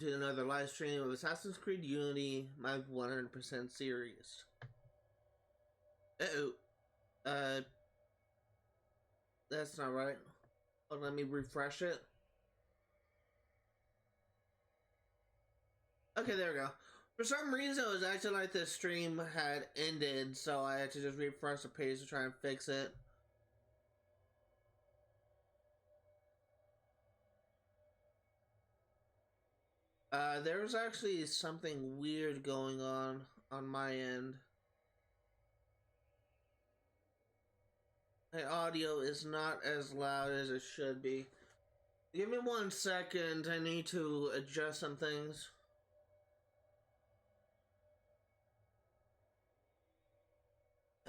To another live stream of Assassin's Creed Unity, my 100% series. That's not right. Oh, let me refresh it. Okay, there we go. For some reason, it was acting like the stream had ended, so I had to just refresh the page to try and fix it. There was actually something weird going on my end. My audio is not as loud as it should be. Give me 1 second, I need to adjust some things.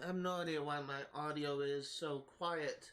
I have no idea why my audio is so quiet.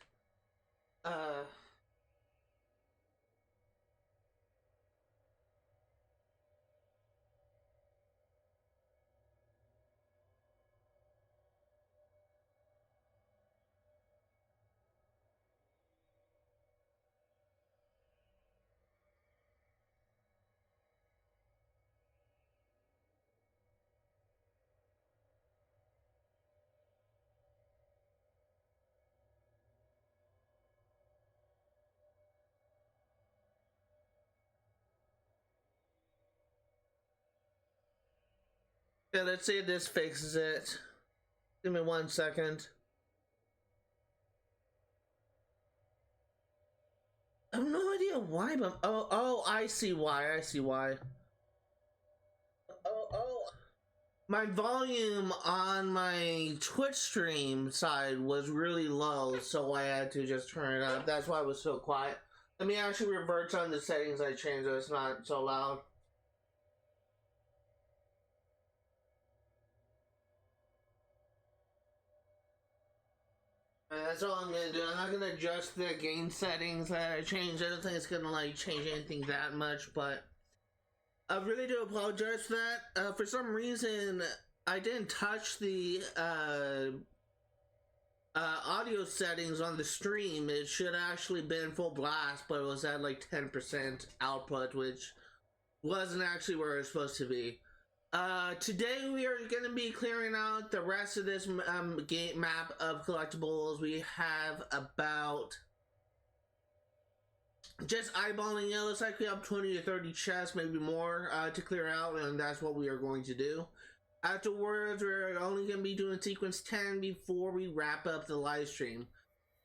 Yeah, let's see if this fixes it. Give me 1 second. I have no idea why, but oh, I see why. My volume on my Twitch stream side was really low, so I had to just turn it up. That's why it was so quiet. Let me actually revert on the settings I changed so it's not so loud. That's all I'm gonna do. I'm not gonna adjust the gain settings that I changed. I don't think it's gonna like change anything that much, but I really do apologize for that. For some reason, I didn't touch the audio settings on the stream. It should actually been full blast, but it was at like 10% output, which wasn't actually where it was supposed to be. Today we are going to be clearing out the rest of this game map of collectibles. We have about, just eyeballing it, looks like we have 20 to 30 chests, maybe more, to clear out, and that's what we are going to do. Afterwards, we're only going to be doing sequence 10 before we wrap up the live stream.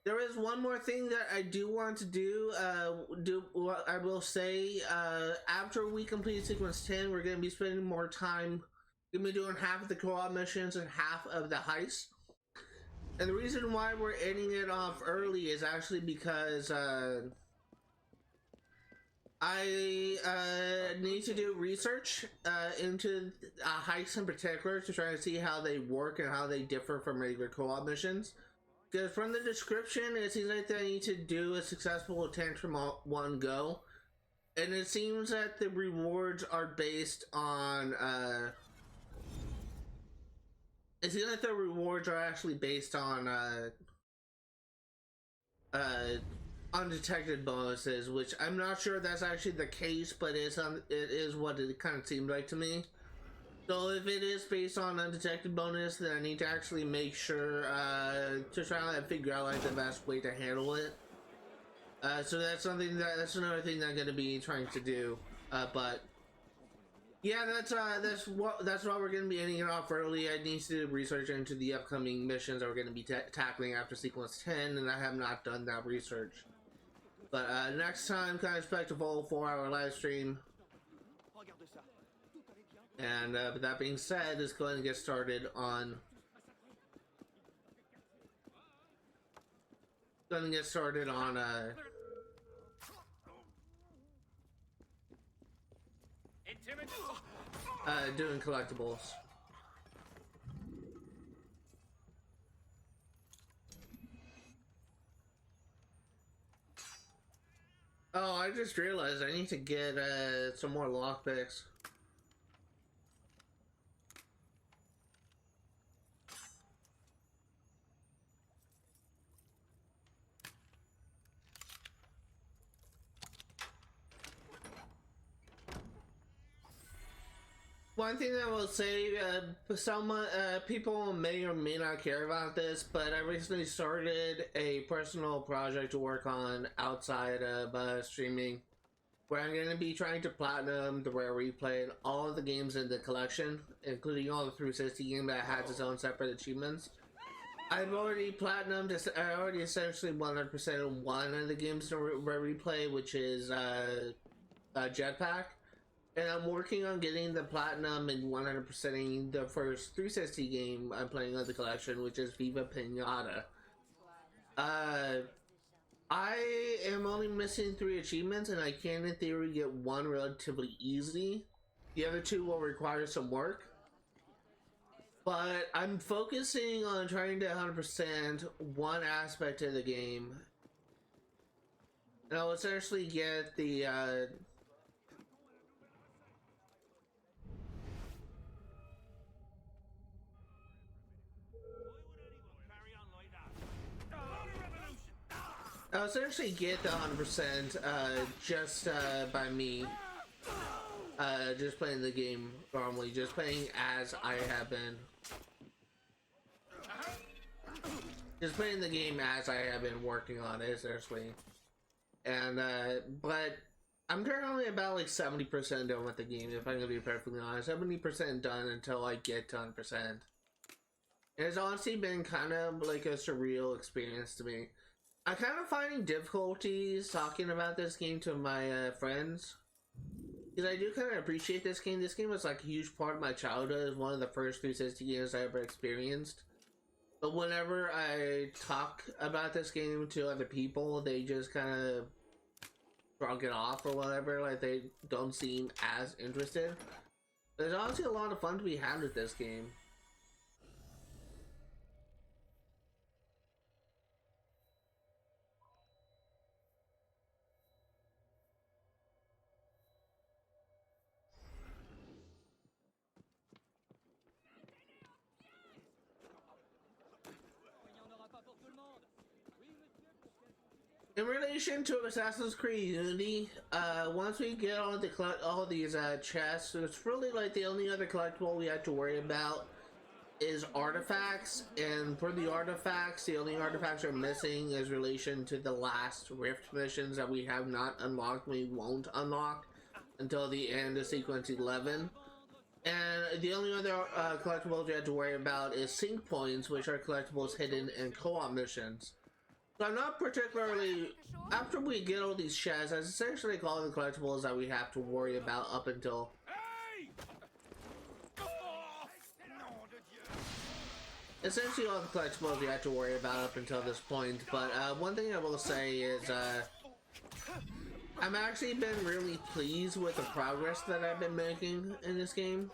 There is one more thing that I do want to do. I will say, after we complete sequence 10, we're going to be spending more time. We're going to be doing half of the co-op missions and half of the heist. And the reason why we're ending it off early is actually because I need to do research into heists in particular to try to see how they work and how they differ from regular co-op missions. Because from the description, it seems like they need to do a successful attempt from one go. And it seems that the rewards are based on, it seems like the rewards are actually based on, undetected bonuses, which I'm not sure that's actually the case, but it is what it kind of seemed like to me. So if it is based on undetected bonus, then I need to actually make sure to try and figure out like the best way to handle it. So that's another thing that I'm gonna be trying to do. But yeah, that's what we're gonna be ending it off early. I need to do research into the upcoming missions that we're gonna be tackling after sequence 10, and I have not done that research. But next time, kind of expect a full 4-hour live stream. And with that being said, let's go ahead and get started on doing collectibles. Oh, I just realized I need to get some more lockpicks. One thing I will say, people may or may not care about this, but I recently started a personal project to work on outside of streaming, where I'm going to be trying to platinum the rare replay and all of the games in the collection, including all the 360 game that has its own separate achievements. I've already platinumed, I already essentially 100% one of the games in rare replay, which is Jetpack. And I'm working on getting the platinum and 100%ing the first 360 game I'm playing on the collection, which is Viva Pinata. I am only missing 3 achievements, and I can in theory get one relatively easily. The other 2 will require some work. But I'm focusing on trying to 100% one aspect of the game. And I'll essentially get the I'll essentially get the 100% just by me just playing the game normally, just playing as I have been. Just playing the game as I have been working on it, essentially. And, but I'm currently about like 70% done with the game, if I'm gonna be perfectly honest. 70% done until I get to 100%. And it's honestly been kind of like a surreal experience to me. I'm kind of finding difficulties talking about this game to my friends, because I do kind of appreciate this game. This game was like a huge part of my childhood. It was one of the first 360 games I ever experienced. But whenever I talk about this game to other people, they just kind of shrug it off or whatever, like they don't seem as interested. There's honestly a lot of fun to be had with this game. In relation to Assassin's Creed Unity, once we get on to collect all these chests, it's really like the only other collectible we have to worry about is artifacts. And for the artifacts, the only artifacts we're missing is relation to the last Rift missions that we have not unlocked. We won't unlock until the end of Sequence 11. And the only other collectibles we have to worry about is sync points, which are collectibles hidden in co-op missions. So I'm not particularly, after we get all these chests, that's essentially all the collectibles that we have to worry about up until essentially all the collectibles we have to worry about up until this point. But one thing I will say is I'm actually been really pleased with the progress that I've been making in this game.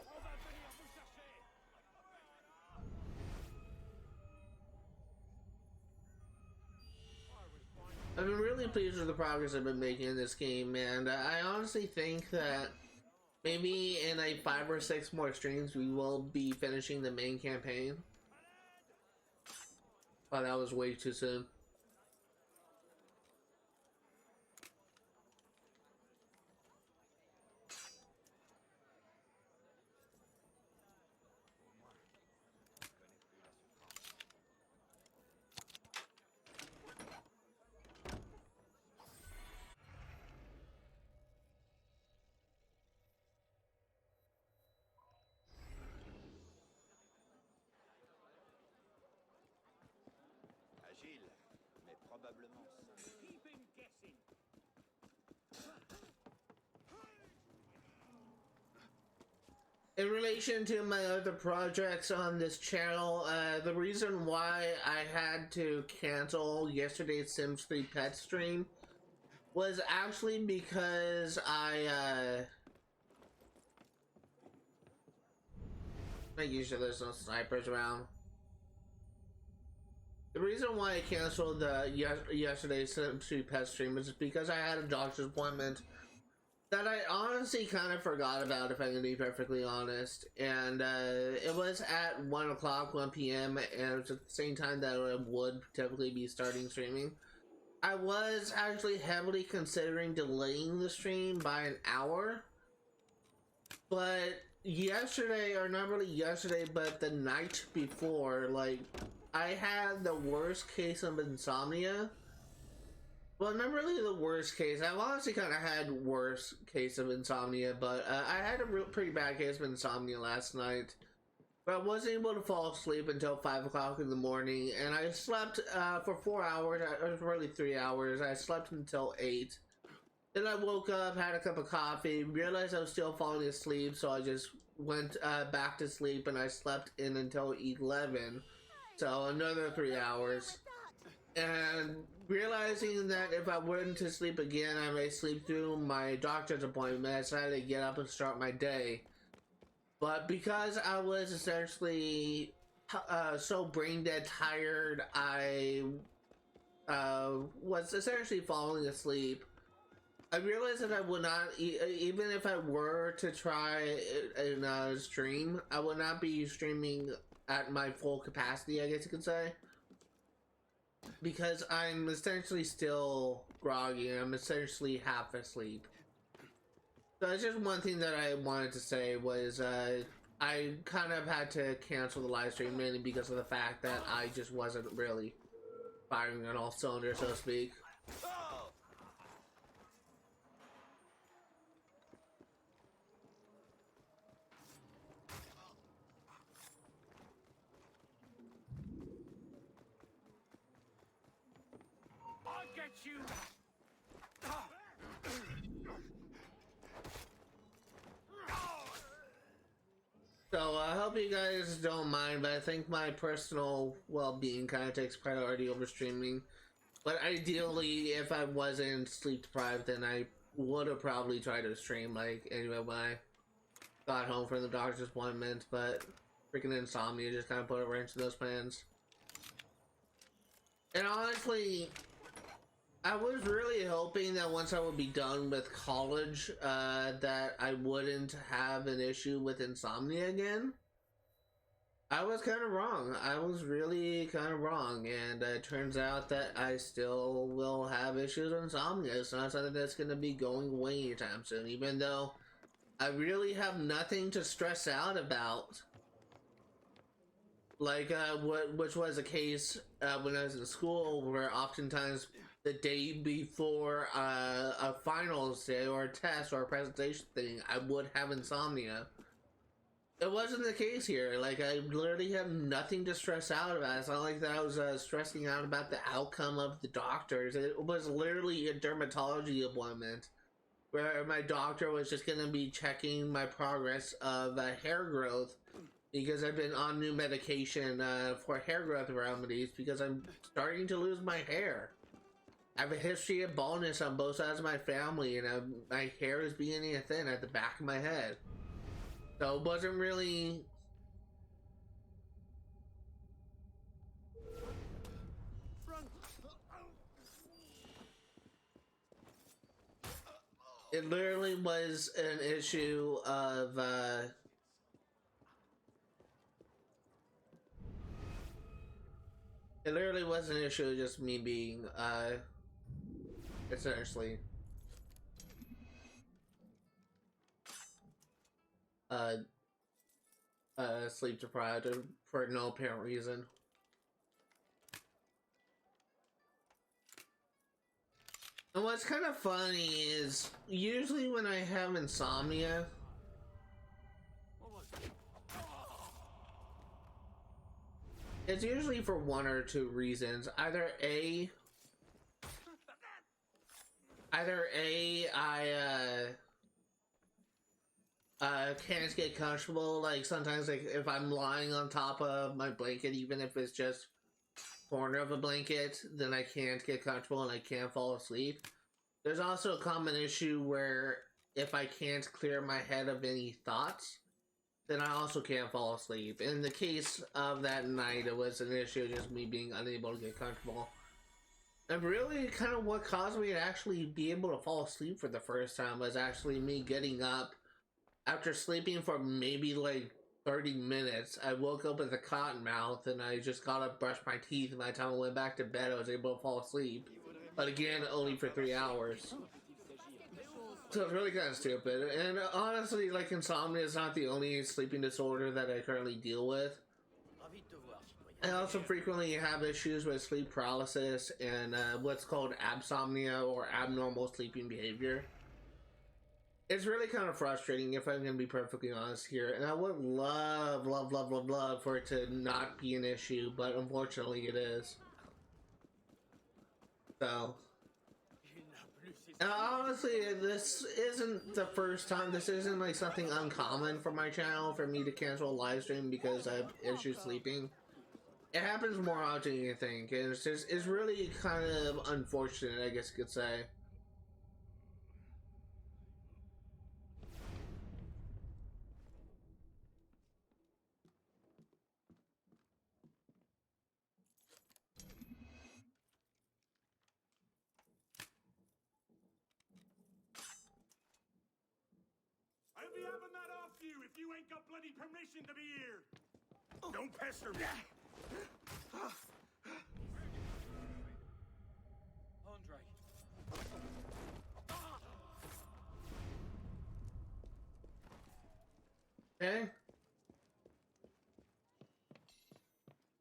I've been really pleased with the progress I've been making in this game, and I honestly think that maybe in like 5 or 6 more streams we will be finishing the main campaign. Oh, that was way too soon. In relation to my other projects on this channel, the reason why I had to cancel yesterday's Sims 3 pet stream was actually because making sure there's no snipers around. The reason why I canceled yesterday's Sims 3 pet stream was because I had a doctor's appointment that I honestly kind of forgot about, if I'm gonna be perfectly honest. And it was at 1 o'clock, 1 p.m. and it was at the same time that I would typically be starting streaming. I was actually heavily considering delaying the stream by an hour, But yesterday, or not really yesterday, but the night before, like, I had the worst case of insomnia. Well, not really the worst case. I've honestly kind of had worse case of insomnia, but I had a pretty bad case of insomnia last night. But I wasn't able to fall asleep until 5 o'clock in the morning, and I slept for 4 hours, or really 3 hours. I slept until 8. Then I woke up, had a cup of coffee, realized I was still falling asleep, so I just went back to sleep, and I slept in until 11. So another 3 hours. And realizing that if I went to sleep again, I may sleep through my doctor's appointment, I decided to get up and start my day. But because I was essentially so brain dead tired, I was essentially falling asleep. I realized that I would not, even if I were to try and stream, I would not be streaming at my full capacity, I guess you could say. Because I'm essentially still groggy, I'm essentially half asleep. So that's just one thing that I wanted to say was I kind of had to cancel the live stream mainly because of the fact that I just wasn't really firing on all cylinders, so to speak. I'll get you. So I hope you guys don't mind, but I think my personal well-being kind of takes priority over streaming. But ideally, if I wasn't sleep deprived, then I would have probably tried to stream, like, anyway, when I got home from the doctor's appointment, but freaking insomnia just kind of put a wrench in those plans. And honestly, I was really hoping that once I would be done with college, that I wouldn't have an issue with insomnia again. I was kind of wrong. I was really kind of wrong, and it turns out that I still will have issues with insomnia. It's not something that's going to be going away anytime soon, even though I really have nothing to stress out about. Like, which was a case when I was in school, where oftentimes the day before a finals day or a test or a presentation thing, I would have insomnia. It wasn't the case here. Like, I literally have nothing to stress out about. It's not like that I was stressing out about the outcome of the doctors. It was literally a dermatology appointment where my doctor was just going to be checking my progress of hair growth, because I've been on new medication for hair growth remedies because I'm starting to lose my hair. I have a history of baldness on both sides of my family, and my hair is beginning to thin at the back of my head. So it wasn't really... It literally was an issue of... It literally was an issue of just me being, essentially, sleep deprived for no apparent reason. And what's kind of funny is, usually when I have insomnia, it's usually for one or two reasons. Either A, I can't get comfortable. Like, sometimes, like, if I'm lying on top of my blanket, even if it's just corner of a blanket, then I can't get comfortable and I can't fall asleep. There's also a common issue where if I can't clear my head of any thoughts, then I also can't fall asleep. In the case of that night, it was an issue of just me being unable to get comfortable. And really, kind of what caused me to actually be able to fall asleep for the first time was actually me getting up after sleeping for maybe like 30 minutes. I woke up with a cotton mouth, and I just got up, brushed my teeth, and by the time I went back to bed, I was able to fall asleep. But again, only for 3 hours. So it's really kind of stupid. And honestly, like, insomnia is not the only sleeping disorder that I currently deal with. I also frequently have issues with sleep paralysis and what's called absomnia or abnormal sleeping behavior. It's really kind of frustrating, if I'm going to be perfectly honest here, and I would love, love, love, love, love for it to not be an issue, but unfortunately it is. So, and honestly, this isn't the first time, this isn't like something uncommon for my channel, for me to cancel a live stream because I have issues sleeping. It happens more often than you think, and it's really kind of unfortunate, I guess you could say. I'll be having that off you if you ain't got bloody permission to be here. Don't pester me. Andre. Okay.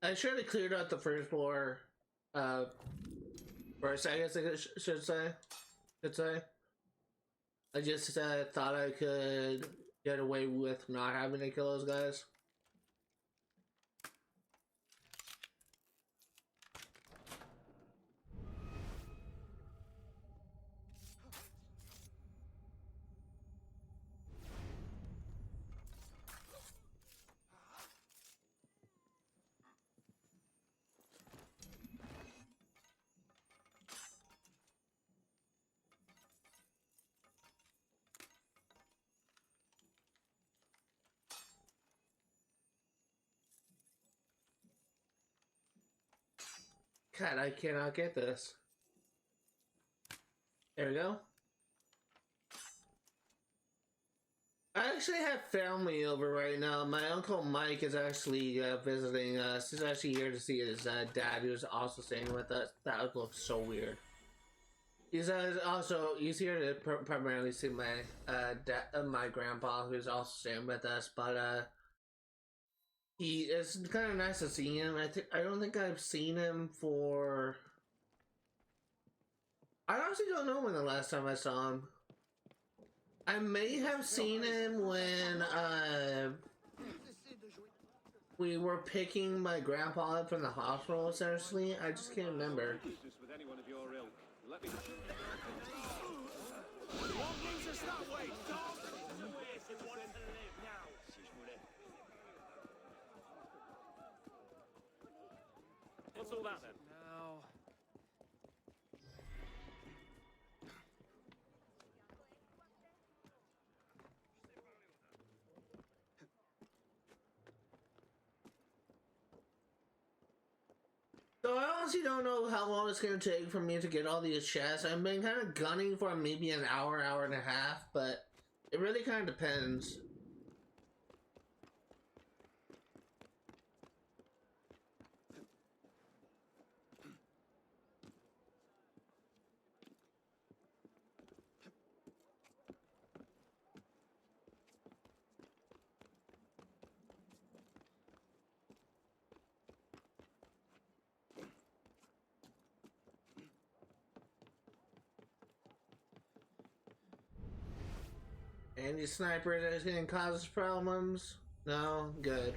I should have cleared out the first floor first, I guess I should say. I just thought I could get away with not having to kill those guys. God, I cannot get this. There we go. I actually have family over right now. My uncle Mike is actually visiting us. He's actually here to see his dad, who's also staying with us. That looks so weird. He's here to primarily see my my grandpa, who's also staying with us. But it's kind of nice to see him. I don't think I've seen him for. I honestly don't know when the last time I saw him. I may have seen him when we were picking my grandpa up from the hospital, essentially. I just can't remember. What's all that then? No. So I honestly don't know how long it's going to take for me to get all these chests. I've been kind of gunning for maybe an hour, hour and a half, but it really kind of depends. Any sniper that can cause problems? No? Good.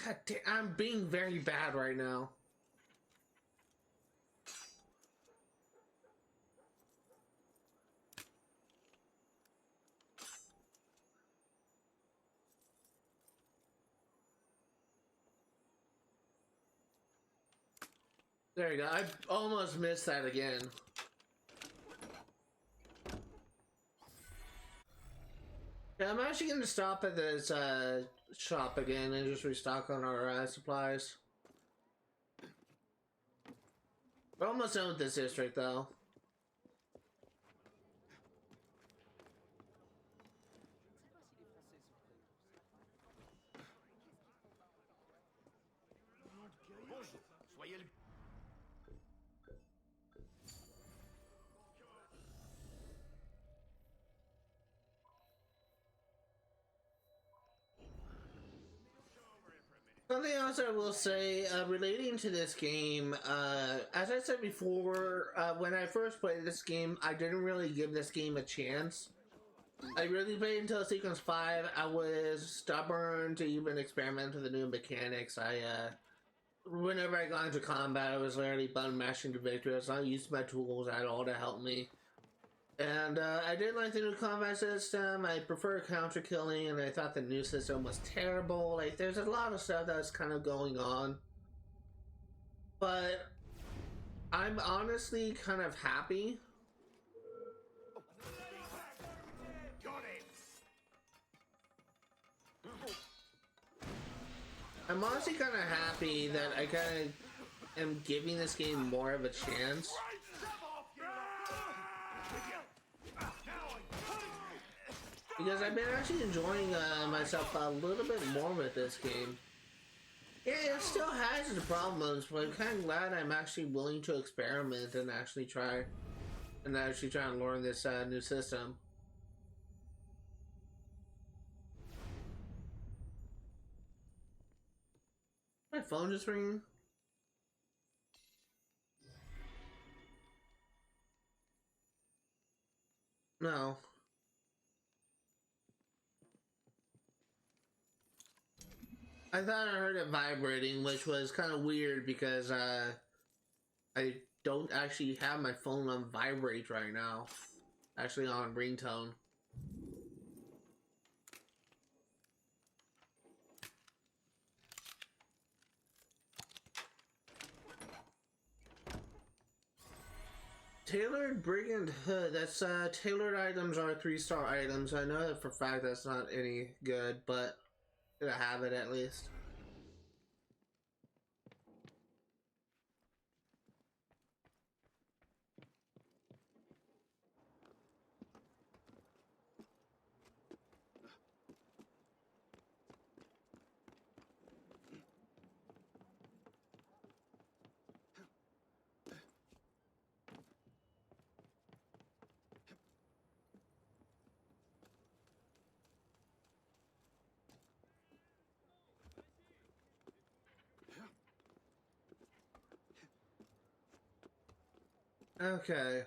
God damn, I'm being very bad right now. There you go. I almost missed that again. Yeah, I'm actually going to stop at this shop again and just restock on our supplies. We're almost done with this district, though. Something else I will say relating to this game, as I said before, when I first played this game, I didn't really give this game a chance. I really played until Sequence 5. I was stubborn to even experiment with the new mechanics. Whenever I got into combat, I was literally button mashing to victory. I was not using my tools at all to help me. And I did like the new combat system. I prefer counter killing, and I thought the new system was terrible. Like, there's a lot of stuff that's kind of going on. But I'm honestly kind of happy. I'm honestly kind of happy that I kind of am giving this game more of a chance. Because I've been actually enjoying myself a little bit more with this game. Yeah, it still has its problems, but I'm kind of glad I'm actually willing to experiment and actually try and learn this new system. My phone just ringing. No. I thought I heard it vibrating, which was kind of weird because I don't actually have my phone on vibrate right now. Actually on ringtone. Tailored Brigand Hood. That's tailored items are 3-star items. I know that for a fact that's not any good, but I have it at least. Okay.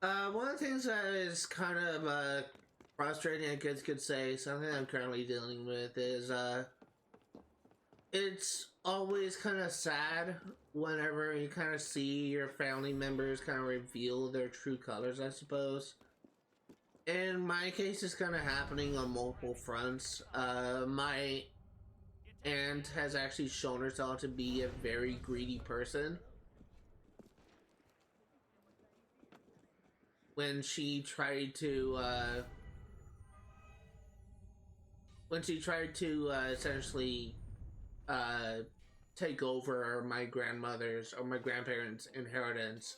One of the things that is kind of frustrating, I guess could say, something I'm currently dealing with is it's always kind of sad whenever you kind of see your family members kind of reveal their true colors, I suppose. In my case, it's kind of happening on multiple fronts. My aunt has actually shown herself to be a very greedy person. When she tried to, essentially, take over my grandmother's or my grandparents' inheritance,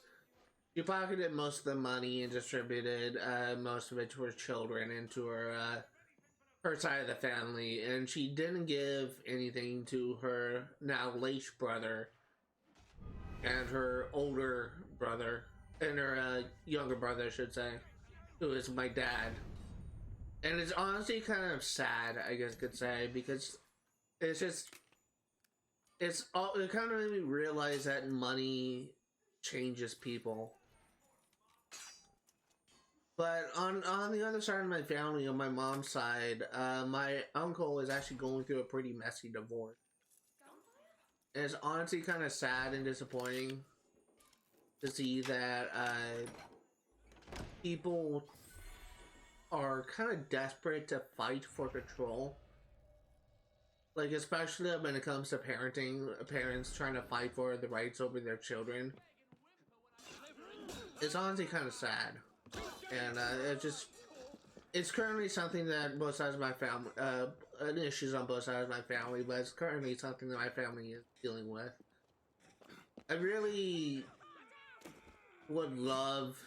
she pocketed most of the money and distributed most of it to her children and to her side of the family, and she didn't give anything to her now late brother and her older brother, and her younger brother, I should say, who is my dad. And it's honestly kind of sad, I guess I could say, because it's just, it kind of made me realize that money changes people. But on the other side of my family, on my mom's side, my uncle is actually going through a pretty messy divorce. And it's honestly kind of sad and disappointing to see that people are kind of desperate to fight for control. Like, especially when it comes to parenting, parents trying to fight for the rights over their children. It's honestly kind of sad. And it's currently something that both sides of my family, issues on both sides of my family, but it's currently something that my family is dealing with. I really would love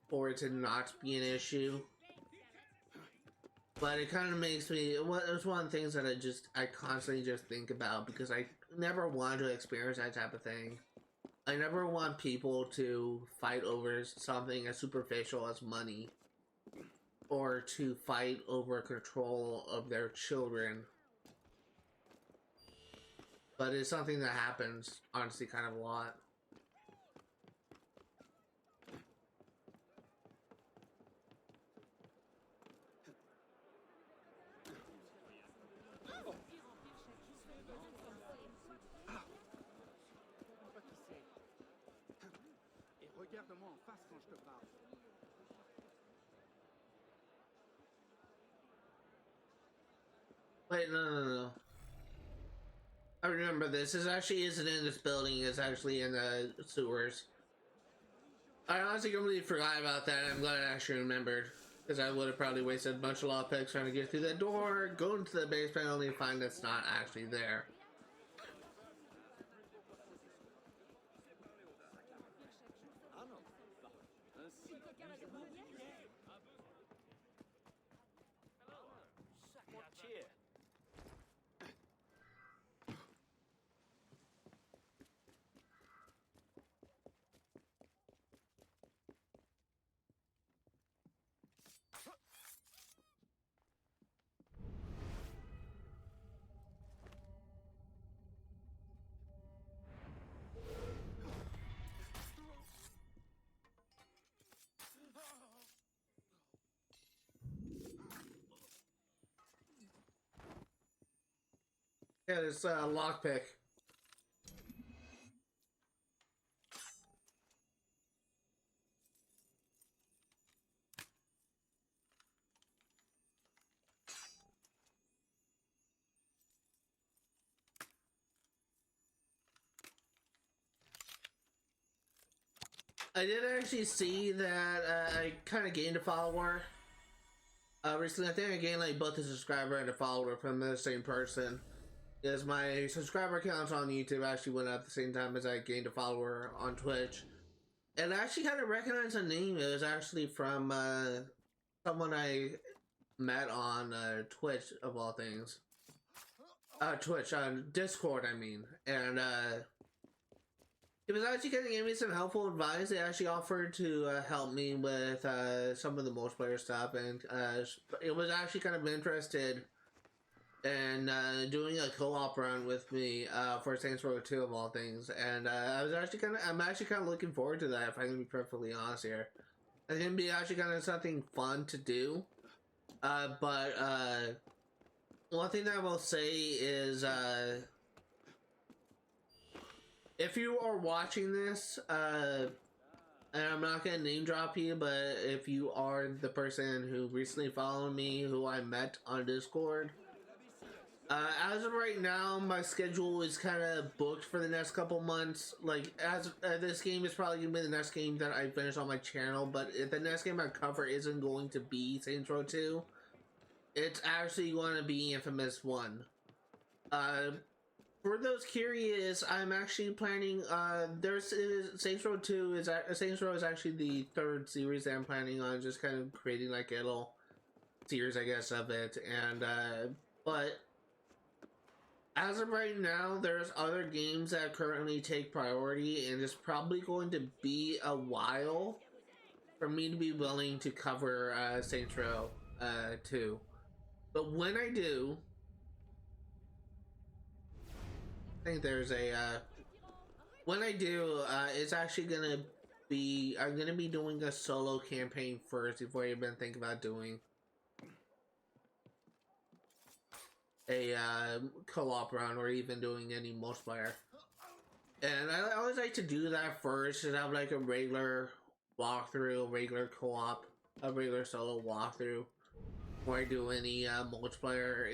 for it to not be an issue, but it kind of makes me, it's one of the things that I constantly just think about, because I never want to experience that type of thing. I never want people to fight over something as superficial as money, or to fight over control of their children. But it's something that happens, honestly, kind of a lot. Regarde-moi en face quand je te parle. Wait, no. I remember this. This actually isn't in this building. It's actually in the sewers. I honestly completely forgot about that. I'm glad I actually remembered, because I would have probably wasted a bunch of lockpicks trying to get through that door, go into the basement, only to find it's not actually there. Yeah, it's a lockpick. I did actually see that I kind of gained a follower recently. I think I gained like both a subscriber and a follower from the same person. Because my subscriber count on YouTube actually went up at the same time as I gained a follower on Twitch. And I actually kind of recognized the name. It was actually from someone I met on Twitch, of all things. Twitch, on Discord, I mean. And it was actually kind of giving me some helpful advice. They actually offered to help me with some of the multiplayer stuff. And it was actually kind of interested in doing a co-op run with me for Saints Row 2, of all things. And I'm actually kind of looking forward to that, if I can be perfectly honest here. It's going to be actually kind of something fun to do. But one thing that I will say is if you are watching this, and I'm not going to name drop you, but if you are the person who recently followed me, who I met on Discord, as of right now, my schedule is kind of booked for the next couple months. Like, as this game is probably going to be the next game that I finish on my channel, but if the next game I cover isn't going to be Saints Row 2, it's actually going to be Infamous 1. For those curious, I'm actually planning, Saints Row 2 is, Saints Row is actually the third series that I'm planning on, just kind of creating like a little series, I guess, of it. And, but as of right now, there's other games that currently take priority, and it's probably going to be a while for me to be willing to cover Saints Row 2. But when I do, I think there's a when I do, it's actually gonna be, I'm gonna be doing a solo campaign first before I even think about doing a co-op run or even doing any multiplayer. And I always like to do that first, and have like a regular walkthrough, a regular co-op, a regular solo walkthrough before I do any multiplayer.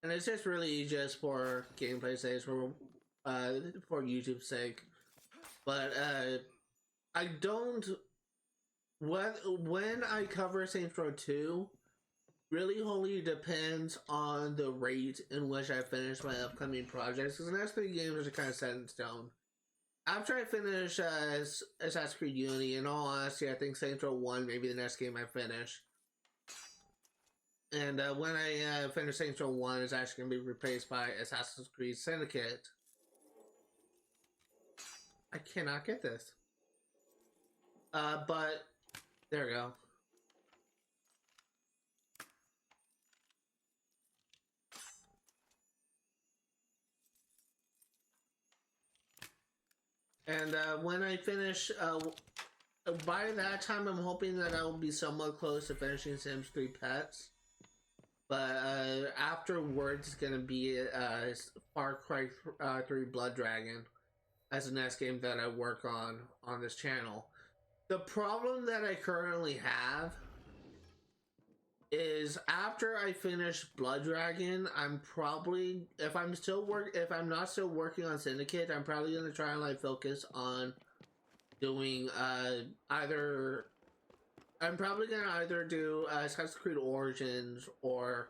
And it's just really just for gameplay saves, for for YouTube's sake. But I don't. When I cover Saints Row 2, really wholly depends on the rate in which I finish my upcoming projects, because the next 3 games are kind of set in stone. After I finish Assassin's Creed Unity, in all honesty, I think Saints Row 1 may be the next game I finish. And when I finish Saints Row 1, it's actually going to be replaced by Assassin's Creed Syndicate. I cannot get this. But there we go. And when I finish, by that time, I'm hoping that I will be somewhat close to finishing Sims 3 Pets. But afterwards, it's going to be Far Cry 3 Blood Dragon as the next game that I work on this channel. The problem that I currently have is after I finish Blood Dragon, I'm probably, if I'm not still working on Syndicate, I'm probably going to try and like focus on doing I'm probably going to either do Assassin's Creed Origins or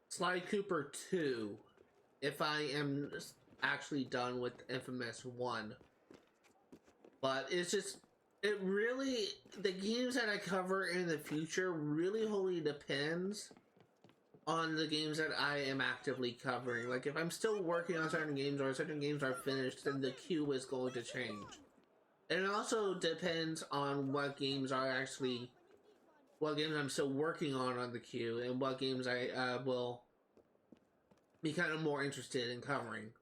Sly Cooper 2 if I am actually done with Infamous 1. But it's just, the games that I cover in the future really wholly depends on the games that I am actively covering. Like, if I'm still working on certain games or certain games are finished, then the queue is going to change. And it also depends on what games I'm still working on the queue, and what games I will be kind of more interested in covering.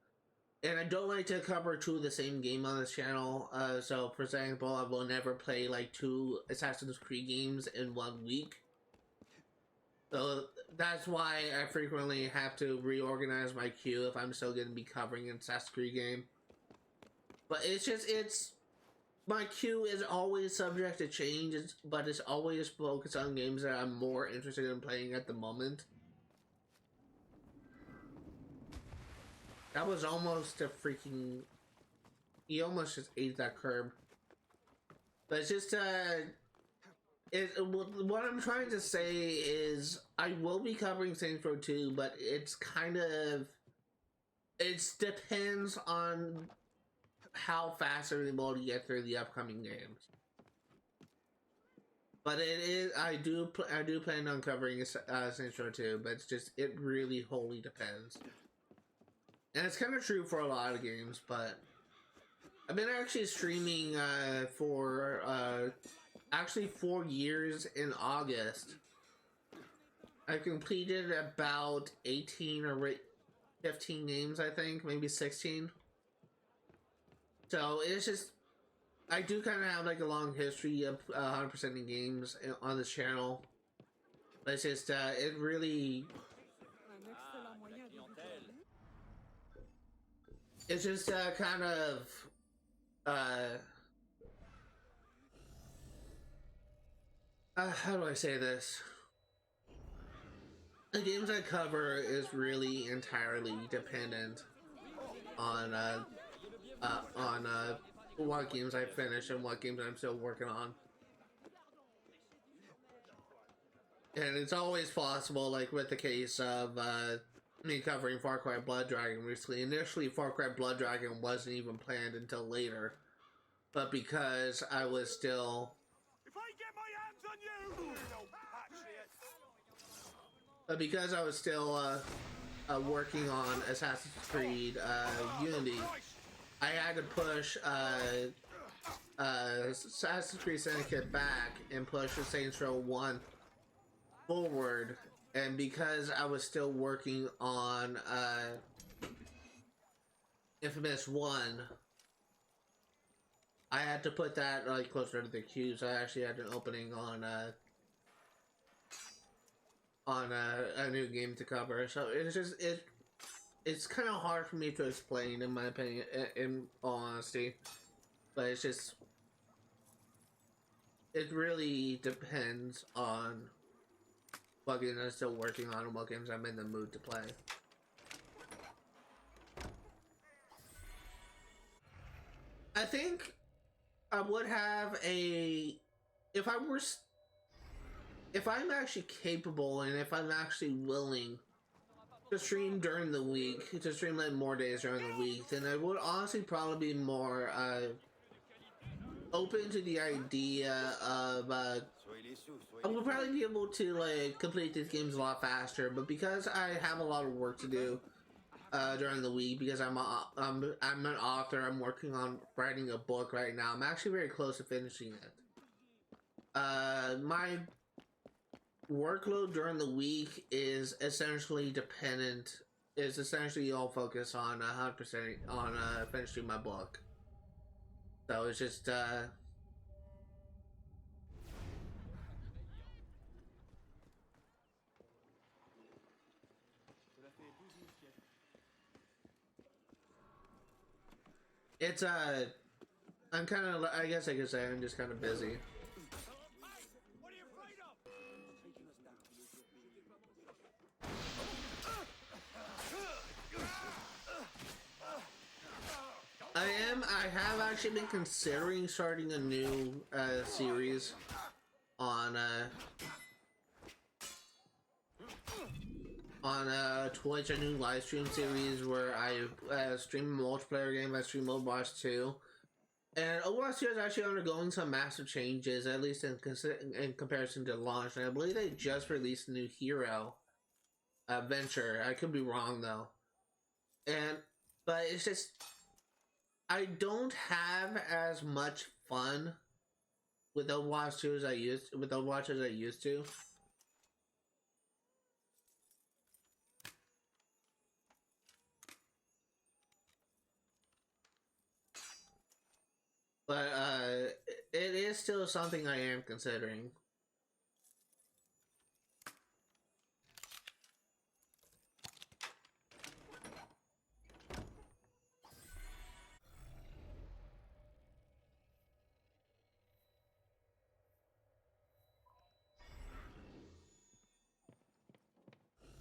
And I don't like to cover 2 of the same game on this channel. So, for example, I will never play like 2 Assassin's Creed games in 1 week. So that's why I frequently have to reorganize my queue if I'm still going to be covering an Assassin's Creed game. But my queue is always subject to change, but it's always focused on games that I'm more interested in playing at the moment. That was almost a freaking... He almost just ate that curb. But it's just, what I'm trying to say is, I will be covering Saints Row 2, but it's kind of... It depends on how fast I'm able to get through the upcoming games. But it is, I do plan on covering Saints Row 2, but it's just, it really wholly depends. And it's kind of true for a lot of games, but I've been actually streaming for actually 4 years in August. I've completed about 18 or 15 games, I think, maybe 16. So it's just, I do kind of have like a long history of 100%ing games on this channel. But it's just, it really... It's just kind of how do I say this? The games I cover is really entirely dependent on what games I finish and what games I'm still working on. And it's always possible, like with the case of me covering Far Cry Blood Dragon recently. Initially, Far Cry Blood Dragon wasn't even planned until later, but because I was still... If I get my hands on you, But because I was still working on Assassin's Creed Unity, I had to push Assassin's Creed Syndicate back and push the Saints Row 1 forward. And because I was still working on Infamous 1, I had to put that like closer to the queue. So I actually had an opening on a new game to cover. So it's just it's kind of hard for me to explain, in my opinion, in all honesty. But it's just, it really depends on what games I'm still working on and what games I'm in the mood to play. I think I would have a if I were if I'm actually capable and if I'm actually willing to stream during the week, to stream like more days during the week, then I would honestly probably be more open to the idea of I would probably be able to like complete these games a lot faster, but because I have a lot of work to do during the week, because I'm an author, I'm working on writing a book right now. I'm actually very close to finishing it. My workload during the week is essentially all focused on 100% on finishing my book. So it's just it's I'm kind of, I guess I could say I'm just kind of busy. What are you afraid of? I have actually been considering starting a new series on Twitch, a new live stream series where I stream a multiplayer game. I stream Overwatch 2. And Overwatch 2 is actually undergoing some massive changes, at least in comparison to launch. And I believe they just released a new hero, Venture. I could be wrong though. But it's just, I don't have as much fun with Overwatch 2 as I used to. But it is still something I am considering.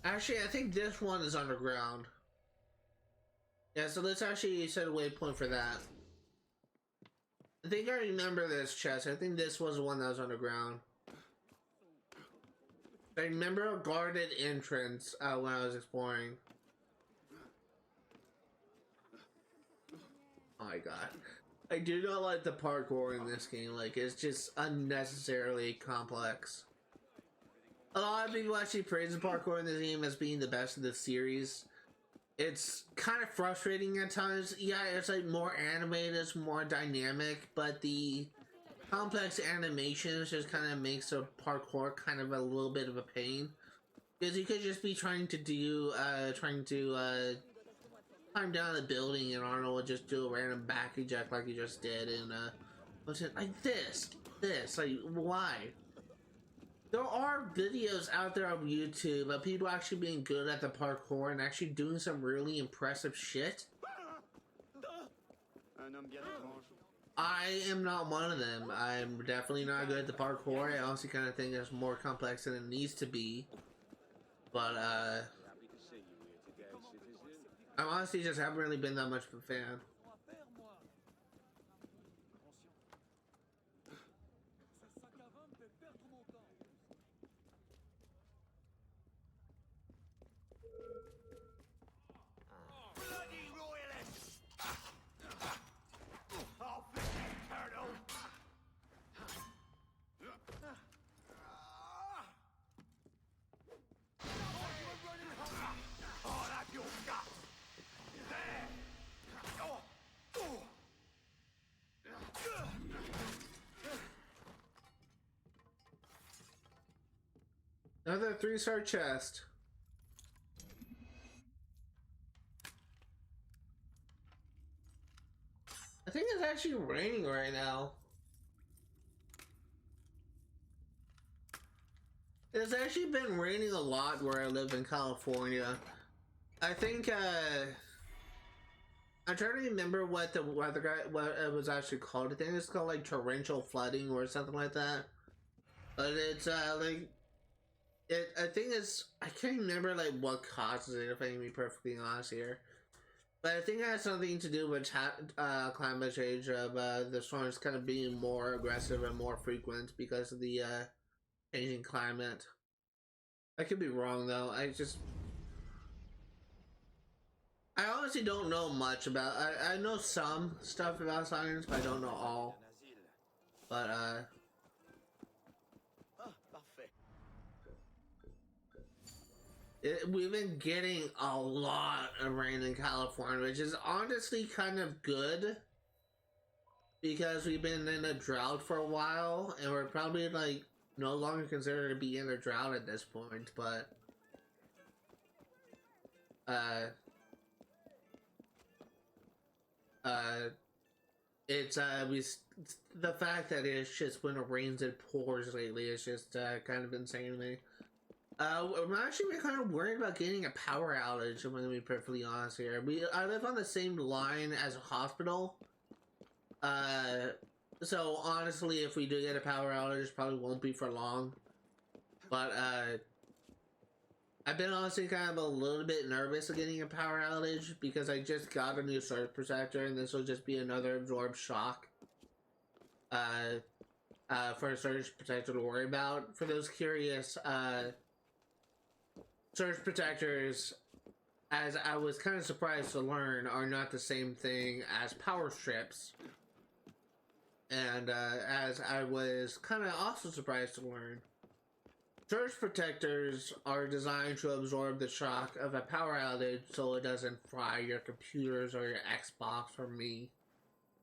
Actually, I think this one is underground. Yeah, so let's actually set a waypoint for that. I think I remember this chest. I think this was the one that was underground. I remember a guarded entrance when I was exploring. Oh my god. I do not like the parkour in this game. Like, it's just unnecessarily complex. A lot of people actually praise the parkour in this game as being the best of the series. It's kind of frustrating at times. Yeah, it's like more animated, it's more dynamic, but the complex animations just kind of makes the parkour kind of a little bit of a pain. Because you could just be trying to climb down the building and Arnold would just do a random back eject like he just did, and what's it like this, like why? There are videos out there on YouTube of people actually being good at the parkour and actually doing some really impressive shit. I am not one of them. I'm definitely not good at the parkour. I honestly kind of think it's more complex than it needs to be. But, I honestly just haven't really been that much of a fan. Another 3-star chest. I think it's actually raining right now. It's actually been raining a lot where I live in California. I think I'm trying to remember what it was actually called. I think it's called like torrential flooding or something like that. But it's like I think it's, I can't remember like what causes it, if I can be perfectly honest here. But I think it has something to do with climate change, of the storms kind of being more aggressive and more frequent because of the changing climate. I could be wrong though. I honestly don't know much about. I know some stuff about science, but I don't know all. But we've been getting a lot of rain in California, which is honestly kind of good because we've been in a drought for a while, and we're probably like no longer considered to be in a drought at this point. But it's the fact that it's just when it rains it pours lately is just kind of insane to me. I'm actually kind of worried about getting a power outage. I'm gonna be perfectly honest here. I live on the same line as a hospital. So honestly, if we do get a power outage, it probably won't be for long. But I've been honestly kind of a little bit nervous of getting a power outage because I just got a new surge protector, and this will just be another absorbed shock. For a surge protector to worry about. For those curious, surge protectors, as I was kind of surprised to learn, are not the same thing as power strips. And as I was kind of also surprised to learn, surge protectors are designed to absorb the shock of a power outage so it doesn't fry your computers or your Xbox or me,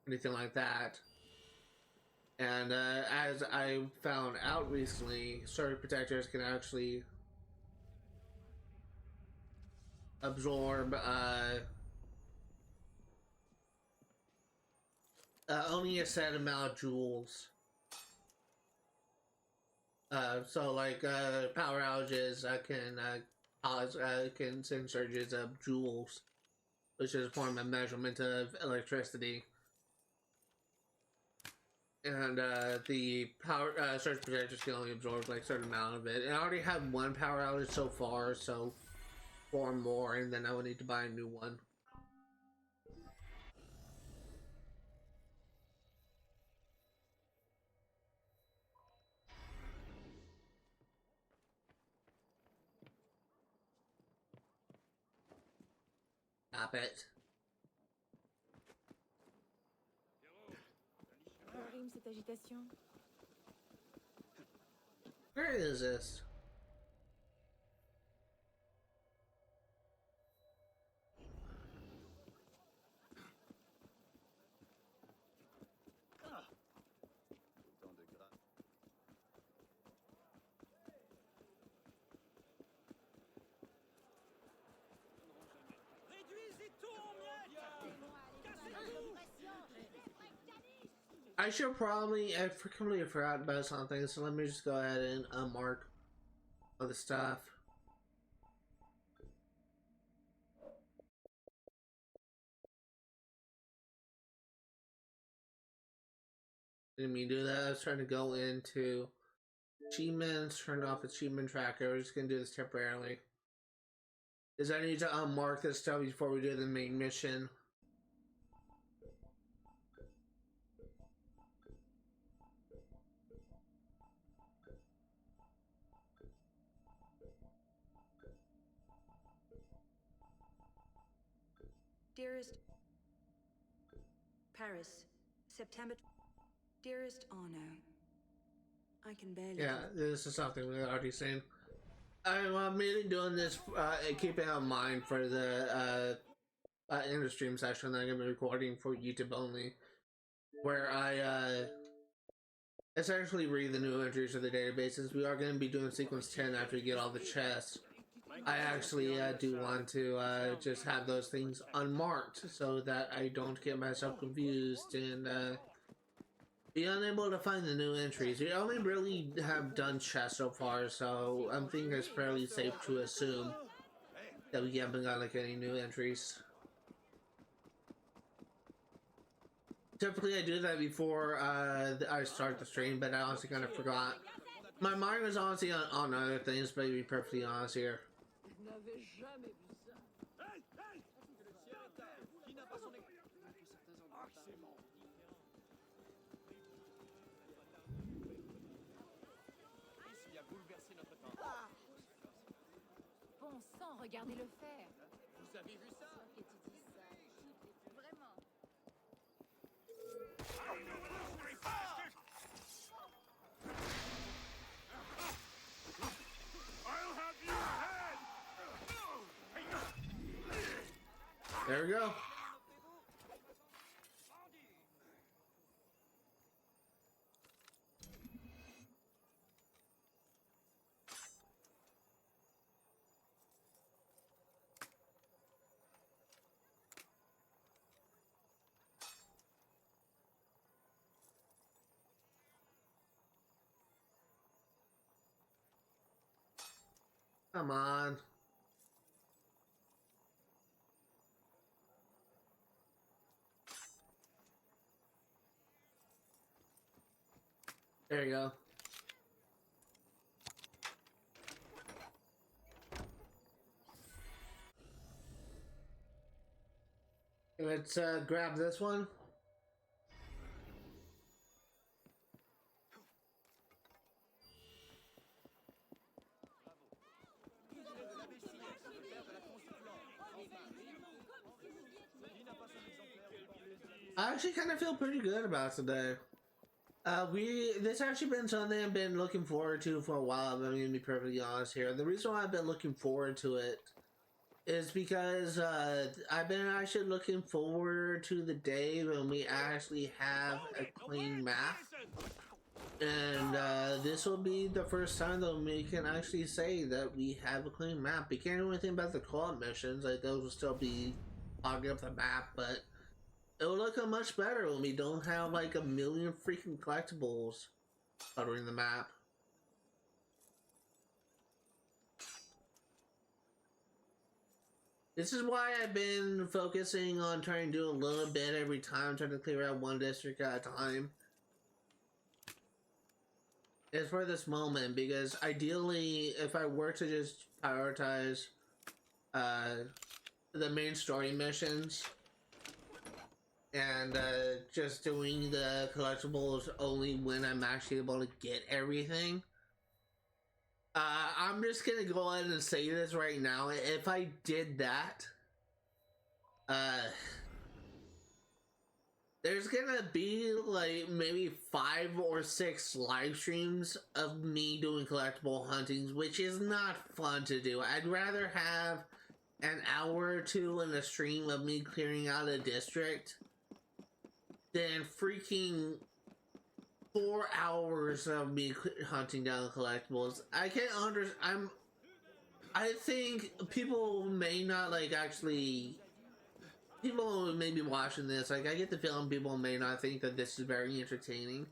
anything like that. And as I found out recently, surge protectors can actually absorb only a set amount of joules. So like power outages can send surges of joules, which is a form of measurement of electricity. And the power surge protectors can only absorb like a certain amount of it. And I already had one power outage so far, so 4 more, and then I would need to buy a new one. Stop it. Rime cette agitation. Where is this? I should probably, I completely forgot about something, so let me just go ahead and mark all the stuff. Didn't mean to do that. I was trying to go into achievements, turn off achievement tracker. We're just gonna do this temporarily. Is I need to unmark this stuff before we do the main mission. Dearest Paris, September. Dearest Arno, I can barely. Yeah, this is something we've already seen. I'm mainly doing this, keeping in mind for the in the stream session that I'm gonna be recording for YouTube only, where I essentially read the new entries of the databases. We are going to be doing sequence 10 after we get all the chests. I actually do want to just have those things unmarked so that I don't get myself confused and be unable to find the new entries. We only really have done chests so far, so I'm thinking it's fairly safe to assume that we haven't got like any new entries. Typically I do that before I start the stream, but I honestly kind of forgot. My mind was honestly on other things, but to be perfectly honest here. Regardez-le faire. Vous avez vu ça? Que tu dis ça. Vraiment. I'll have you ahead! There we go. Come on. There you go. Let's grab this one. I actually kind of feel pretty good about today. This actually been something I've been looking forward to for a while. I'm gonna be perfectly honest here. The reason why I've been looking forward to it is because I've been actually looking forward to the day when we actually have a clean map. And this will be the first time that we can actually say that we have a clean map. We can't do anything about the co-op missions, like those will still be hogging up the map, but it will look much better when we don't have like a million freaking collectibles cluttering the map. This is why I've been focusing on trying to do a little bit every time, trying to clear out one district at a time. It's for this moment, because ideally, if I were to just prioritize the main story missions and just doing the collectibles only when I'm actually able to get everything, I'm just gonna go ahead and say this right now. If I did that, there's gonna be like maybe 5 or 6 live streams of me doing collectible huntings, which is not fun to do. I'd rather have an hour or two in a stream of me clearing out a district than freaking 4 hours of me hunting down collectibles. I can't understand. I think people may not like actually. People who may be watching this, like I get the feeling people may not think that this is very entertaining.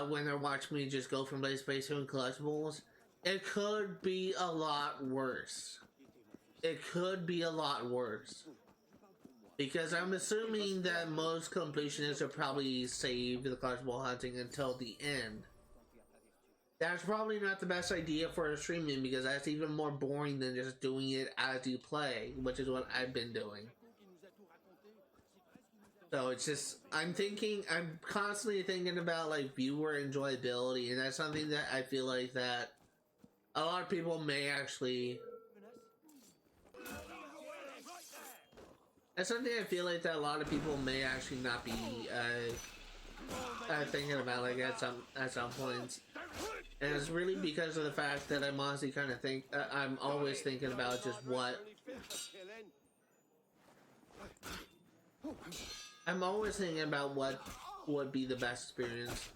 When they're watching me just go from place to place doing collectibles, it could be a lot worse. It could be a lot worse. Because I'm assuming that most completionists will probably save the collectible hunting until the end. That's probably not the best idea for a streaming, because that's even more boring than just doing it as you play, which is what I've been doing. So it's just, I'm constantly thinking about like viewer enjoyability, and that's something that I feel like that a lot of people may actually, that's something I feel like that a lot of people may actually not be thinking about like at some points. And it's really because of the fact that I'm honestly kind of I'm always thinking about just I'm always thinking about what would be the best experience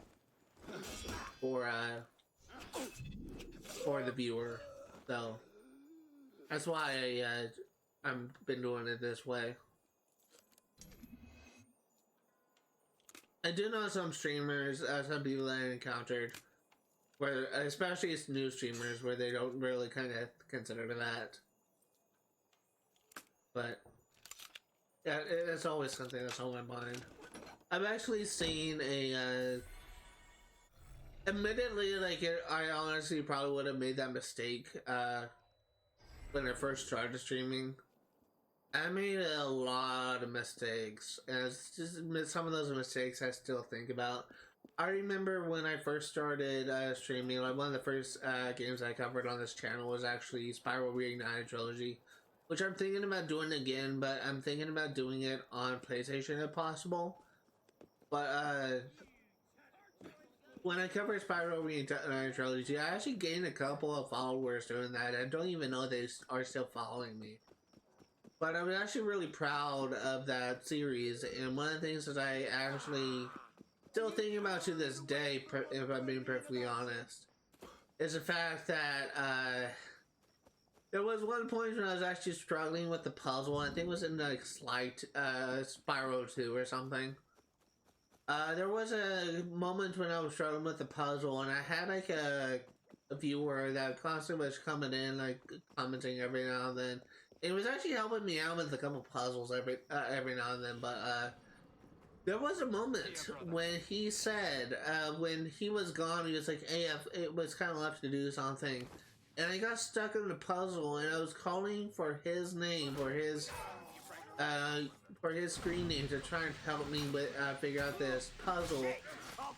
for the viewer. So that's why I've been doing it this way. I do know some streamers, some people that I encountered, where especially it's new streamers, where they don't really kind of consider that. But yeah, it's always something that's on my mind. I've actually seen admittedly, like I honestly probably would have made that mistake when I first started streaming. I made a lot of mistakes, and it's just some of those mistakes I still think about. I remember when I first started streaming, like one of the first games I covered on this channel was actually Spiral Reignited Trilogy, which I'm thinking about doing again, but I'm thinking about doing it on PlayStation if possible. But when I covered Spiral Reignited Trilogy, I actually gained a couple of followers doing that. I don't even know they are still following me. But I'm actually really proud of that series, and one of the things that I actually still thinking about to this day, if I'm being perfectly honest, is the fact that there was one point when I was actually struggling with the puzzle. I think it was in like Spiral 2 or something. There was a moment when I was struggling with the puzzle, and I had like a viewer that constantly was coming in, like commenting every now and then. It was actually helping me out with a couple puzzles every now and then, but there was a moment when he said, when he was gone, he was like, hey, it was kind of left to do something. And I got stuck in the puzzle, and I was calling for his name, for his screen name to try and help me with, figure out this puzzle.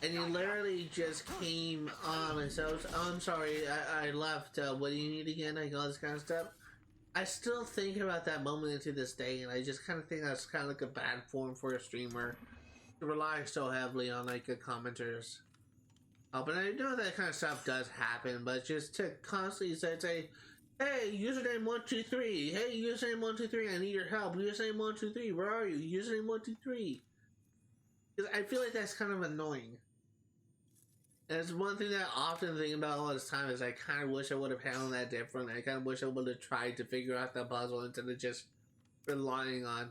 And he literally just came on and said, oh, I'm sorry, I left, what do you need again? Like all this kind of stuff. I still think about that moment to this day, and I just kind of think that's kind of like a bad form for a streamer to rely so heavily on like the commenters. But I know that kind of stuff does happen, but just to constantly say, hey, username 123, hey, username 123, I need your help, username 123, where are you, username 123? Because I feel like that's kind of annoying. And it's one thing that I often think about all this time is I kind of wish I would have handled that differently. I kind of wish I would have tried to figure out that puzzle instead of just relying on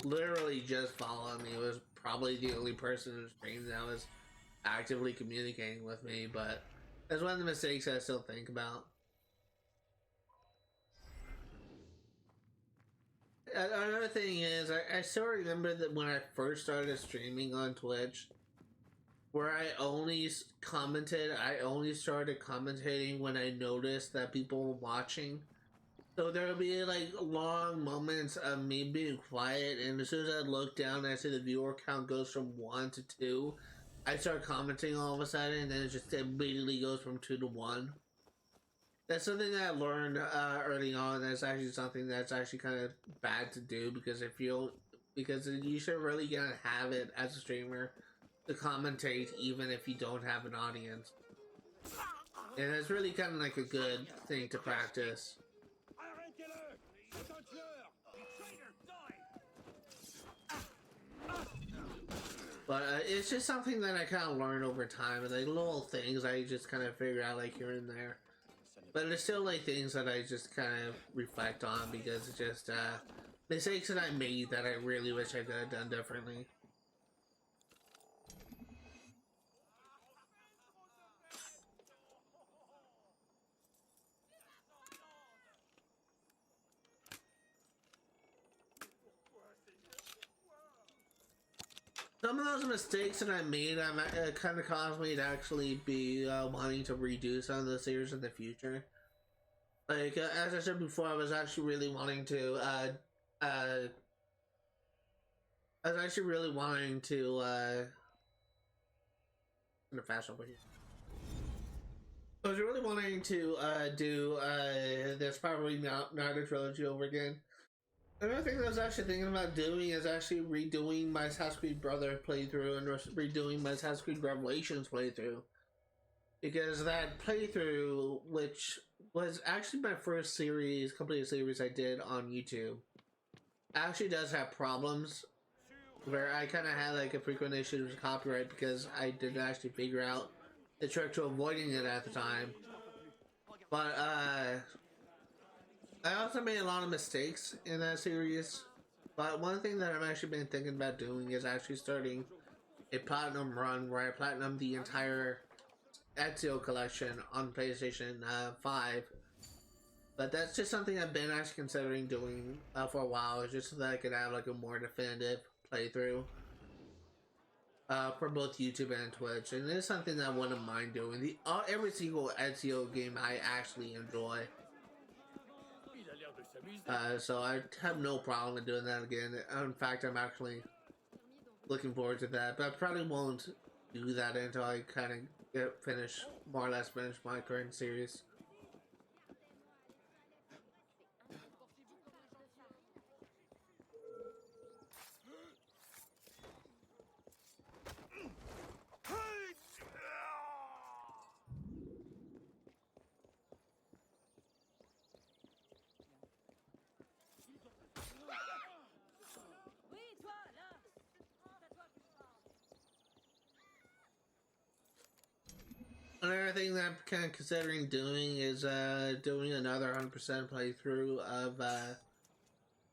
literally just following me. It was probably the only person in the stream that was actively communicating with me, but that's one of the mistakes I still think about. Another thing is, I still remember that when I first started streaming on Twitch, where I only started commentating when I noticed that people were watching. So there would be like long moments of me being quiet, and as soon as I look down, I see the viewer count goes from 1 to 2. I start commenting all of a sudden, and then it just immediately goes from 2 to 1. That's something that I learned early on. That's actually something that's actually kind of bad to do, because you should really get a habit as a streamer to commentate even if you don't have an audience. And it's really kind of like a good thing to practice. But it's just something that I kind of learned over time, and like little things I just kind of figure out like here and there. But it's still like things that I just kind of reflect on, because it's just mistakes that I made that I really wish I could have done differently. Some of those mistakes that I made kind of caused me to actually be wanting to redo some of the series in the future. Like, as I said before, I was actually really wanting to, I'm gonna fast over here. I was really wanting to do this probably not a trilogy over again. Another thing I was actually thinking about doing is actually redoing my Assassin's Creed Brother playthrough and redoing my Assassin's Creed Revelations playthrough. Because that playthrough, which was actually my first complete series I did on YouTube, actually does have problems where I kind of had like a frequent issue with copyright because I didn't actually figure out the trick to avoiding it at the time. But I also made a lot of mistakes in that series, but one thing that I've actually been thinking about doing is actually starting a platinum run where I platinum the entire Ezio collection on PlayStation 5. But that's just something I've been actually considering doing for a while, just so that I could have like a more definitive playthrough for both YouTube and Twitch. And it's something that I wouldn't mind doing. Every single Ezio game I actually enjoy. So I have no problem with doing that again. In fact, I'm actually looking forward to that, but I probably won't do that until I kind of more or less finish my current series. Another thing that I'm kind of considering doing is doing another 100% playthrough of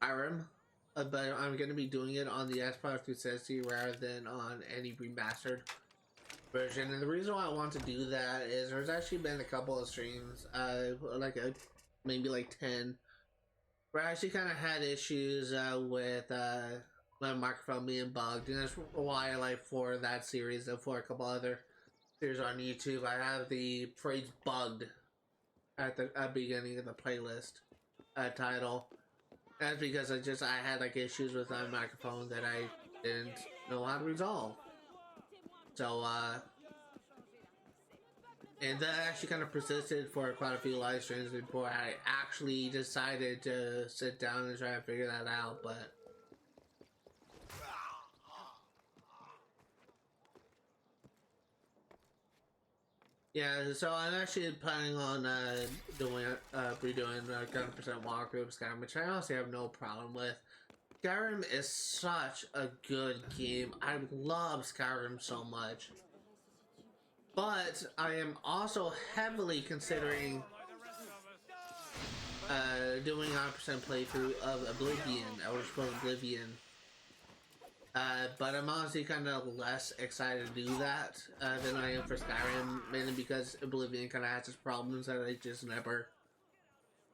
Skyrim, but I'm going to be doing it on the Xbox 360 rather than on any remastered version. And the reason why I want to do that is there's actually been a couple of streams, maybe like 10, where I actually kind of had issues with my microphone being bugged, and that's why I like for that series and for a couple other series on YouTube, I have the phrase "bugged" at the beginning of the playlist title. That's because I had like issues with my microphone that I didn't know how to resolve. So and that actually kind of persisted for quite a few live streams before I actually decided to sit down and try to figure that out. But yeah, so I'm actually planning on redoing 100% walkthrough of Skyrim, which I honestly have no problem with. Skyrim is such a good game. I love Skyrim so much. But I am also heavily considering doing 100% playthrough of Oblivion, Elder Scrolls Oblivion. But I'm honestly kind of less excited to do that than I am for Skyrim, mainly because Oblivion kind of has its problems that I just never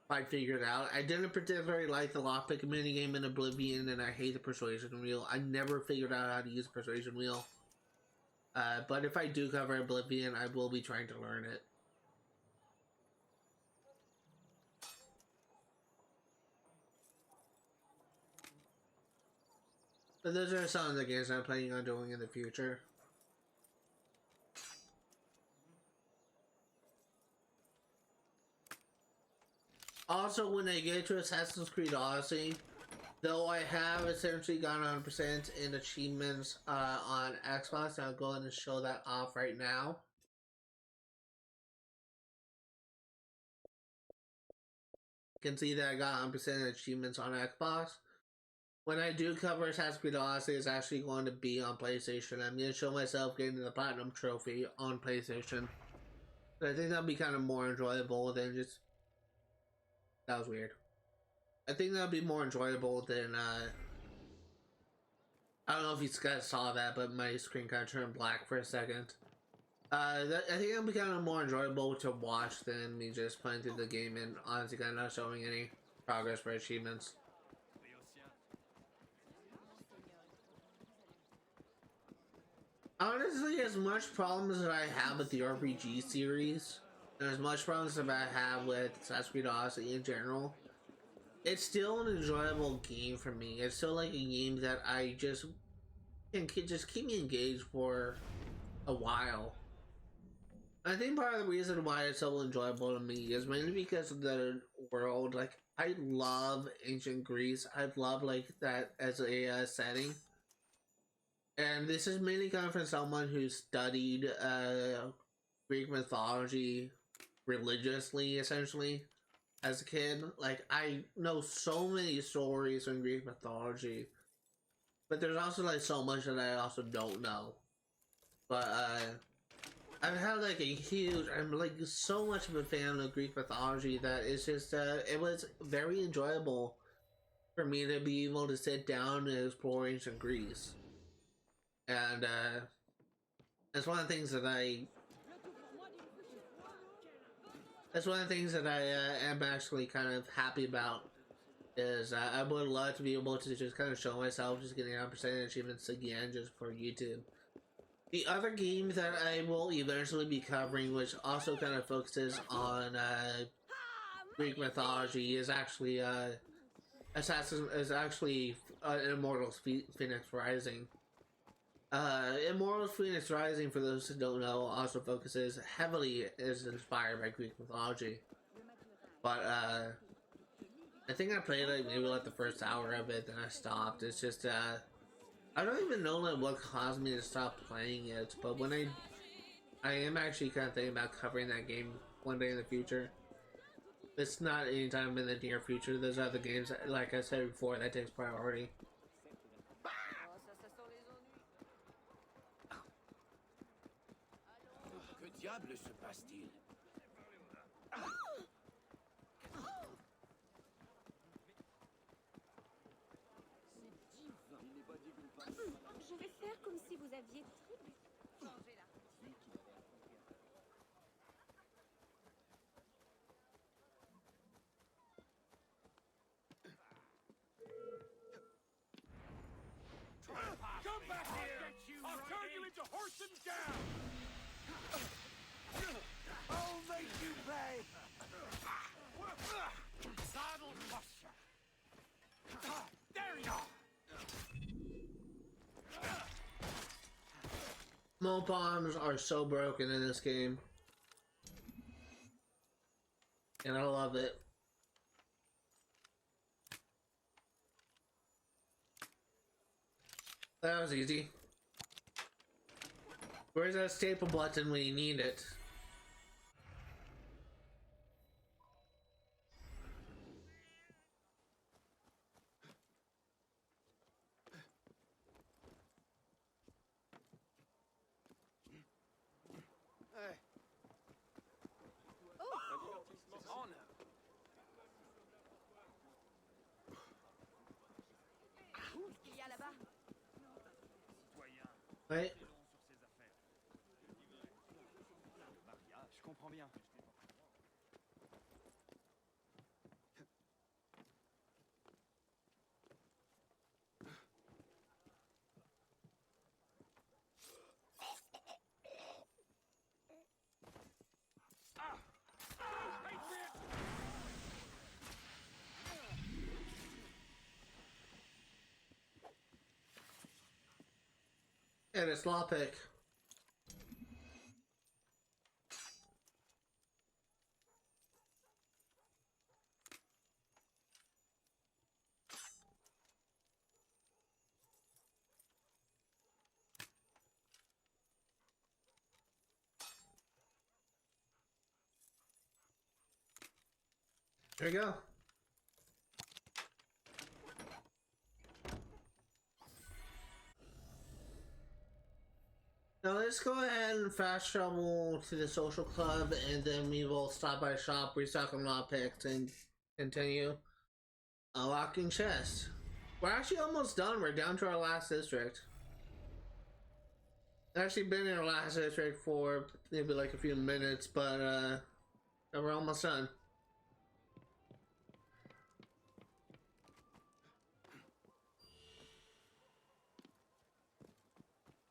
quite figured out. I didn't particularly like the lockpick minigame in Oblivion, and I hate the persuasion wheel. I never figured out how to use the persuasion wheel. But if I do cover Oblivion, I will be trying to learn it. But those are some of the games I'm planning on doing in the future. Also, when I get to Assassin's Creed Odyssey, though I have essentially gone 100% in achievements on Xbox, I'll go ahead and show that off right now. You can see that I got 100% achievements on Xbox. When I do cover Assassin's Creed Odyssey, it's actually going to be on PlayStation. I'm going to show myself getting the Platinum Trophy on PlayStation. But I think that'll be kind of more enjoyable than just... That was weird. I think that'll be more enjoyable than, I don't know if you guys saw that, but my screen kind of turned black for a second. I think it'll be kind of more enjoyable to watch than me just playing through the game and honestly kind of not showing any progress for achievements. Honestly, as much problems as I have with the RPG series, and as much problems as I have with Assassin's Creed Odyssey in general, it's still an enjoyable game for me. It's still like a game that I just can just keep me engaged for a while. I think part of the reason why it's so enjoyable to me is mainly because of the world. Like, I love ancient Greece. I love like that as a setting. And this is mainly coming from someone who studied Greek mythology religiously, essentially, as a kid. Like, I know so many stories from Greek mythology, but there's also like so much that I also don't know. But I've had like I'm like so much of a fan of Greek mythology that it's just it was very enjoyable for me to be able to sit down and explore ancient Greece. And that's one of the things that am actually kind of happy about, is I would love to be able to just kind of show myself just getting 100% achievements again just for YouTube. The other game that I will eventually be covering, which also kind of focuses on Greek mythology, is actually Immortals Phoenix Rising. Immortals Phoenix Rising, for those who don't know, also focuses heavily is inspired by Greek mythology. But I think I played like maybe like the first hour of it, then I stopped. It's just I don't even know like what caused me to stop playing it. But when I am actually kind of thinking about covering that game one day in the future. It's not anytime in the near future. There's other games, like I said before, that takes priority. Que diable se passe-t-il? Je vais faire comme si vous aviez très bien changé là. Come back here! I'll turn you into horse and gown! I'll make you pay! Saddle posture! There you are! Mo bombs are so broken in this game. And I love it. That was easy. Where's that staple button when you need it? Qu'est-ce qu'il y a là-bas? Right? Je comprends bien. And it's lockpick. There you go. Now let's go ahead and fast travel to the social club, and then we will stop by shop, restock on lockpicks, and continue unlocking chests. We're actually almost done. We're down to our last district. I've actually been in our last district for maybe like a few minutes, but we're almost done.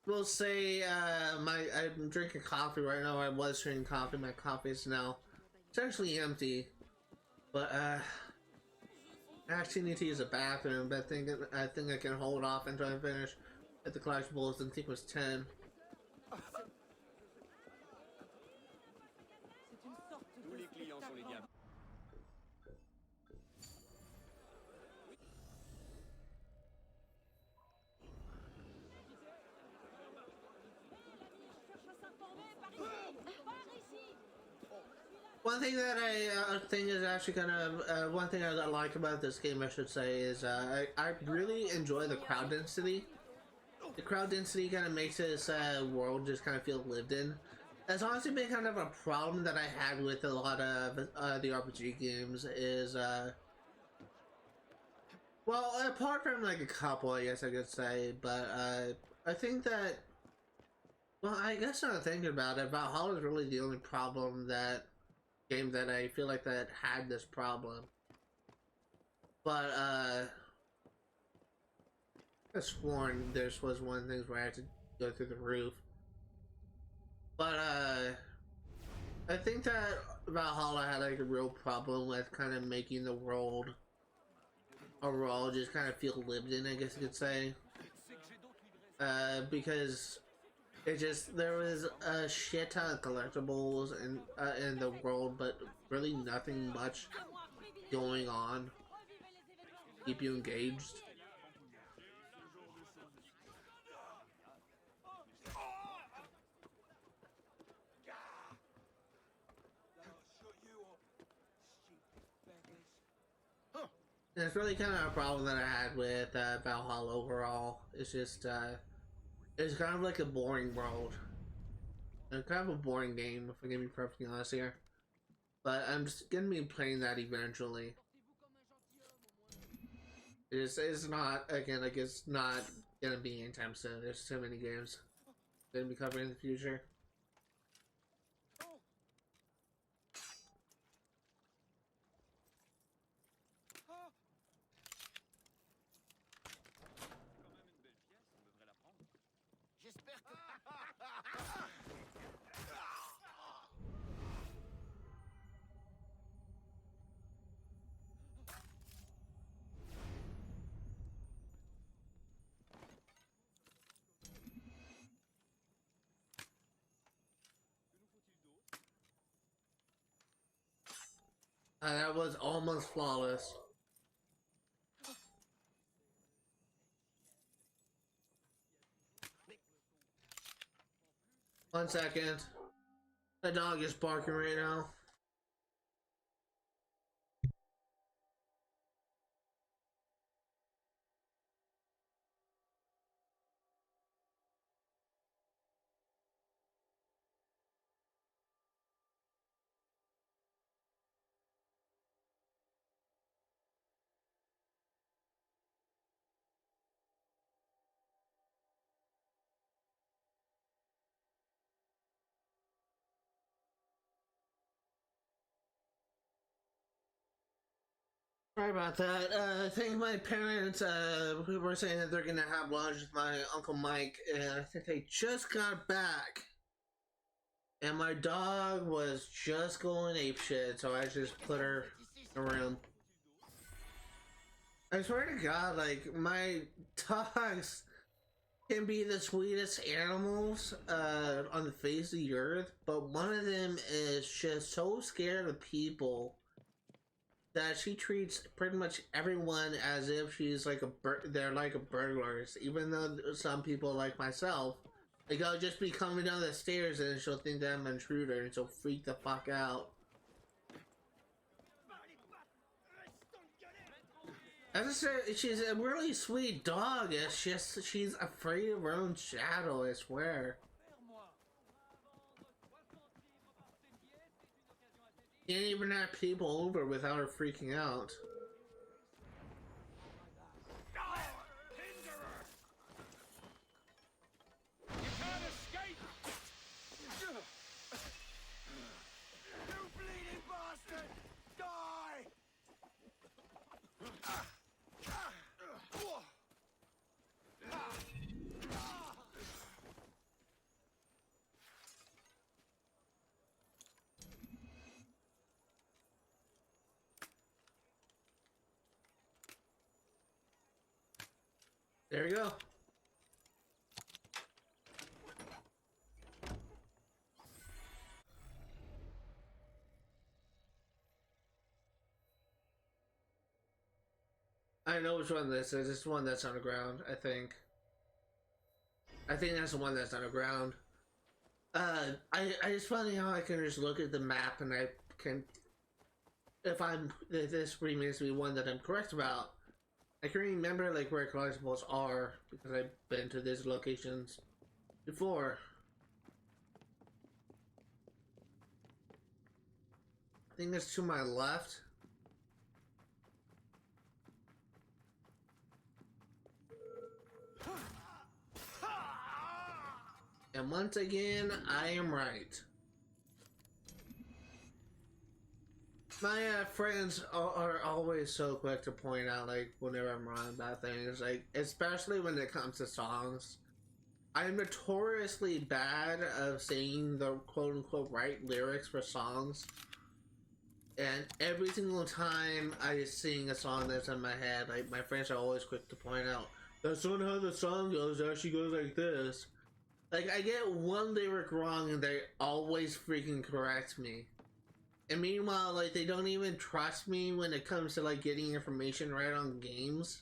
We'll say I'm drinking coffee right now. I was drinking coffee. My coffee is now essentially empty, but I actually need to use a bathroom. But I think I can hold off until I finish at the collectibles. I think it was 10. Tous les clients sont les bienvenus. One thing that I think is actually kind of one thing I like about this game, I should say, is I really enjoy the crowd density. The crowd density kind of makes this world just kind of feel lived in. That's honestly been kind of a problem that I had with a lot of the RPG games. Is well, apart from like a couple, I guess I could say, but I think that, well, I guess now thinking about it, Valhalla is really the only problem that game that I feel like that had this problem. But I sworn this was one of the things where I had to go through the roof. But I think that Valhalla had like a real problem with kind of making the world overall just kind of feel lived in, I guess you could say. because it just there was a shit ton of collectibles in the world, but really nothing much going on keep you engaged. And it's really kind of a problem that I had with Valhalla overall. It's just it's kind of like a boring world. It's kind of a boring game, if I'm gonna be perfectly honest here. But I'm just gonna be playing that eventually. It's not, again, like, it's not gonna be anytime soon. There's so many games gonna be covering in the future. J'espère que... That was almost flawless. One second. The dog is barking right now. Sorry about that. I think my parents, we were saying that they're gonna have lunch with my Uncle Mike, and I think they just got back. And my dog was just going apeshit, so I just put her in the room. I swear to God, like, my dogs can be the sweetest animals on the face of the earth, but one of them is just so scared of people that she treats pretty much everyone as if she's like they're like a burglars. Even though some people like myself, like, I'll just be coming down the stairs and she'll think that I'm an intruder and she'll freak the fuck out. I just said, she's a really sweet dog. It's just she's afraid of her own shadow, I swear. Can't even have people over without her freaking out. You can't escape! You bleeding bastard! Die! There you go. I know which one this is. It's the one that's on the ground, I think. I think that's the one that's on the ground. It's funny how I can just look at the map and I can, if this remains to be one that I'm correct about, I can remember like where collectibles are because I've been to these locations before. I think it's to my left. And once again, I am right. My friends are always so quick to point out, like, whenever I'm wrong about things, like, especially when it comes to songs. I'm notoriously bad of saying the quote-unquote right lyrics for songs. And every single time I sing a song that's in my head, like, my friends are always quick to point out, That's not how the song goes. It actually goes like this. Like, I get one lyric wrong and they always freaking correct me. And meanwhile, like, they don't even trust me when it comes to, like, getting information right on games.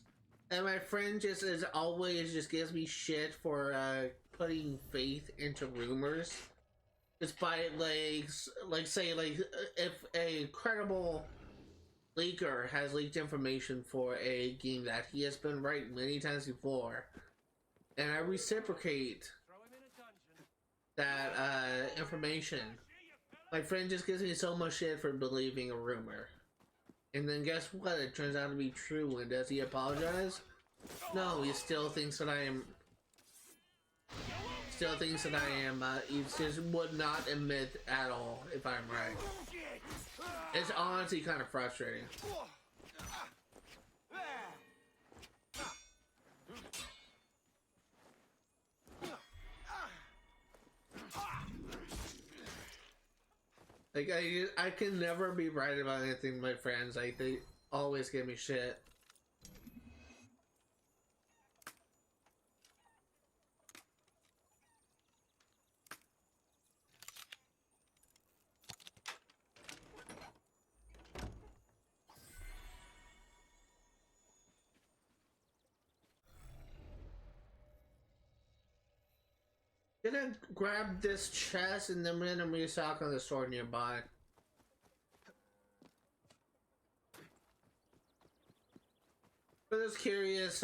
And my friend just, as always, just gives me shit for, putting faith into rumors. Despite, like, say, like, if a credible leaker has leaked information for a game that he has been right many times before, and I reciprocate that information, my friend just gives me so much shit for believing a rumor. And then guess what? It turns out to be true. And does he apologize? No, he still thinks that I am. Still thinks that I am. He just would not admit at all if I'm right. It's honestly kind of frustrating. Like, I can never be right about anything with my friends. Like, they always give me shit. Gonna grab this chest and then we're gonna restock on the store nearby. For those curious,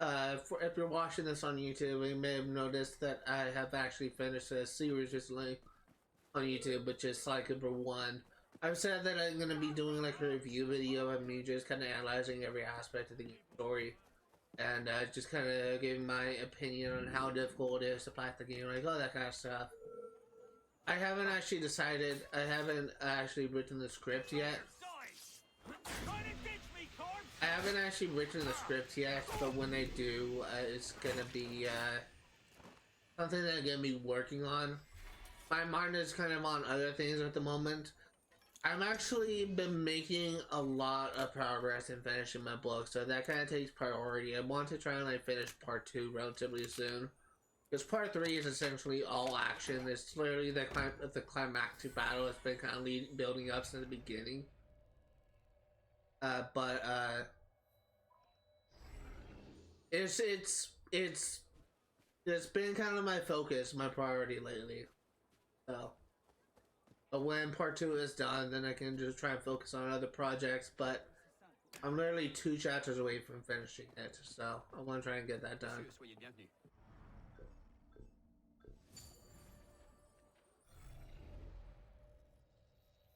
if you're watching this on YouTube, you may have noticed that I have actually finished a series recently on YouTube, which is Psych Number 1. I've said that I'm gonna be doing like a review video of me just kind of analyzing every aspect of the story. And just kind of giving my opinion on how difficult it is to play the game, like all that kind of stuff. I haven't actually decided, I haven't actually written the script yet. I haven't actually written the script yet, but when I do, it's gonna be something that I'm gonna be working on. My mind is kind of on other things at the moment. I've actually been making a lot of progress in finishing my book, so that kind of takes priority. I want to try and like finish part 2 relatively soon, because part 3 is essentially all action. It's literally the climactic battle. It's been kind of building up since the beginning. It's been kind of my focus, my priority lately. So. But when part 2 is done, then I can just try and focus on other projects, but I'm literally 2 chapters away from finishing it, so I want to try and get that done.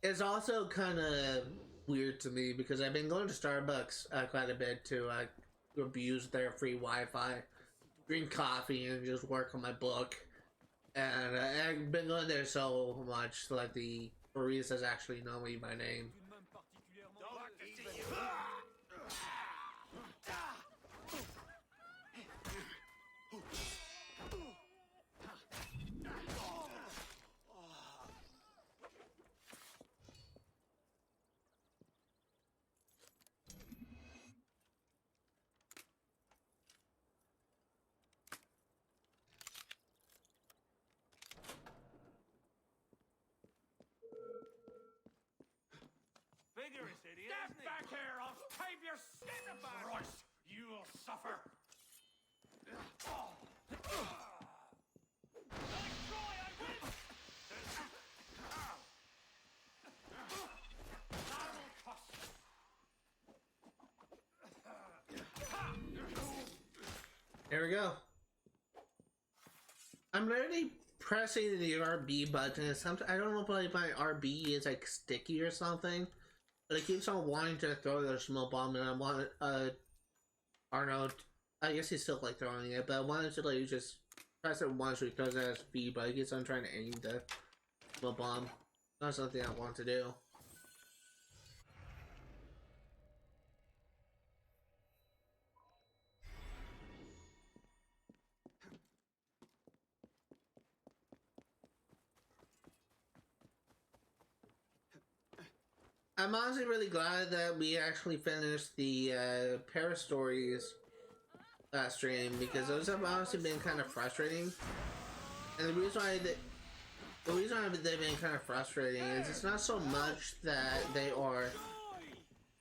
It's also kind of weird to me because I've been going to Starbucks quite a bit to abuse their free Wi-Fi, drink coffee, and just work on my book. And I've been going there so much, so like the baristas actually know me by name. Vigorous idiot. Step back here! I'll shave your skin about Christ, you'll suffer. Nice try, I win. There we go. I'm literally pressing the RB button. Sometimes I don't know if like my RB is like sticky or something. But it keeps on wanting to throw their smoke bomb, and I want Arnold. I guess he's still like throwing it, but I wanted to like just press it once so he throws it at his feet, but I guess I'm trying to aim the smoke bomb. Not something I want to do. I'm honestly really glad that we actually finished the Paris stories last stream because those have honestly been kind of frustrating. And the reason why they've been kind of frustrating is it's not so much that they are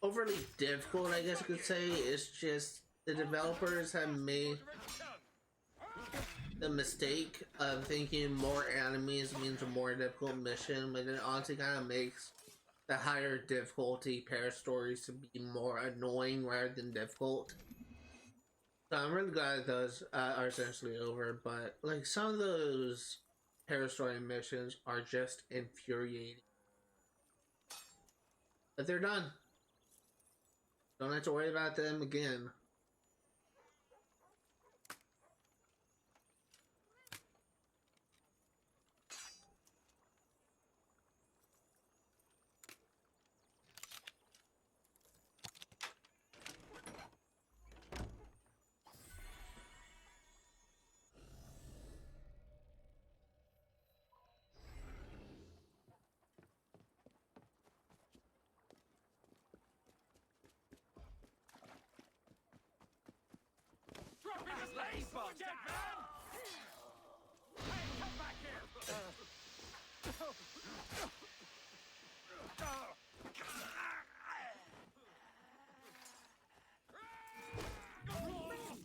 overly difficult, I guess you could say. It's just the developers have made the mistake of thinking more enemies means a more difficult mission, but it honestly kind of makes the higher difficulty pair stories to be more annoying rather than difficult. So I'm really glad that those are essentially over, but like some of those pair story missions are just infuriating. But they're done. Don't have to worry about them again. Come back here!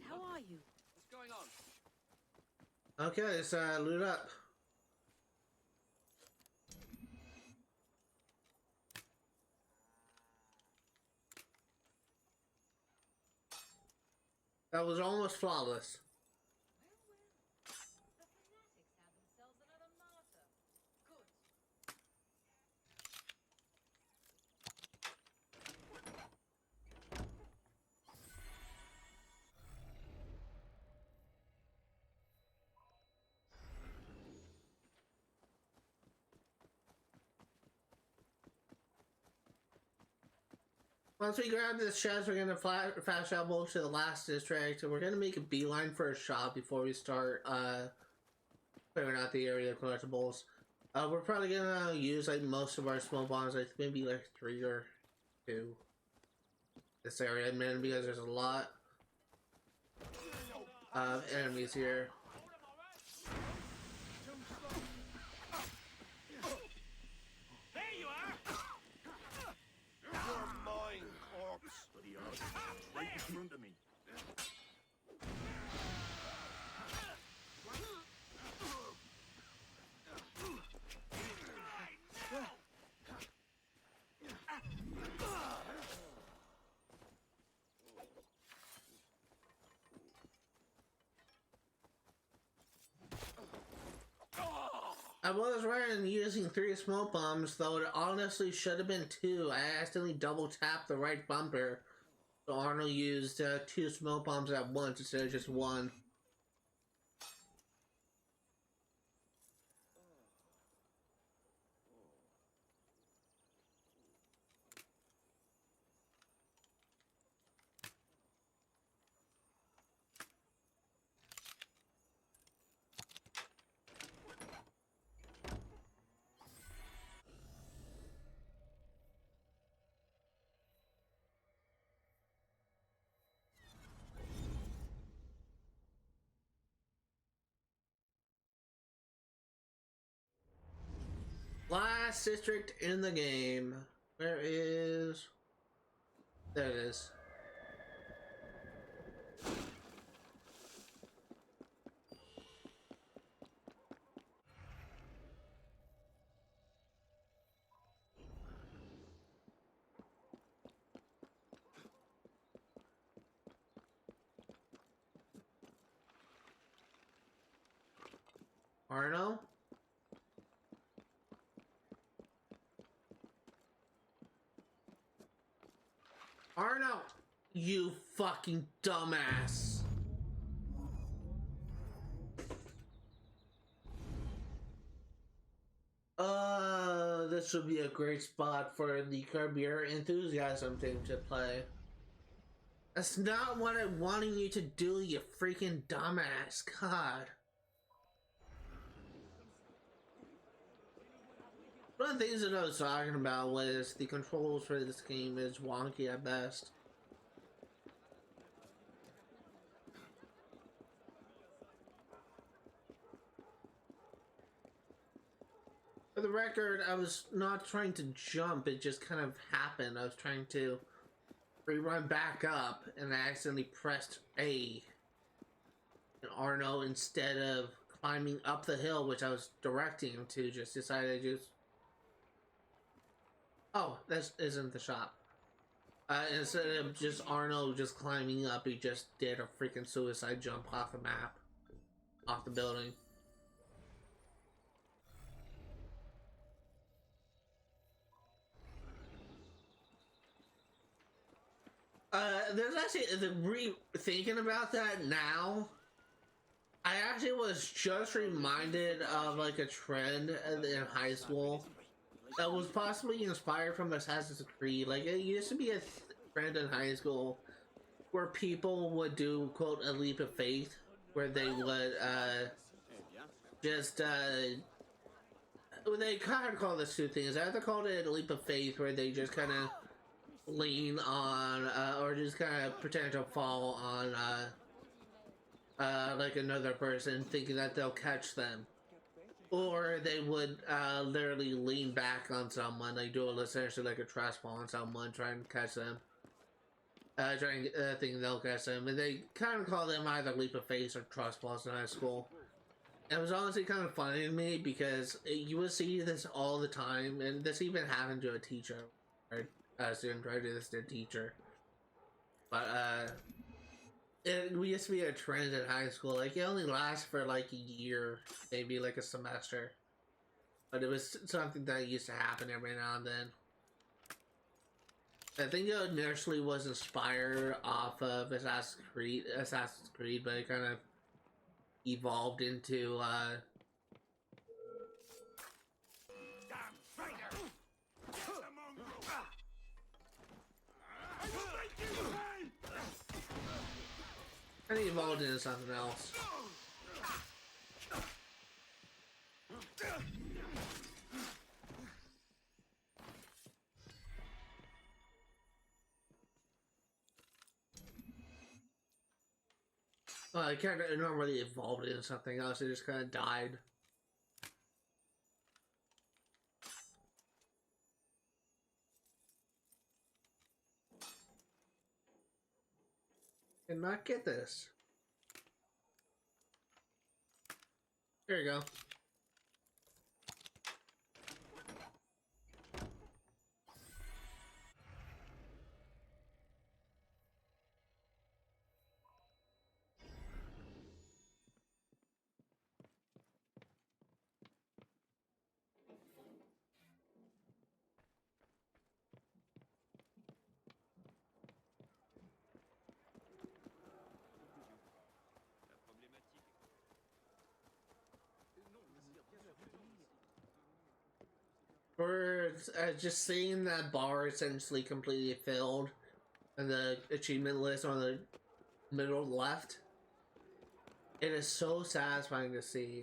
How are you? What's going on? Okay, let's loot up. That was almost flawless. Once we grab this chest, we're gonna fast travel to the last district, and we're gonna make a beeline for a shop before we start clearing out the area of collectibles. We're probably gonna use like most of our smoke bombs, like maybe like 3 or 2. This area, man, because there's a lot of enemies here. There you are! You're mine, corpse. Right in front of me. I was right in using 3 smoke bombs, though it honestly should have been 2. I accidentally double tapped the right bumper, so Arnold used 2 smoke bombs at once instead of just 1. Last district in the game. Where is... There it is. Arno? Arno! You fucking dumbass! This would be a great spot for the Curb Your Enthusiasm thing to play. That's not what I'm wanting you to do, you freaking dumbass. God. One of the things that I was talking about was the controls for this game is wonky at best. record, I was not trying to jump, it just kind of happened. I was trying to rerun back up, and I accidentally pressed A. And Arno, instead of climbing up the hill, which I was directing him to, just decided to just... Oh, that isn't the shop. Instead of just Arno just climbing up, he just did a freaking suicide jump off the map. Off the building. There's actually, thinking about that now, I actually was just reminded of like a trend in high school that was possibly inspired from Assassin's Creed. Like, it used to be a trend in high school where people would do, quote, a leap of faith, where they would, they kind of call this two things. I either called it a leap of faith, where they just kind of lean on, or just kind of pretend to fall on, like another person, thinking that they'll catch them. Or they would, literally lean back on someone, like do essentially like a trust fall on someone, try and catch them. Thinking they'll catch them. And they kind of call them either leap of faith or trust falls in high school. It was honestly kind of funny to me because you would see this all the time, and this even happened to a teacher. Or student tried to do this to a teacher. But, it used to be a trend in high school. Like, it only lasts for like a year, maybe like a semester. But it was something that used to happen every now and then. I think it initially was inspired off of Assassin's Creed, but it kind of evolved into, kind of evolved into something else. Well, it kind of not really evolved into something else. It just kind of died. Did not get this. There you go. Or just seeing that bar essentially completely filled and the achievement list on the middle left, it is so satisfying to see.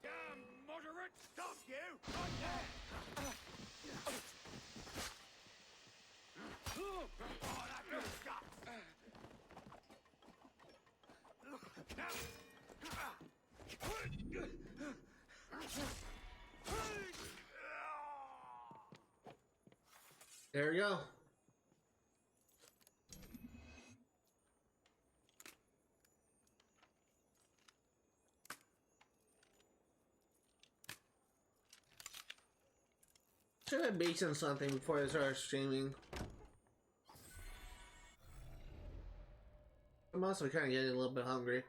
Damn moderate! Stop you! Right there! Oh, that good stuff! There we go. Should have beaten something before I started streaming. I'm also kind of getting a little bit hungry.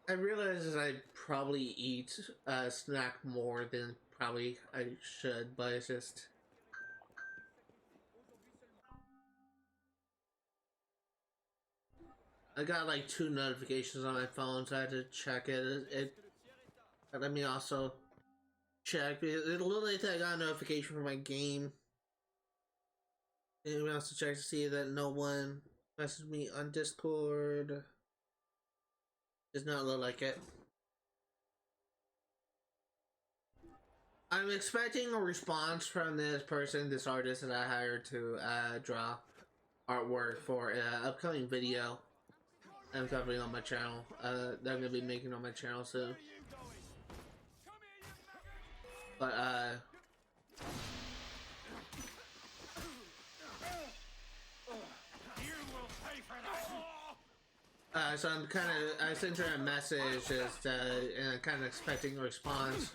I realize I probably eat snack more than probably I should, but it's just... I got like 2 notifications on my phone, so I had to check it. Let me also check. It literally I got a notification from my game Anyone else to check to see that no one messaged me on Discord? Does not look like it. I'm expecting a response from this person, this artist that I hired to draw artwork for an upcoming video I'm covering on my channel. That I'm gonna be making on my channel soon. But so I'm kind of, I sent her a message just, and I'm kind of expecting a response.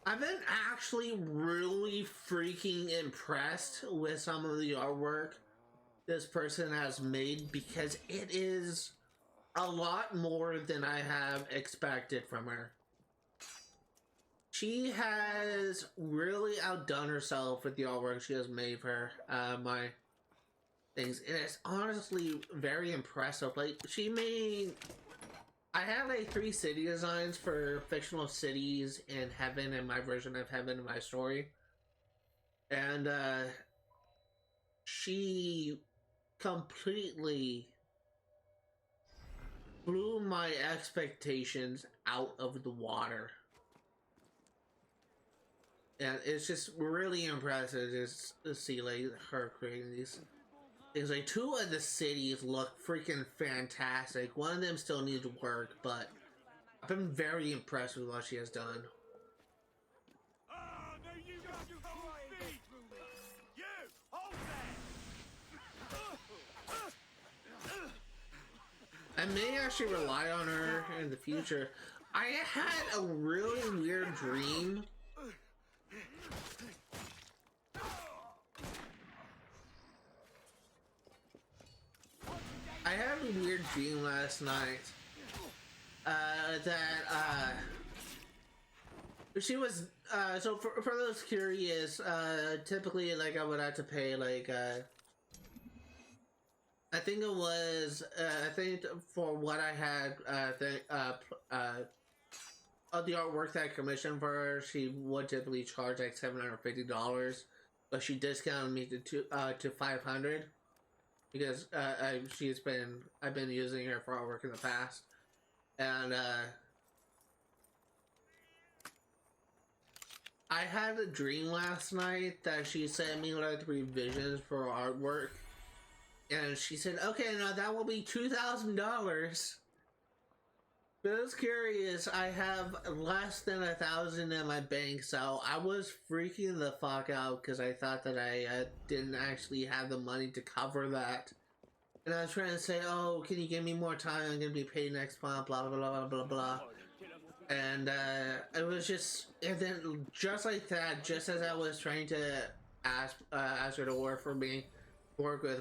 I've been actually really freaking impressed with some of the artwork this person has made because it is a lot more than I have expected from her. She has really outdone herself with the artwork she has made for my things. And it's honestly very impressive. Like, she made... I have like 3 city designs for fictional cities in Heaven and my version of Heaven in my story. And she completely blew my expectations out of the water. And it's just really impressive just to see like her creating these things. Like 2 of the cities look freaking fantastic. One of them still needs work, but I've been very impressed with what she has done. I may actually rely on her in the future. I had a really weird dream. I had a weird dream last night. She was, so for those curious, typically, like, I would have to pay, like, I think it was, I think for what I had, of the artwork that I commissioned for her, she would typically charge, like, $750, but she discounted me to $500. Because I've been using her for artwork in the past, and I had a dream last night that she sent me like revisions for artwork, and she said, "Okay, now that will be $2,000." But I was curious. I have less than 1,000 in my bank, so I was freaking the fuck out because I thought that I didn't actually have the money to cover that. And I was trying to say, "Oh, can you give me more time? I'm gonna be paid next month." Blah blah blah blah blah. And it was just, and then just like that, just as I was trying to ask her to work with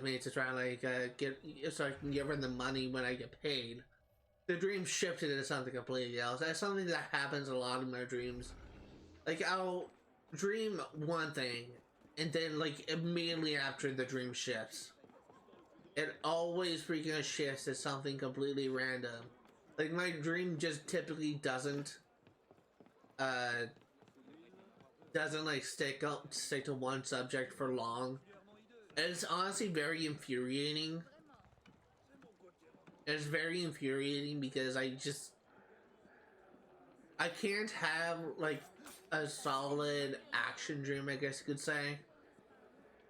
me to try and like get so I can give her the money when I get paid. The dream shifted into something completely else. That's something that happens a lot in my dreams. Like, I'll dream one thing, and then, like, immediately after the dream shifts. It always freaking shifts to something completely random. Like, my dream just typically doesn't like, stick to one subject for long. And it's honestly very infuriating. It's very infuriating because I can't have like a solid action dream, I guess you could say,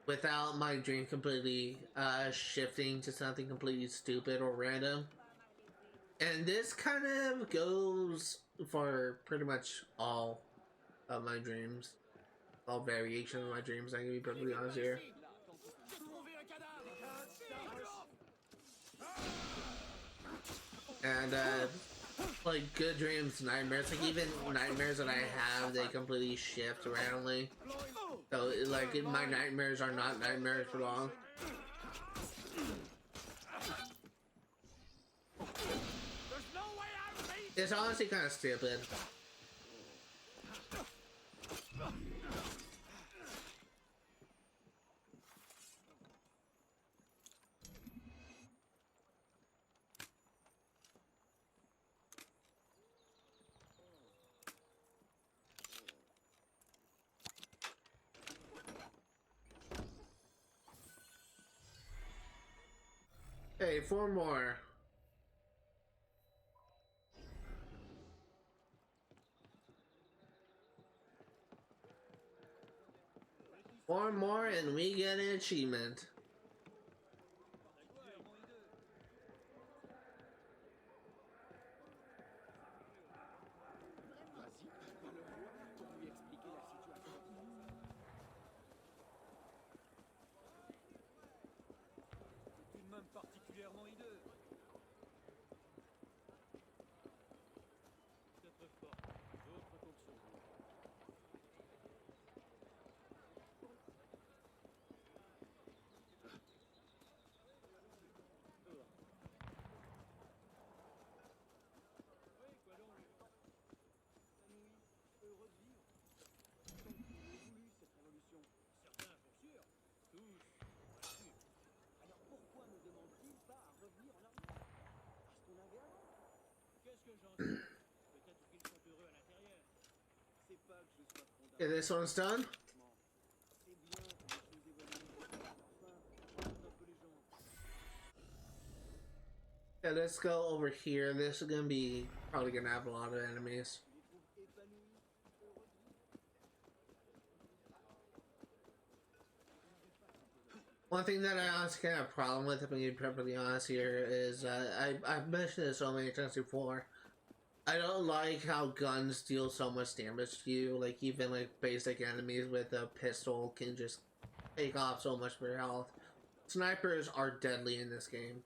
without my dream completely shifting to something completely stupid or random. And this kind of goes for pretty much all of my dreams. All variations of my dreams, I can be perfectly honest here. And like good dreams, nightmares, like even nightmares that I have, they completely shift randomly. So like my nightmares are not nightmares for long. It's honestly kind of stupid. Hey, 4 more. Four more and we get an achievement. Tout de même particulièrement hideux. C'est très fort. D'autres comptent sur vous. Oui, quoi donc? Épanoui, heureux de vivre. Donc, vous l'avez voulu, cette révolution. Certains, pour sûr. Tous, pas sûr. Alors pourquoi ne demande-t-il pas à revenir en arrière? À ce qu'on avait avant? Qu'est-ce que j'en sais? Peut-être qu'ils sont heureux à l'intérieur. C'est pas que je sois fondamental. Okay, this one's done. C'est bien que les choses évoluent. Enfin, on un peu les gens. Yeah, let's go over here. This is gonna be probably gonna have a lot of enemies. Tu les trouves épanouis, heureux de vivre. One thing that I honestly kind of have a problem with, if I'm being perfectly honest here, is I've mentioned this so many times before. I don't like how guns deal so much damage to you. Like, even like basic enemies with a pistol can just take off so much of your health. Snipers are deadly in this game.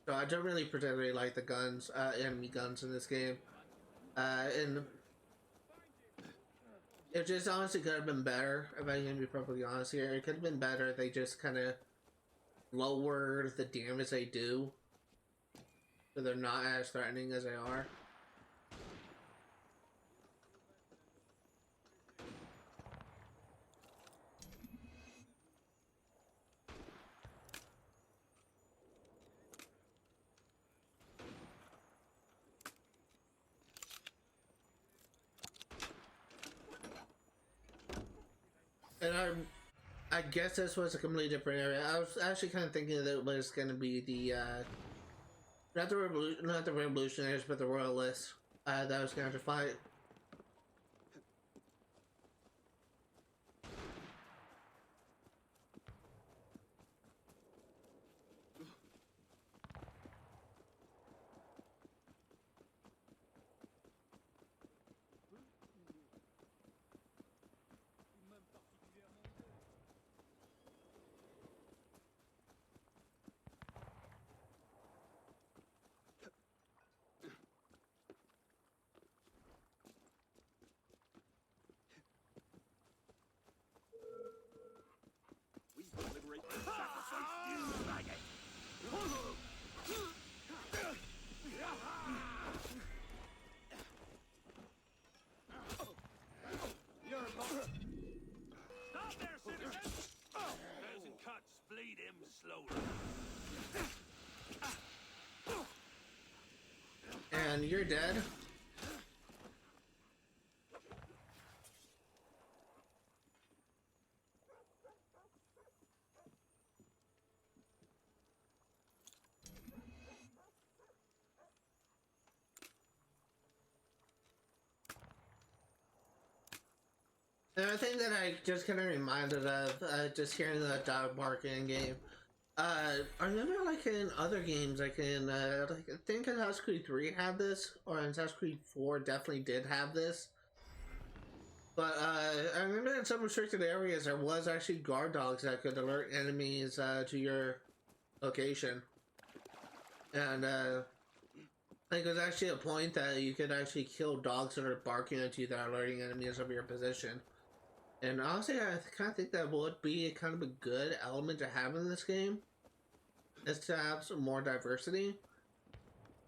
So I don't really particularly like the guns, enemy guns in this game. And it just honestly could have been better, if I'm gonna be perfectly honest here. It could have been better if they just kind of lowered the damage they do, so they're not as threatening as they are. And I guess this was a completely different area. I was actually kind of thinking that it was going to be the not the revolutionaries, but the royalists that I was going to fight. We liberate the sacrifice you maggot! You're stop there, citizens! Doesn't cuts, bleed him slowly. And you're dead. And I think that I just kind of reminded of just hearing that dog barking in game. I remember like in other games, like in like I think Assassin's Creed 3 had this, or Assassin's Creed 4 definitely did have this. But I remember in some restricted areas there was actually guard dogs that could alert enemies to your location, and I think there's actually a point that you could actually kill dogs that are barking at you that are alerting enemies of your position. And honestly, I kind of think that would be kind of a good element to have in this game, is to have some more diversity.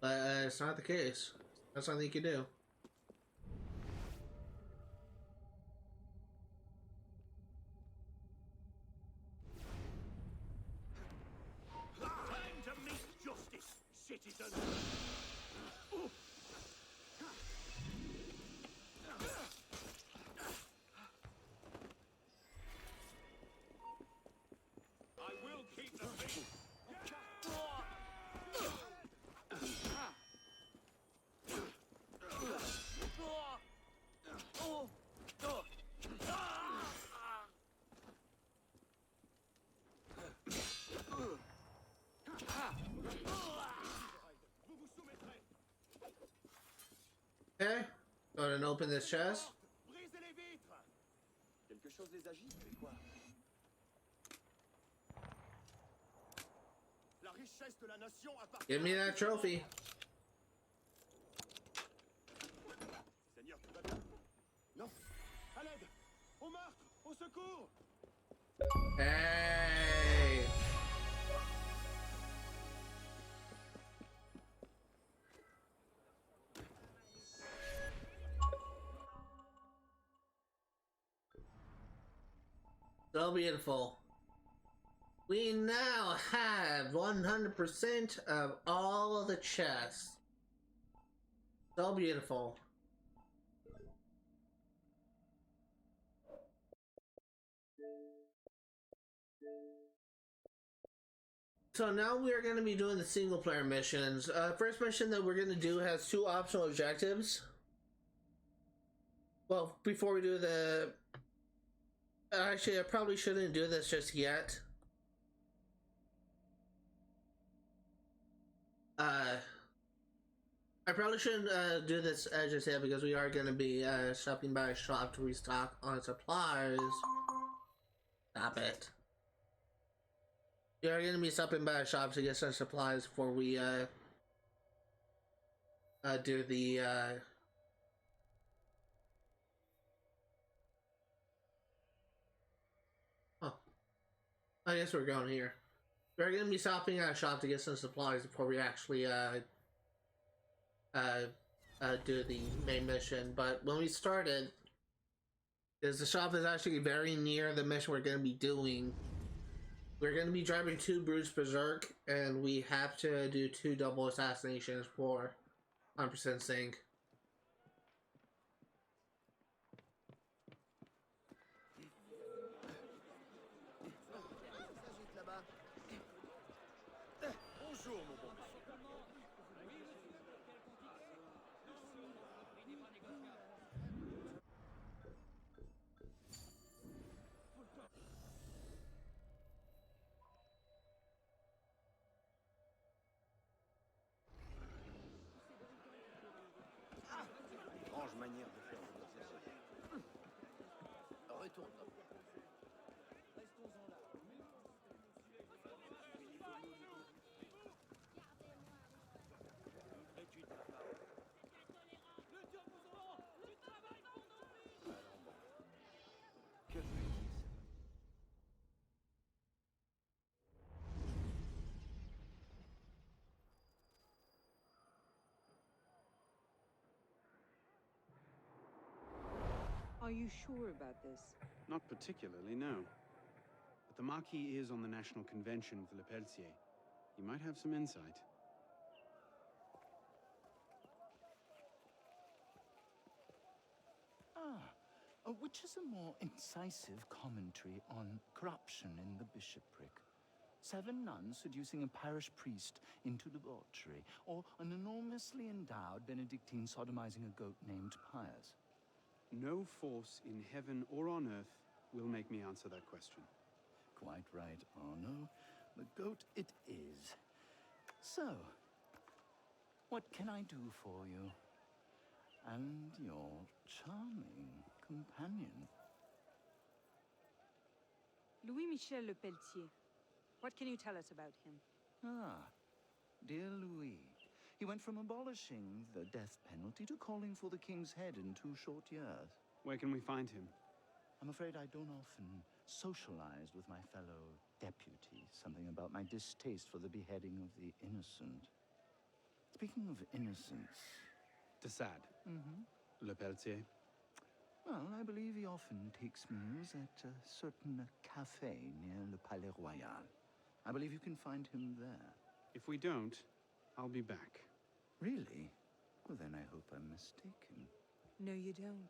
But it's not the case. That's something you can do. Time to meet justice, citizens! I will keep the peace! Vous vous soumettrez. Okay. Go ahead and open this chest. Brisez les vitres. Quelque chose les agite, mais quoi? La richesse de la nation appartient. Give me that trophy. Seigneur, tout va bien? Non. À l'aide. Au meurtre. Au secours. Hey. So beautiful. We now have 100% of all of the chests. So beautiful. So now we are going to be doing the single player missions. First mission that we're going to do has 2 optional objectives. Well, before we do the... Actually, I probably shouldn't do this just yet. I probably shouldn't do this just yet because we are going to be stopping by a shop to restock on supplies. Stop it. We are going to be stopping by a shop to get some supplies before we do the oh, I guess we're going here. We're going to be stopping at a shop to get some supplies before we actually do the main mission. But when we started, because the shop is actually very near the mission we're going to be doing, we're going to be driving 2 Brutes Berserk, and we have to do 2 double assassinations for 100% sync. Bonjour, mon bon monsieur. Étrange manière de faire négociation. Retourne. Que veut-il? Are you sure about this? Not particularly, no. But the Marquis is on the National Convention with Le Pelletier. He might have some insight. Which is a more incisive commentary on corruption in the bishopric? 7 nuns seducing a parish priest into debauchery, or an enormously endowed Benedictine sodomizing a goat named Pius? No force in heaven or on earth will make me answer that question. Quite right, Arno. The goat it is. So, what can I do for you? And your charming companion. Louis-Michel Le Pelletier. What can you tell us about him? Dear Louis. He went from abolishing the death penalty to calling for the king's head in 2 short years. Where can we find him? I'm afraid I don't often socialize with my fellow deputies. Something about my distaste for the beheading of the innocent. Speaking of innocence... De Sade. Le Pelletier. Well, I believe he often takes meals at a certain cafe near Le Palais Royal. I believe you can find him there. If we don't, I'll be back. Really? Well, then I hope I'm mistaken. No, you don't.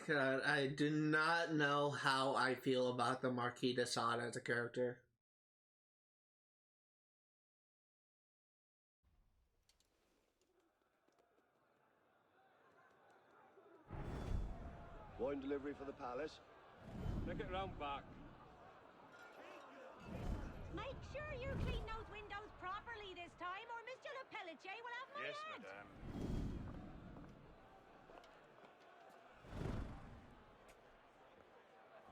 God, I do not know how I feel about the Marquis de Sade as a character. Wine delivery for the palace. Take it round back. Make sure you clean those windows properly this time, or Mr. Le Pelletier will have my Yes, head. madame.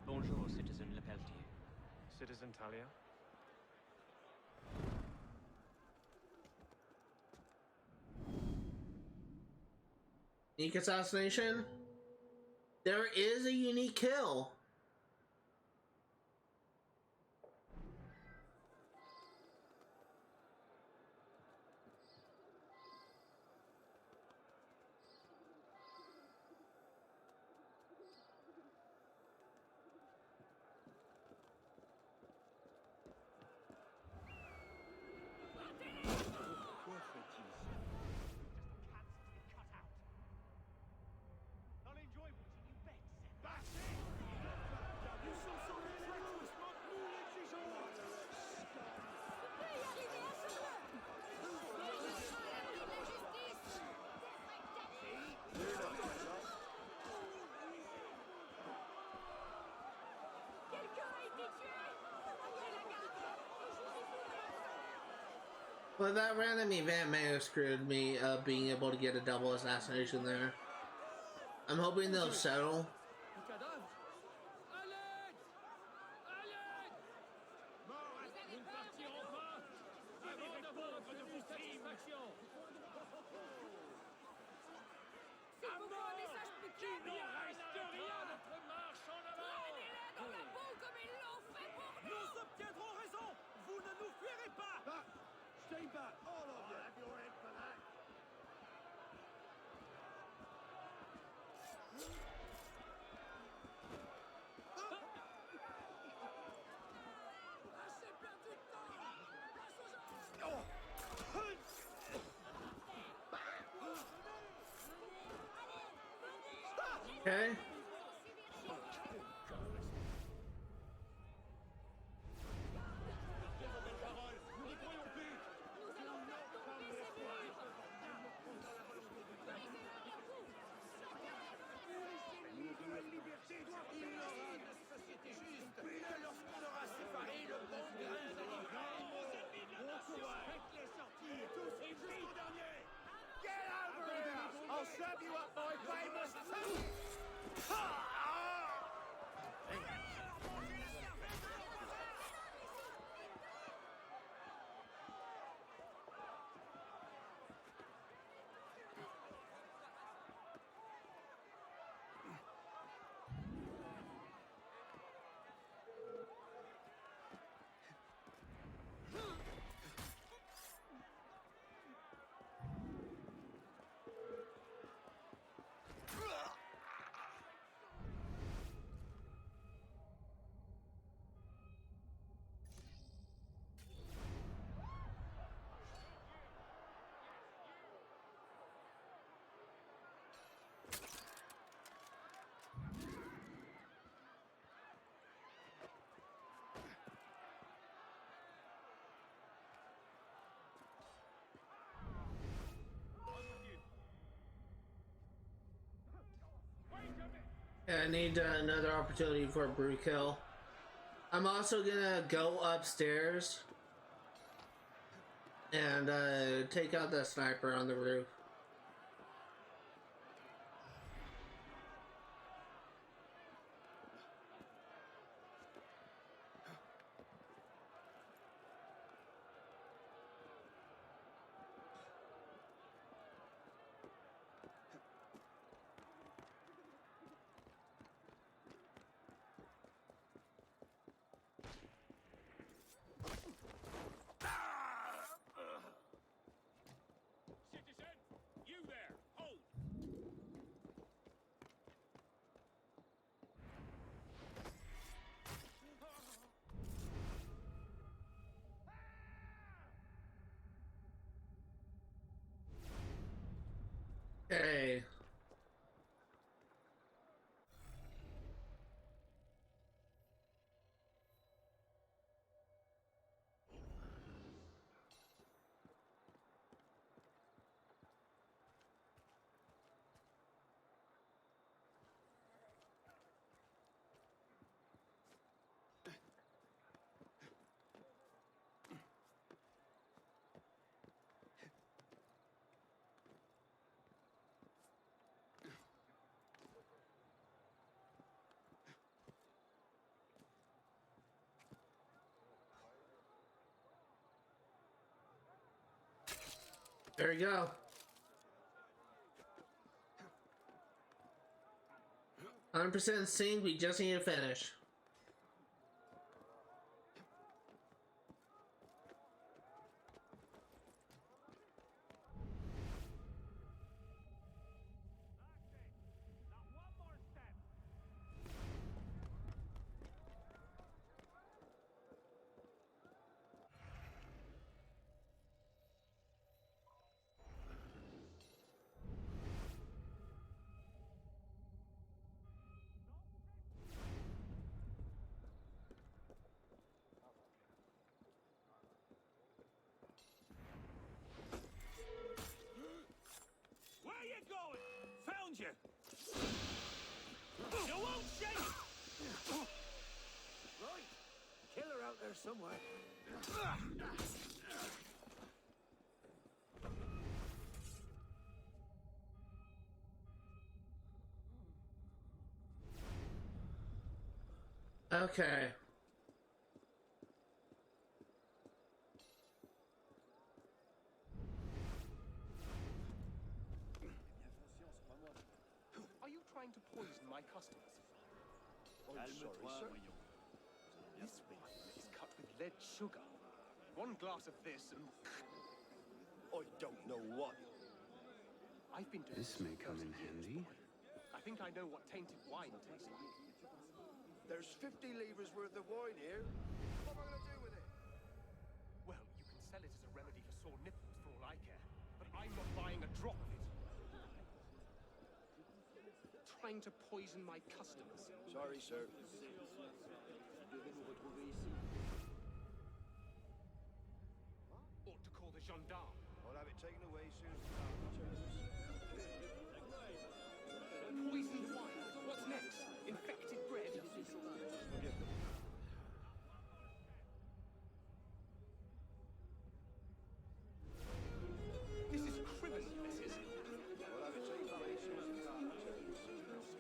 Bonjour, Citizen Le Pelletier. Citizen Talia? Unique assassination? There is a unique kill. Pourquoi fait-il ça? I'll enjoy watching you beg, That's it! Nous sommes sur le treacherous, nous l'exigeons! Well, that random event may have screwed me of being able to get a double assassination there. I'm hoping they'll settle. Un cadavre? À l'aide! À l'aide! Nous ne partirons pas avant d'avoir obtenu satisfaction. C'est pour un message plus calme. Il ne reste rien à notre marche en avant. Traînez-les dans la boue comme ils l'ont fait pour nous. Nous obtiendrons raison. Vous ne nous fuirez pas. Stay back, all of you. Have your head for that. Assez perdu de temps. Passe aux gens. Okay. Mourir liberté doit il aura de société juste. Que lorsqu'on aura séparé le bon grain de l'ivraie. Bon courage. Faites les sorties, tous jusqu'au dernier. Get over here! I'll serve you up, my famous I need another opportunity for a brew kill. I'm also gonna go upstairs and take out the sniper on the roof. Citizen, There we go. 100% sync, we just need to finish. Where you going? Found you. You won't shake. Right. Killer out there somewhere. Okay. Are you trying to poison my customers? I'm sorry, sir. This one is cut with lead sugar. One glass of this and I don't know what. I've been doing This may for come in 30 years, handy. boy. I think I know what tainted wine tastes like. There's 50 livres worth of wine here. What am I going to do with it? Well, you can sell it as a remedy for sore nipples for all I care, but I'm not buying a drop of it. Trying to poison my customers. Sorry, sir. Ought to call the gendarme. I'll have it taken away soon as Poisoned wine. What's next? Infected bread? This is criminal, this is. I'll have it taken away soon as I'll settle this soon enough.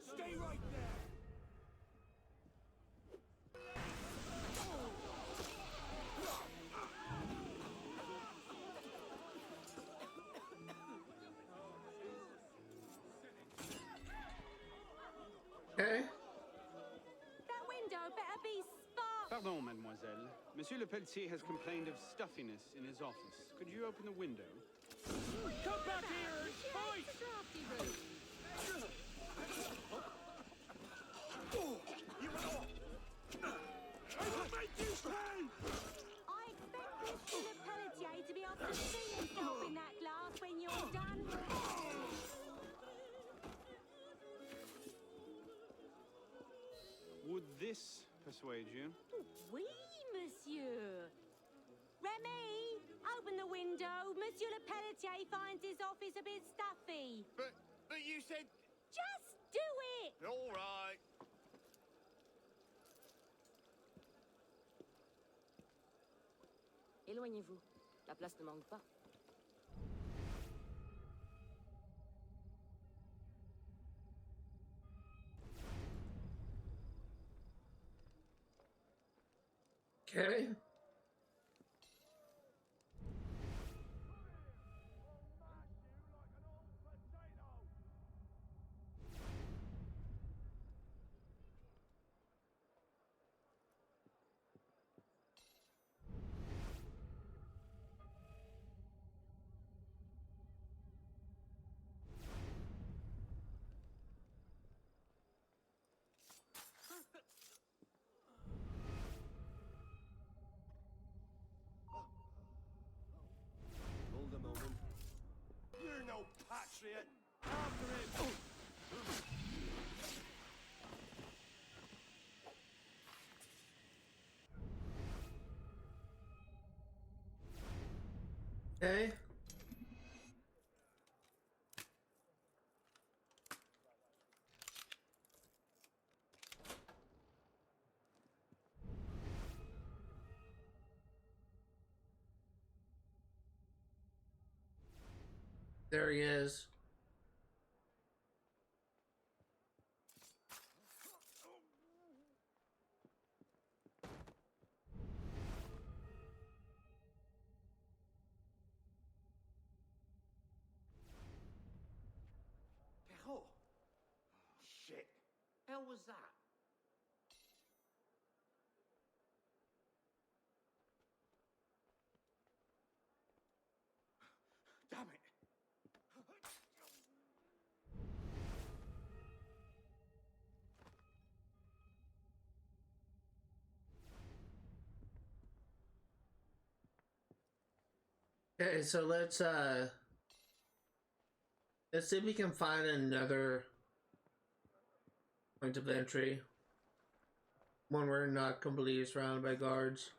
Stay right there! Okay. That window better be sparked. Pardon, mademoiselle. Monsieur Le Pelletier has complained of stuffiness in his office. Could you open the window? Come back here and fight! It's a drafty room. I will make you pay! I expect Mr. Le Pelletier to be able to see himself in that glass when you're done. Would this persuade you? Oui, monsieur. Remy, open the window. Monsieur Le Pelletier finds his office a bit stuffy. But you said... Just do it! All right. Éloignez-vous. La place ne manque pas. Okay. Hold a moment. You're no patriot! After him! Okay. There he is. Perrault! Shit! Hell was that? Damn it! Okay, so let's see if we can find another point of entry. One we're not completely surrounded by guards.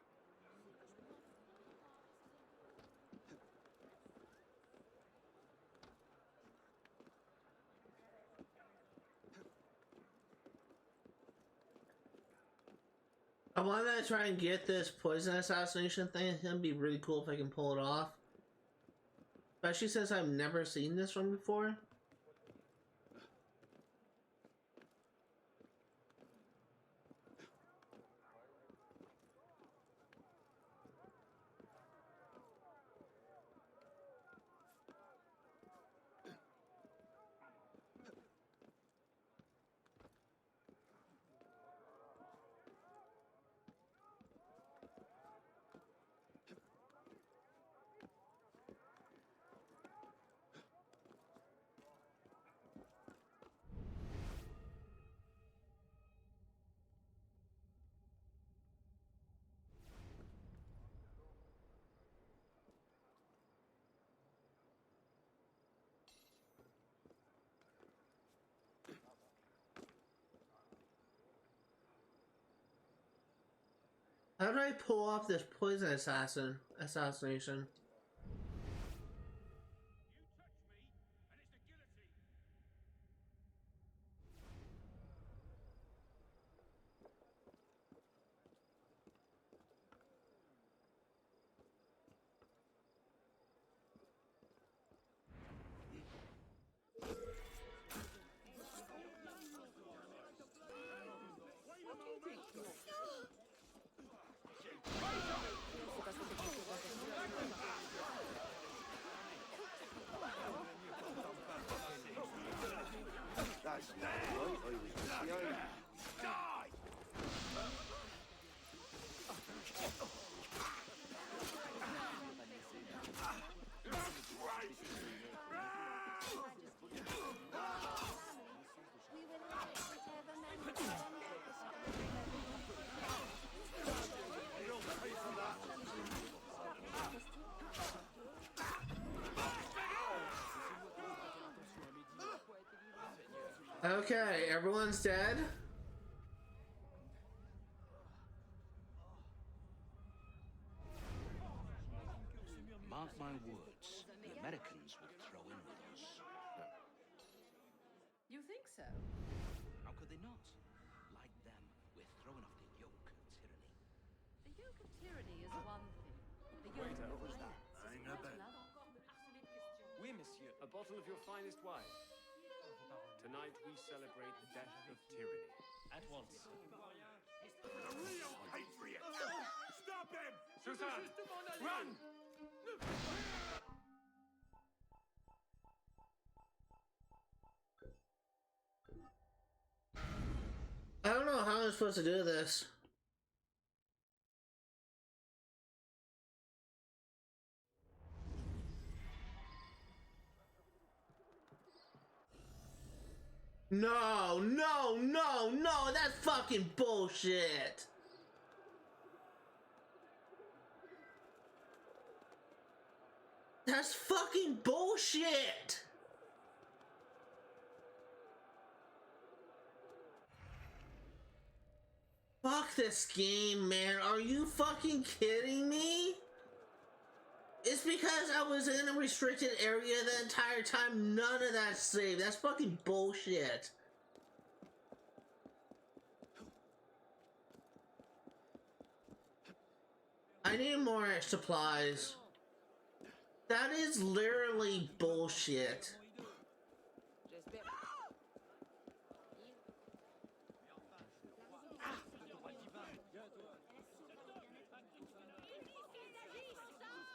I want to try and get this poison assassination thing. It'd be really cool if I can pull it off. Especially since I've never seen this one before. How do I pull off this poison assassination? You touch me, and it's the guillotine. That's not right. I was just behind. Die! Okay, everyone's dead. Mark my words, the Americans will throw in with us. You think so? How could they not? Like them, we're throwing off the yoke of tyranny. The yoke of tyranny is one thing. The yoke of violence is quite another. Oui, monsieur. A bottle of your finest wine. Tonight we celebrate the death of tyranny. At once. Real patriot! Stop him! Susan! Run! I don't know how I'm supposed to do this. No, no, no, no, that's fucking bullshit. That's fucking bullshit. Fuck this game, man. Are you fucking kidding me? It's because I was in a restricted area the entire time. None of that's saved. That's fucking bullshit. I need more supplies. That is literally bullshit.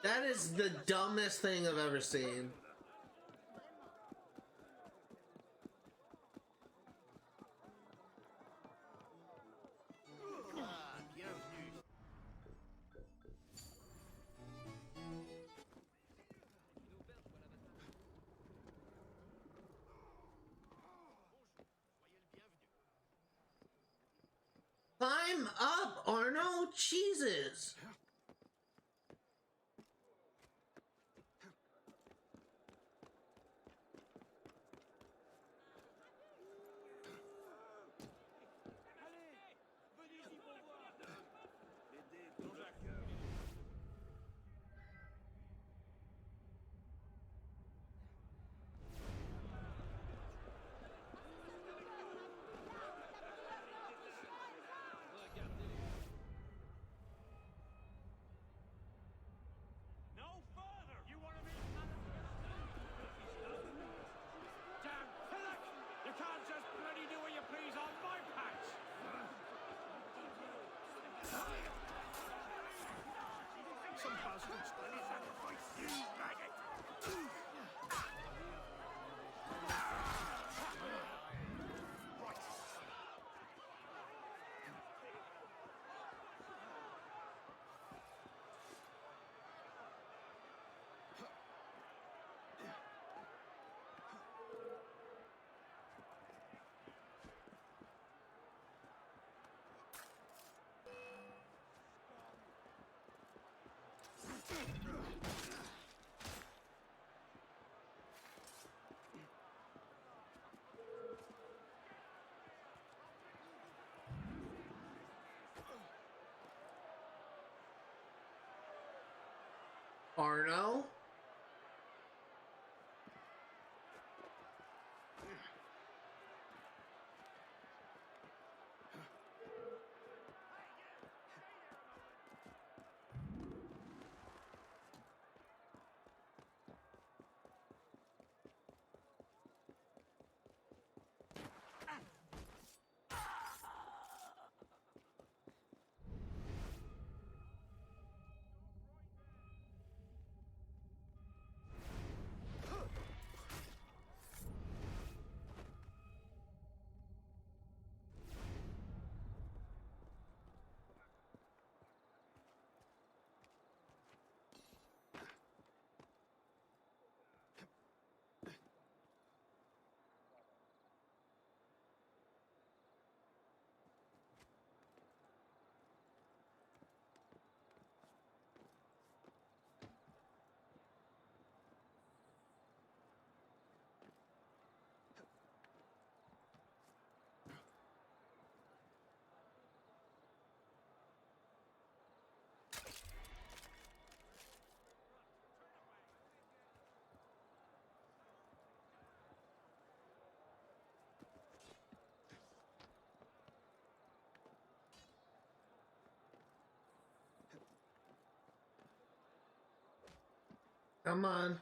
That is the dumbest thing I've ever seen. Climb up, Arno! Jesus! No further! You want to be... Damn pillock! You can't just bloody do what you please on my patch! Some bastards bloody sacrifice you, maggot! Arno? Come on.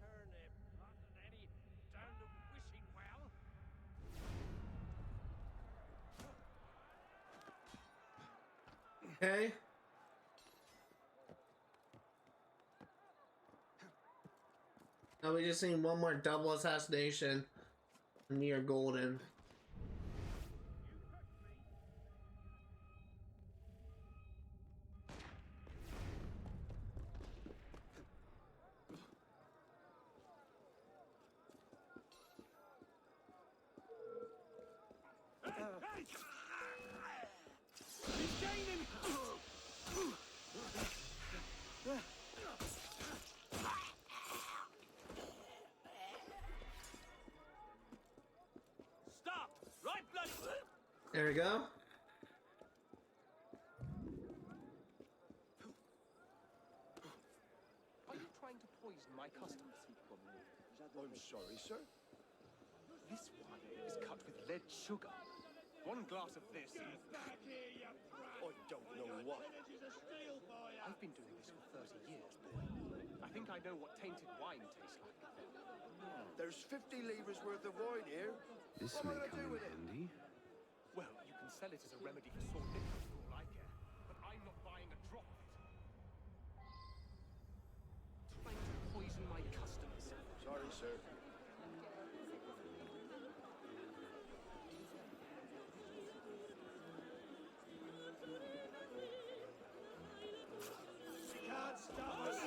Turnip, not any damned wishing well. Okay. Now we just need one more double assassination near golden. He's gaining! There we go. Are you trying to poison my customers? I'm sorry, sir. This wine is cut with lead sugar. One glass of this. I don't know what. I've been doing this for 30 years, boy. I think I know what tainted wine tastes like. There's 50 livres worth of wine here. This What may am I come do in with it? handy. Well, you can sell it as a remedy for sore nipples for all I care, but I'm not buying a drop of it. Trying to poison my customers. Sorry, sir. Can't stop us.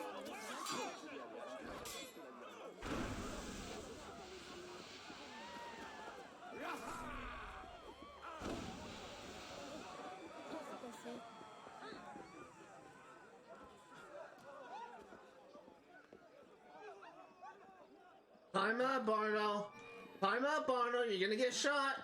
Time up, Barno. Time up, Barno. You're gonna get shot.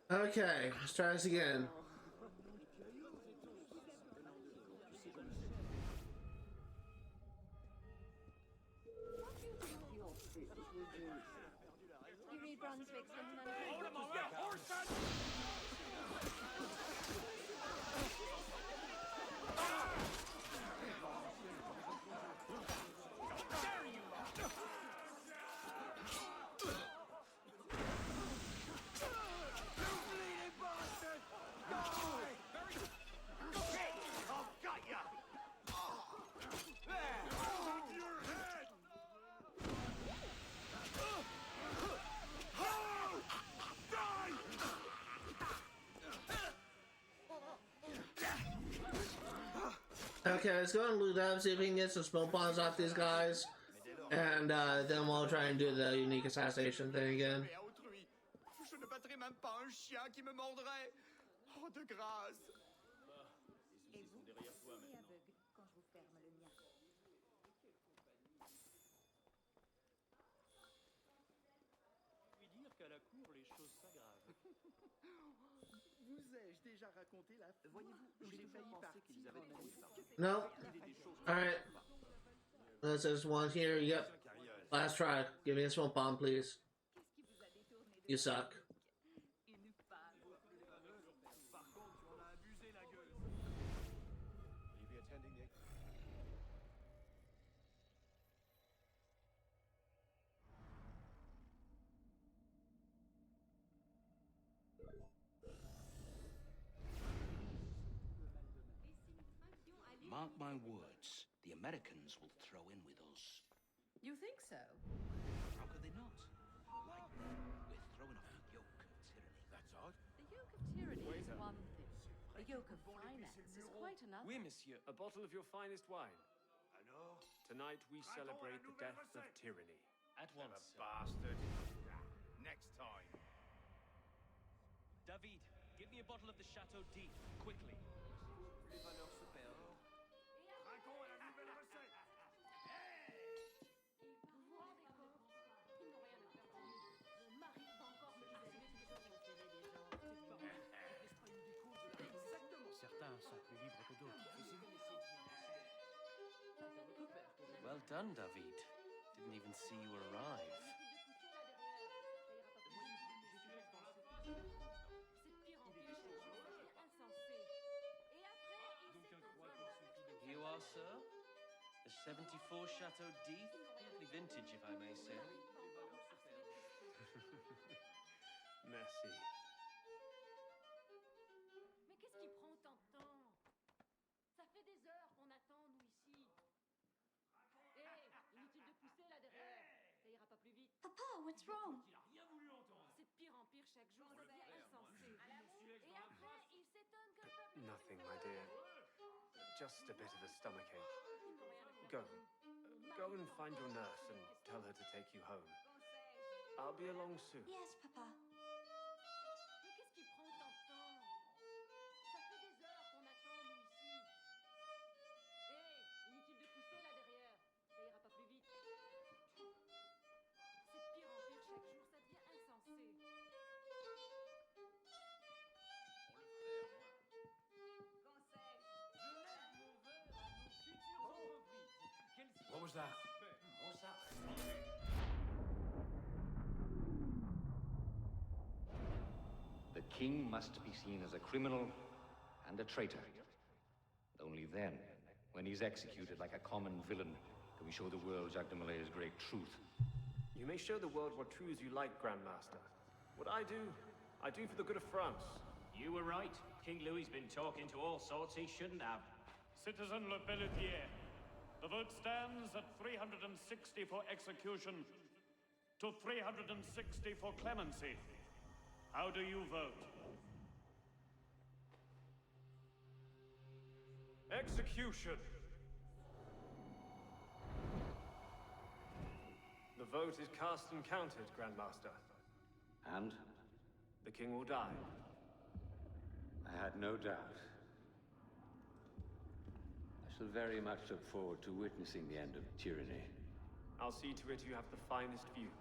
Okay, let's try this again. You read Brunswick's Hold him on that horse, son! Okay, let's go and loot up, see if we can get some smoke bombs off these guys. And then we'll try and do the unique assassination thing again. Je ne battrai même pas un chien qui me mordrait. Oh, de grâce. Et vous serez aveugle quand je vous ferme le mien. Lui dire qu'à la cour, les choses s'aggravent. Vous ai-je déjà raconté la fois? Voyez-vous, j'ai failli partir qu'ils avaient No. Alright. This is one here. Yep. Last try. Give me a smoke bomb, please. You suck. Mark my words, the Americans will throw in with us. You think so? How could they not? Like them, we're throwing off the yoke of tyranny. That's odd. The yoke of tyranny is one thing. The yoke of finance is quite another. Oui, monsieur, a bottle of your finest wine. Tonight we celebrate the death of tyranny. At once. Bastard. Next time. David, give me a bottle of the Chateau d'If, quickly. Les valeurs se perdent. Raconte la nouvelle recette. Well done, David. Didn't even see you arrive. You are, sir? The 74 Chateau d'If? Lovely vintage, if I may say. Merci. Mais qu'est-ce qui prend tant de temps? Ça fait des heures qu'on attend, nous, ici. Hé, inutile de pousser là derrière. Ça ira pas plus vite. Papa, what's wrong? Il a rien voulu entendre. C'est de pire en pire chaque jour, ça devient insensé. Et après, il s'étonne que le peuple... Nothing, my dear. Just a bit of a stomachache. Go. Go and find your nurse and tell her to take you home. I'll be along soon. Yes, Papa. Mais qu'est-ce qui prend tant de temps? Ça fait des heures qu'on attend, nous, ici. Hé, inutile de pousser là derrière. Ça ira pas plus vite. C'est de pire en pire chaque jour, ça devient insensé. What was that? What's that? The king must be seen as a criminal and a traitor. Only then, when he's executed like a common villain, can we show the world Jacques de Malay's great truth. You may show the world what truths you like, Grandmaster. What I do for the good of France. You were right. King Louis's been talking to all sorts he shouldn't have. Citizen Le Pelletier, the vote stands at 360 for execution to 360 for clemency. How do you vote? Execution! The vote is cast and counted, Grandmaster. And? The king will die. I had no doubt. I shall very much look forward to witnessing the end of tyranny. I'll see to it you have the finest view.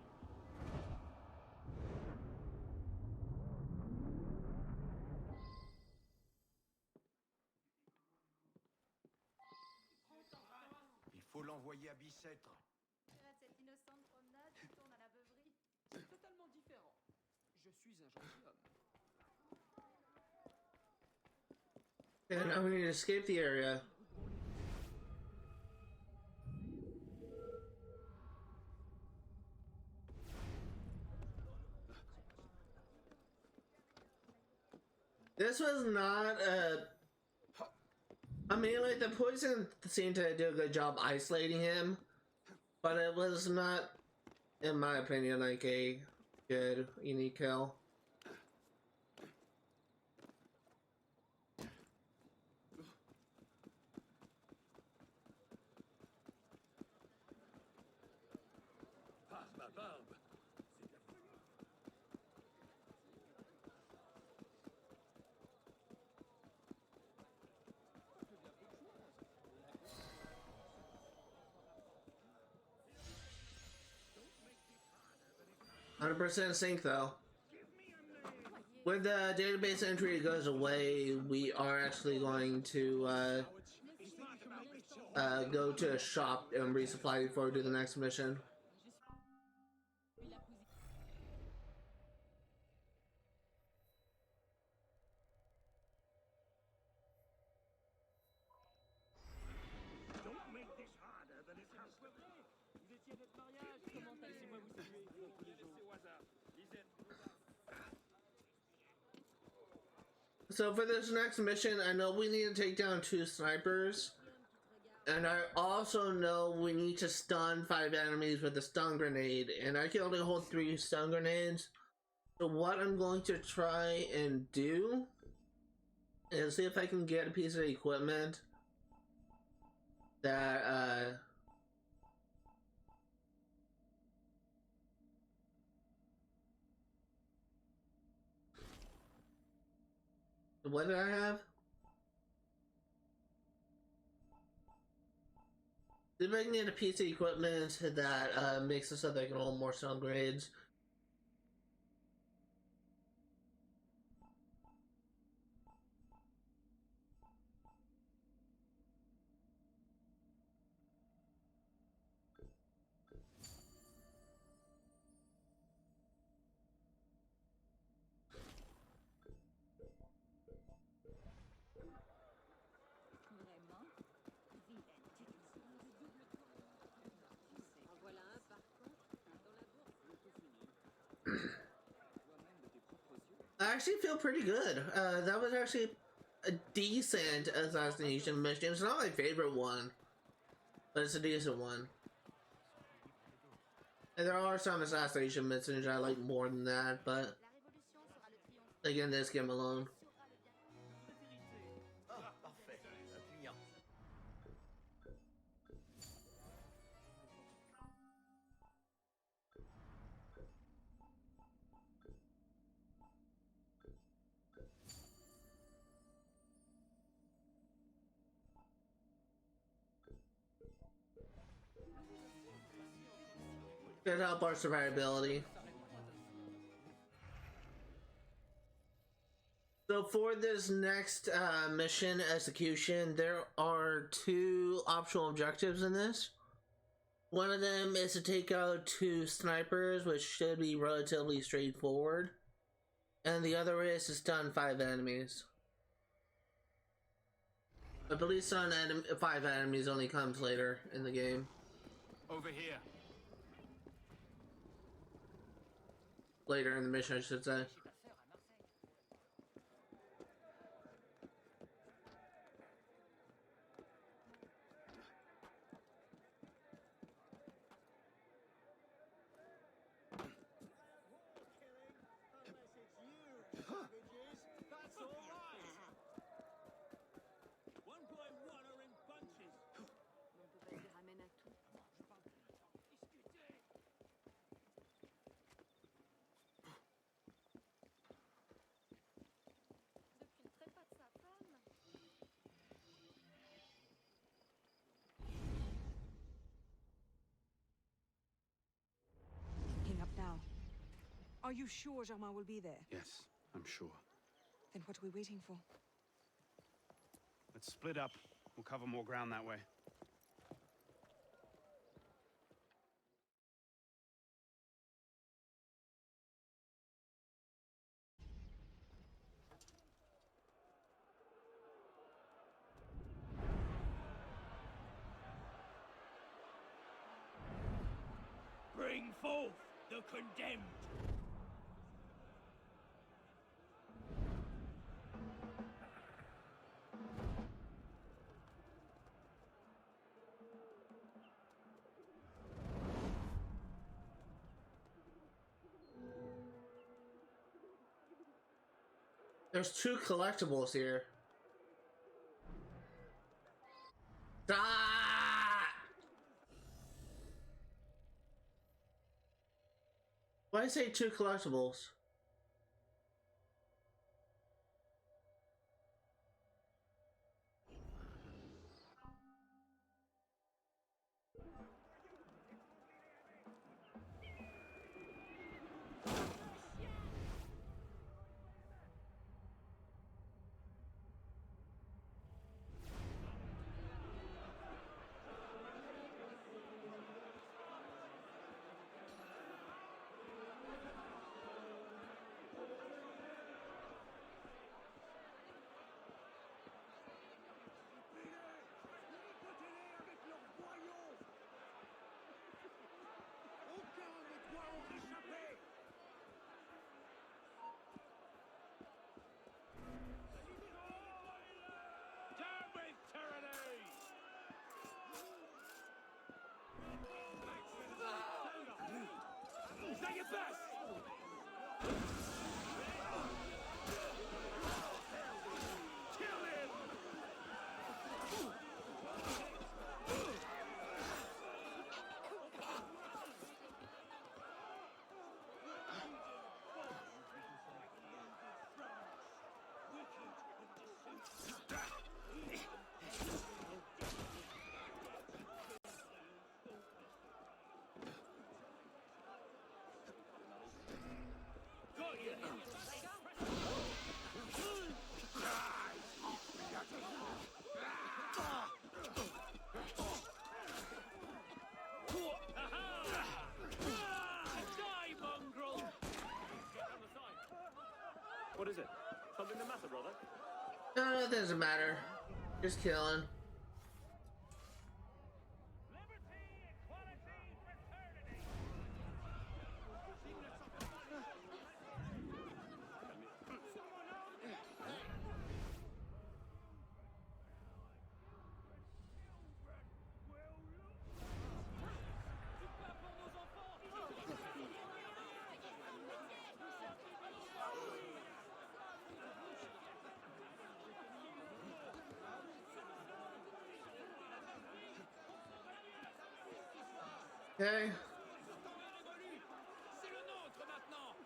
Il faut l'envoyer à Bicêtre. Cette innocente promenade qui tourne à la beuverie. C'est totalement différent. Je suis un gentilhomme. And I'm going to escape the area. This was not a... I mean, like, the poison seemed to do a good job isolating him, but it was not, in my opinion, like a good unique kill. Passe ma barbe. 100% sync though. When the database entry goes away, we are actually going to go to a shop and resupply before we do the next mission. Don't make this harder than it has to be. Vous étiez à notre mariage, comment allez-moi vous saluer tous les jours au hasard. Lisette. So for this next mission, I know we need to take down 2 snipers. And I also know we need to stun 5 enemies with a stun grenade. And I can only hold 3 stun grenades. So what I'm going to try and do is see if I can get a piece of equipment that what did I have? See if I can get a piece of equipment that makes it so that I can hold more stun grades. I actually feel pretty good. That was actually a decent assassination mission. It's not my favorite one, but it's a decent one. And there are some assassination missions I like more than that, but again, this game alone. Should help our survivability. So for this next mission execution, there are 2 optional objectives in this. One of them is to take out 2 snipers, which should be relatively straightforward. And the other is to stun 5 enemies. I believe stun 5 enemies only comes later in the game. Over here. Later in the mission, I should say. Now. Are you sure Germain will be there? Yes, I'm sure. Then what are we waiting for? Let's split up. We'll cover more ground that way. Bring forth the condemned! There's 2 collectibles here. Why I say 2 collectibles? Is that your best? Kill him! What is it? Something the matter, brother? It doesn't matter. Just killing. Okay. C'est le nôtre maintenant.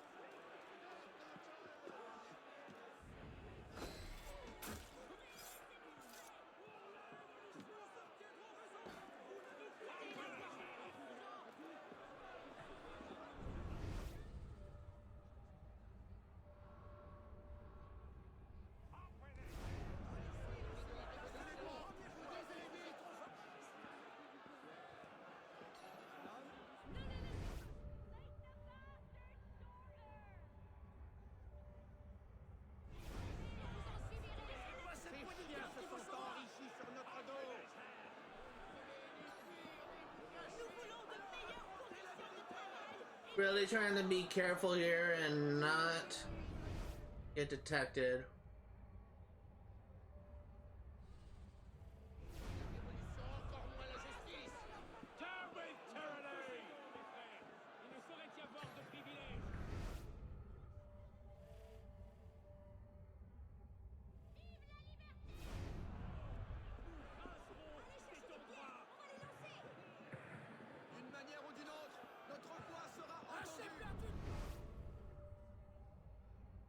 Really trying to be careful here and not get detected.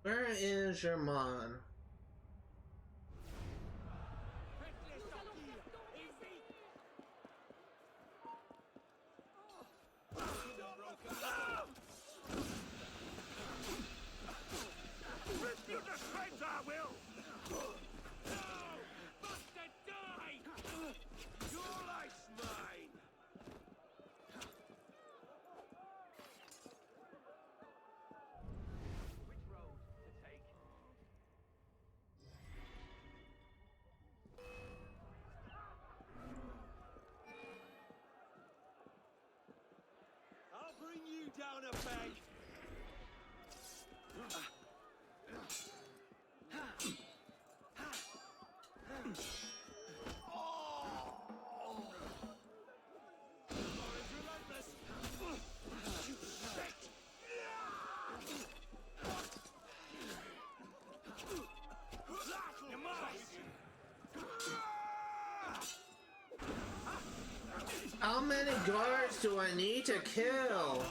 Where is your mon? Bring you down a peg. How many guards do I need to kill?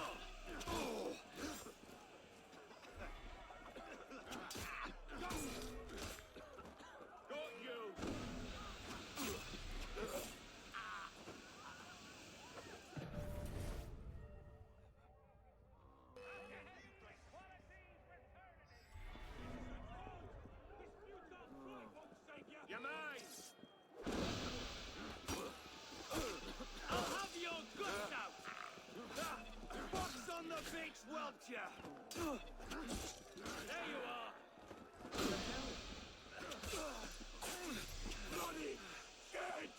You're mine. I'll have your guts out. Box on the big welcher. There you are. Bloody shit.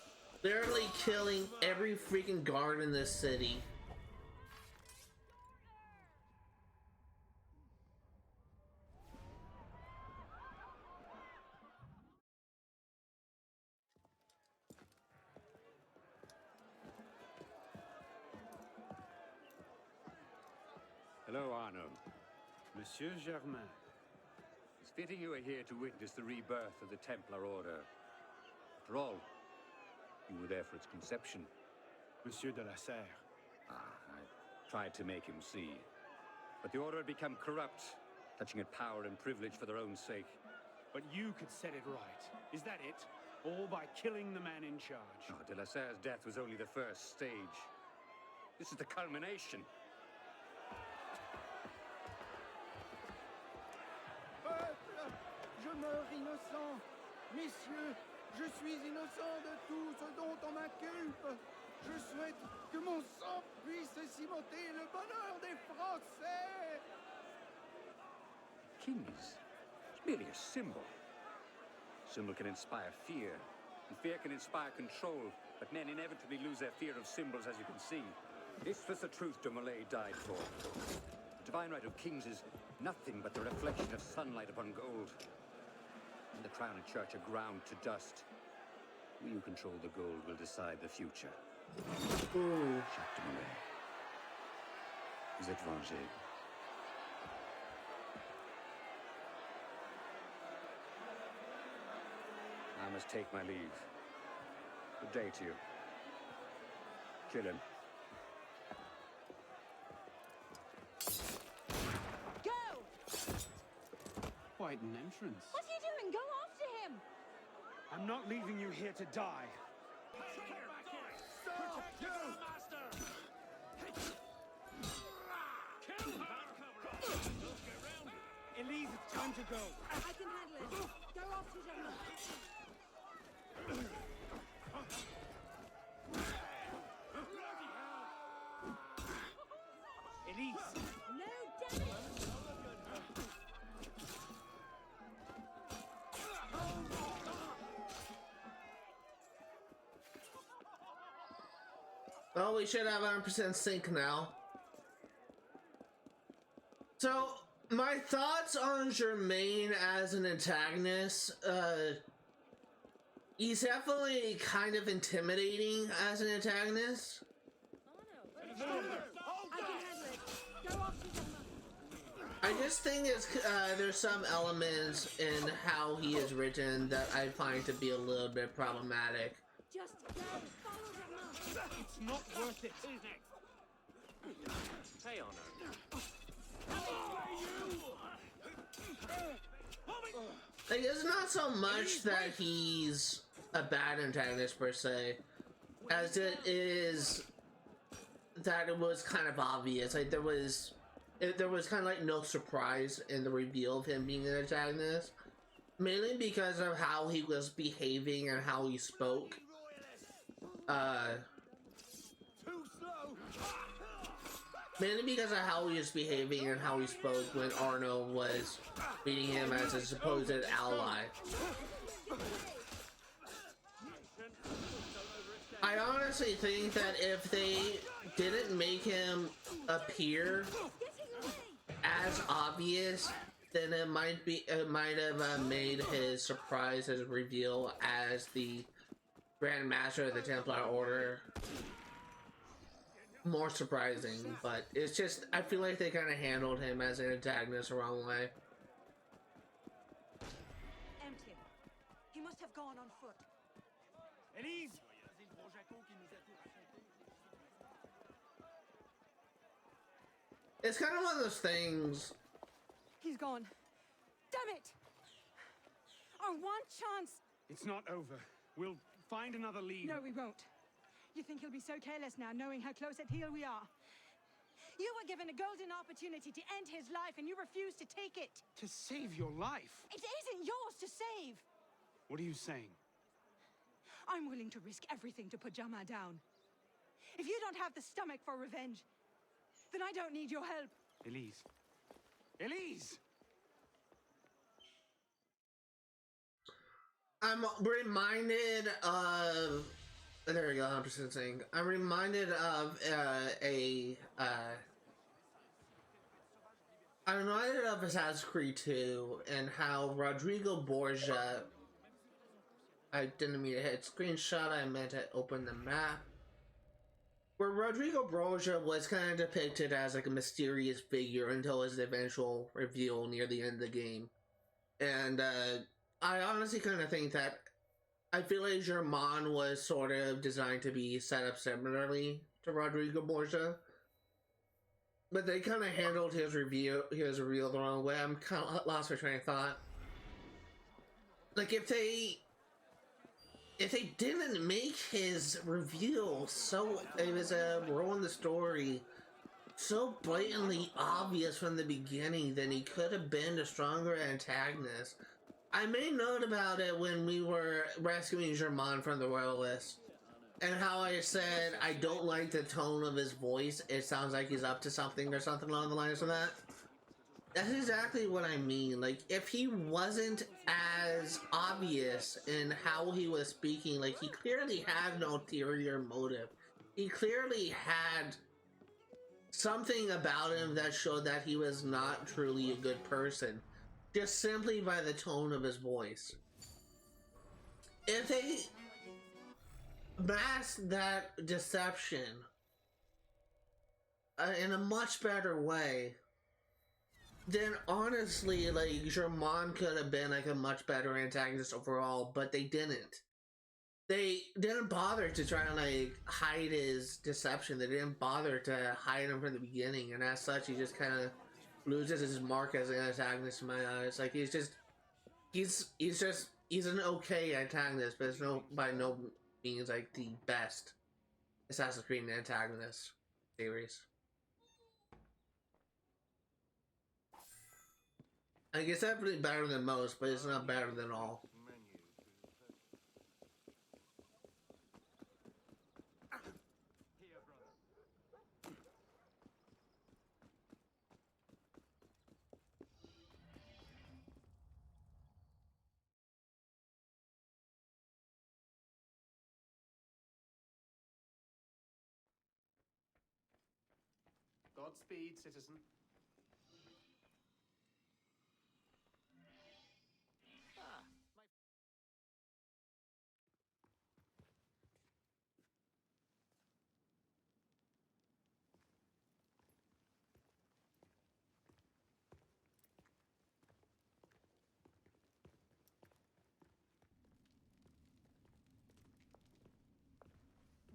Literally killing every freaking guard in this city. Hello, Arno. Monsieur Germain. It's fitting you are here to witness the rebirth of the Templar Order. After all, you were there for its conception. Monsieur de la Serre. I tried to make him see. But the Order had become corrupt, clutching at power and privilege for their own sake. But you could set it right. Is that it? All by killing the man in charge? Oh, de la Serre's death was only the first stage. This is the culmination. Peuple, je meurs innocent. Messieurs, je suis innocent de tout ce dont on m'inculpe. Je souhaite que mon sang puisse cimenter le bonheur des Français. King is merely a symbol. Symbol can inspire fear, and fear can inspire control, but men inevitably lose their fear of symbols, as you can see. This was the truth de Molay died for. The divine right of kings is nothing but the reflection of sunlight upon gold. And the crown and church are ground to dust. We who control the gold will decide the future. Jacques de Molay. Vous êtes vengé. I must take my leave. Good day to you. Kill him. quite an entrance. What are you doing? Go after him! I'm not leaving you here to die. Elise, it's time to go. I can handle it. Go after Germain. Elise! No, damn it! Well, we should have 100% sync now. So, my thoughts on Germain as an antagonist, he's definitely kind of intimidating as an antagonist. I can handle it. Go after Germain. I just think it's, there's some elements in how he is written that I find to be a little bit problematic. Just go! Follow Germain! It's not worth it. Hey, Arno. Like, it's not so much that he's a bad antagonist per se, as it is that it was kind of obvious. Like, there was kind of like no surprise in the reveal of him being an antagonist, mainly because of how he was behaving and how he spoke. Mainly because of how he was behaving and how he spoke when Arno was treating him as a supposed ally. I honestly think that if they didn't make him appear as obvious, then it might have made his surprise, his reveal as the Grand Master of the Templar Order more surprising, but it's just, I feel like they kind of handled him as an antagonist the wrong way. Empty. He must have gone on foot. Elise! It's kind of one of those things. He's gone. Damn it! Our one chance! It's not over. We'll find another lead. No, we won't. You think he'll be so careless now, knowing how close at heel we are? You were given a golden opportunity to end his life, and you refused to take it. To save your life? It isn't yours to save. What are you saying? I'm willing to risk everything to put Germain down. If you don't have the stomach for revenge, then I don't need your help. Elise. Elise! I'm reminded of... There we go, 100% saying. I'm reminded of I'm reminded of Assassin's Creed 2 and how Rodrigo Borgia... I didn't mean to hit screenshot, I meant to open the map. Where Rodrigo Borgia was kind of depicted as like a mysterious figure until his eventual reveal near the end of the game. And I honestly kind of think that I feel like Germain was sort of designed to be set up similarly to Rodrigo Borgia. But they kind of handled his reveal the wrong way. I'm kind of lost my train of thought. Like, if they didn't make his reveal so, it was a role in the story so blatantly obvious from the beginning, then he could have been a stronger antagonist. I made note about it when we were rescuing Germain from the Royalists, and how I said I don't like the tone of his voice. It sounds like he's up to something or something along the lines of that. That's exactly what I mean. Like, if he wasn't as obvious in how he was speaking, like, he clearly had no ulterior motive. He clearly had something about him that showed that he was not truly a good person. Just simply by the tone of his voice. If they masked that deception in a much better way, then honestly, like, Germain could have been like a much better antagonist overall, but they didn't. They didn't bother to try to like hide his deception. They didn't bother to hide him from the beginning, and as such, he just kind of loses his mark as an antagonist in my eyes. Like, he's just he's an okay antagonist, but it's by no means like the best Assassin's Creed antagonist series. Like, it's definitely better than most, but it's not better than all. Godspeed, citizen.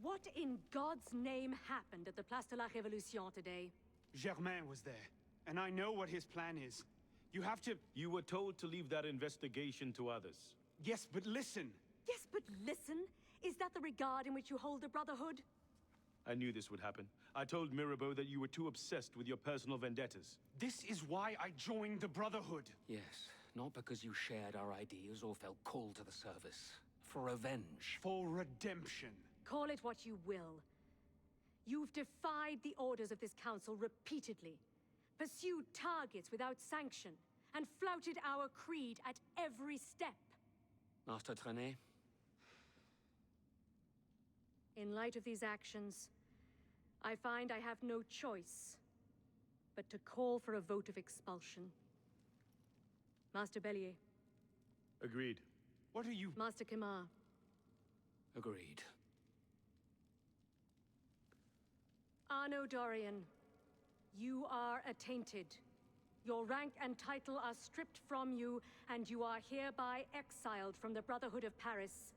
What in God's name happened at the Place de la Révolution today? Germain was there, and I know what his plan is. You have to... You were told to leave that investigation to others. Yes, but listen. Yes, but listen. Is that the regard in which you hold the Brotherhood? I knew this would happen. I told Mirabeau that you were too obsessed with your personal vendettas. This is why I joined the Brotherhood. Yes, not because you shared our ideas or felt called to the service. For revenge. For redemption. Call it what you will. You've defied the orders of this council repeatedly, pursued targets without sanction, and flouted our creed at every step. Master Trenet? In light of these actions, I find I have no choice but to call for a vote of expulsion. Master Bellier. Agreed. What are you... Master Kemar. Agreed. Arno Dorian, you are attainted. Your rank and title are stripped from you, and you are hereby exiled from the Brotherhood of Paris.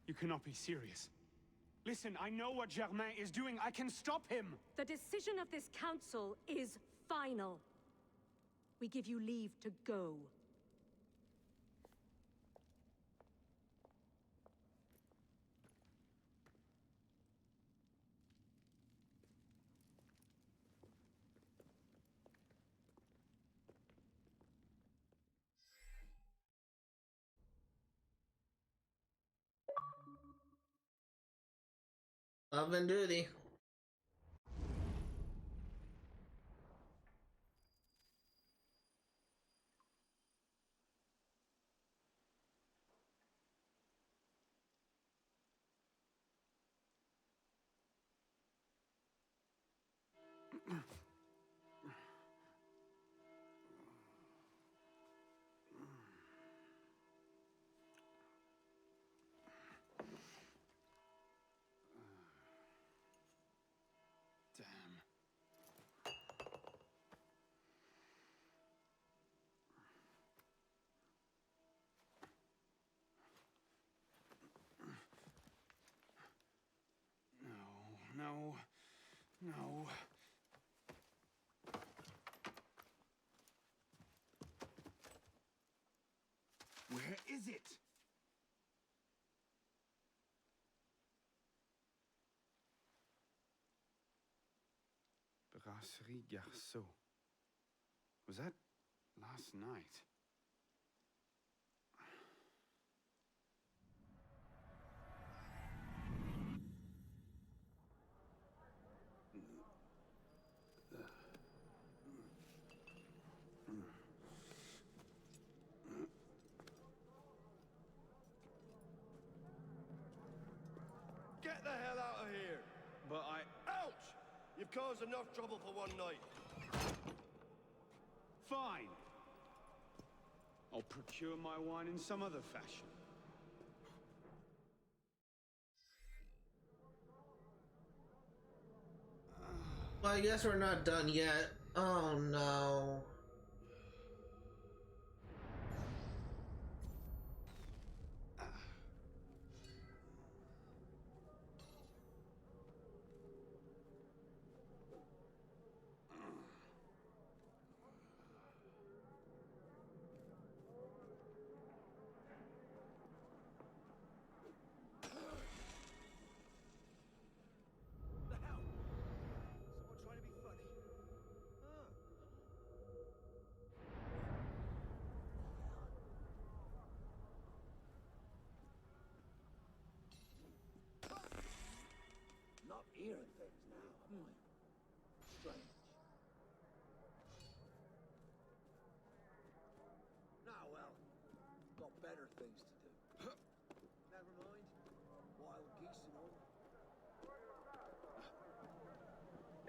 You cannot be serious. Listen, I know what Germain is doing. I can stop him! The decision of this council is final. We give you leave to go. Love and duty. No. No. Where is it? Brasserie Garceau. Was that last night? Get the hell out of here! But Ouch! You've caused enough trouble for one night. Fine. I'll procure my wine in some other fashion. Well, I guess we're not done yet. Oh no.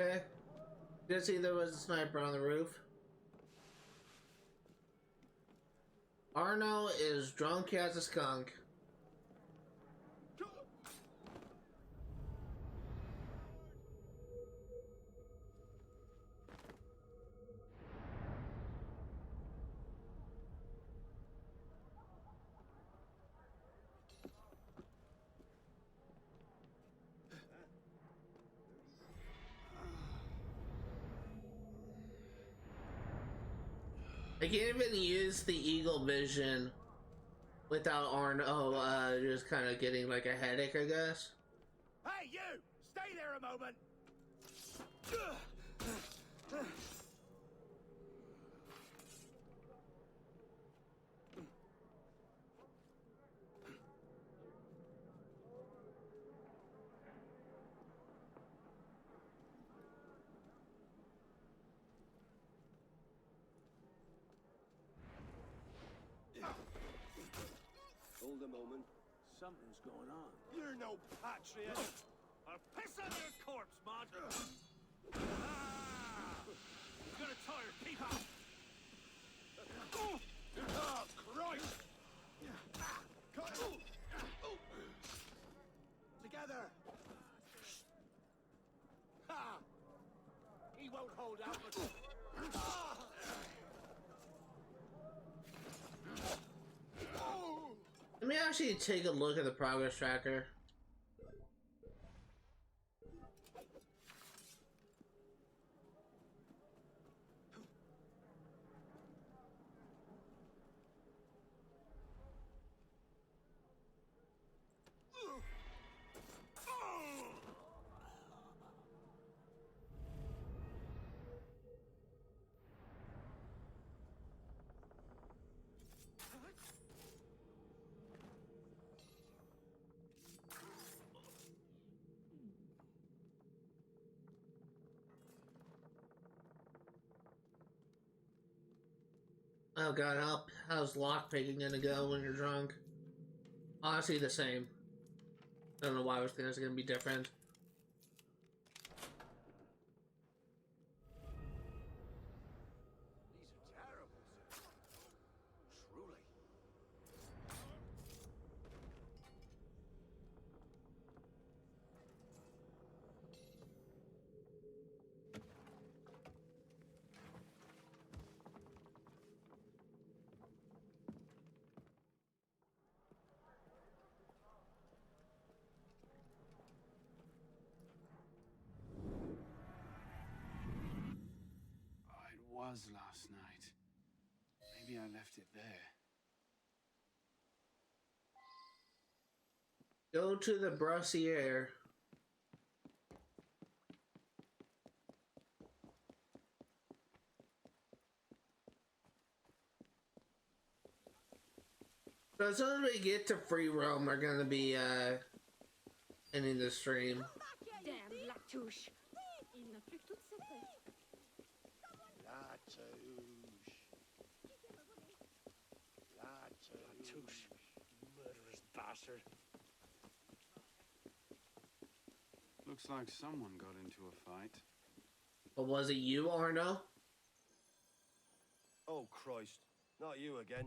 Okay. Did see there was a sniper on the roof. Arno is drunk as a skunk. I can't even use the eagle vision without Arno just kind of getting like a headache, I guess. Hey, you! Stay there a moment! Hold a moment. Something's going on. You're no patriot! I'll piss on your corpse, man! You're gonna tire people! Oh, Christ! Together! Ha! He won't hold out for... Let me actually take a look at the progress tracker. Oh god, how's lockpicking gonna go when you're drunk? Honestly, the same. I don't know why I was thinking it was gonna be different. These are terrible, sir. Truly. It was last night. Maybe I left it there. Go to the brassiere. So as soon as we get to free roam, we're gonna be ending the stream. Damn Latouche. Latouche. Murderous bastard. Looks like someone got into a fight. But was it you, Arno? Oh, Christ. Not you again.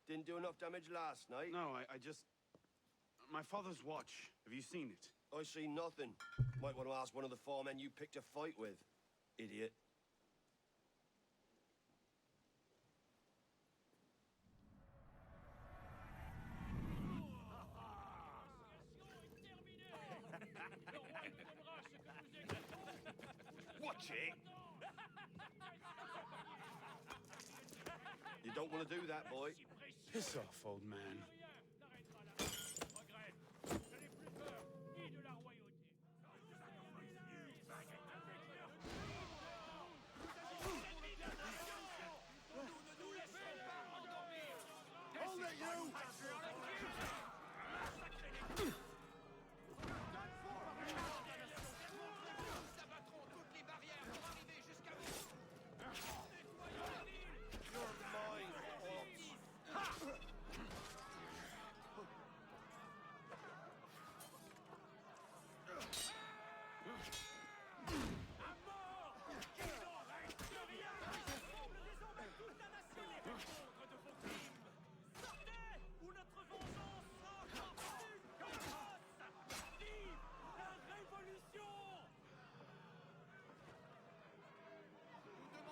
Didn't do enough damage last night. No, I just... My father's watch. Have you seen it? I see nothing. Might want to ask one of the four men you picked a fight with. Idiot. Watch it! You don't want to do that, boy. Piss off, old man. Hold it, you! You're mine, Fox.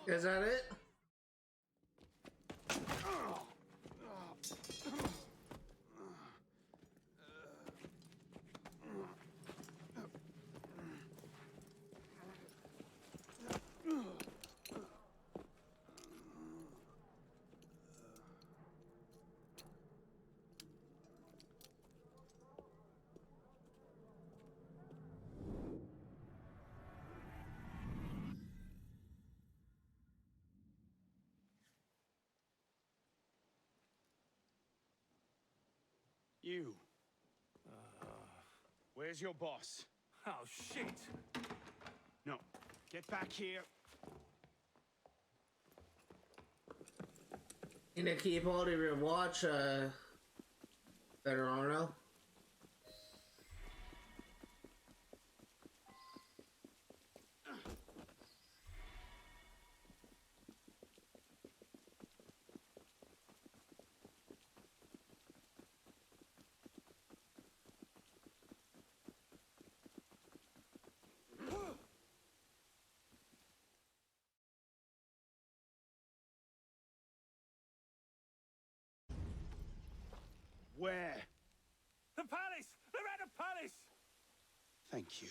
Is that it? You. Where's your boss? Oh, shit! No. Get back here. You gonna keep hold of your watch, better Arno? Where? The palace! They're at the palace! Thank you.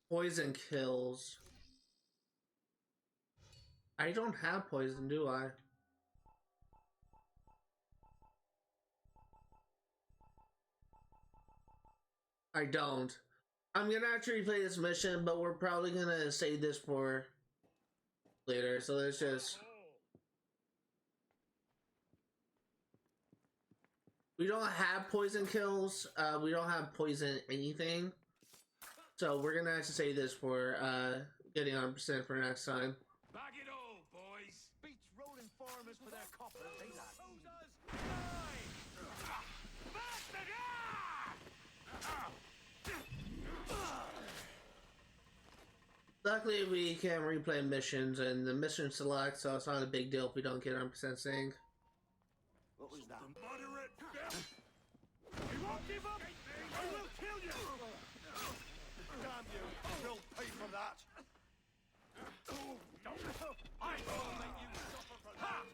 Poison kills. I don't have poison, do I? I don't. I'm gonna actually play this mission, but we're probably gonna save this for later, so let's just... We don't have poison kills, we don't have poison anything. So we're gonna have to save this for getting 100% for next time. Bag it all, boys! Beats rolling farmers for their coppers, eh, lads? Luckily, we can replay missions, and the mission select, so it's not a big deal if we don't get 100% sync. What was that? Moderate death! We won't give up! I will kill you! Damn you! You'll pay for that! I will make you suffer for that!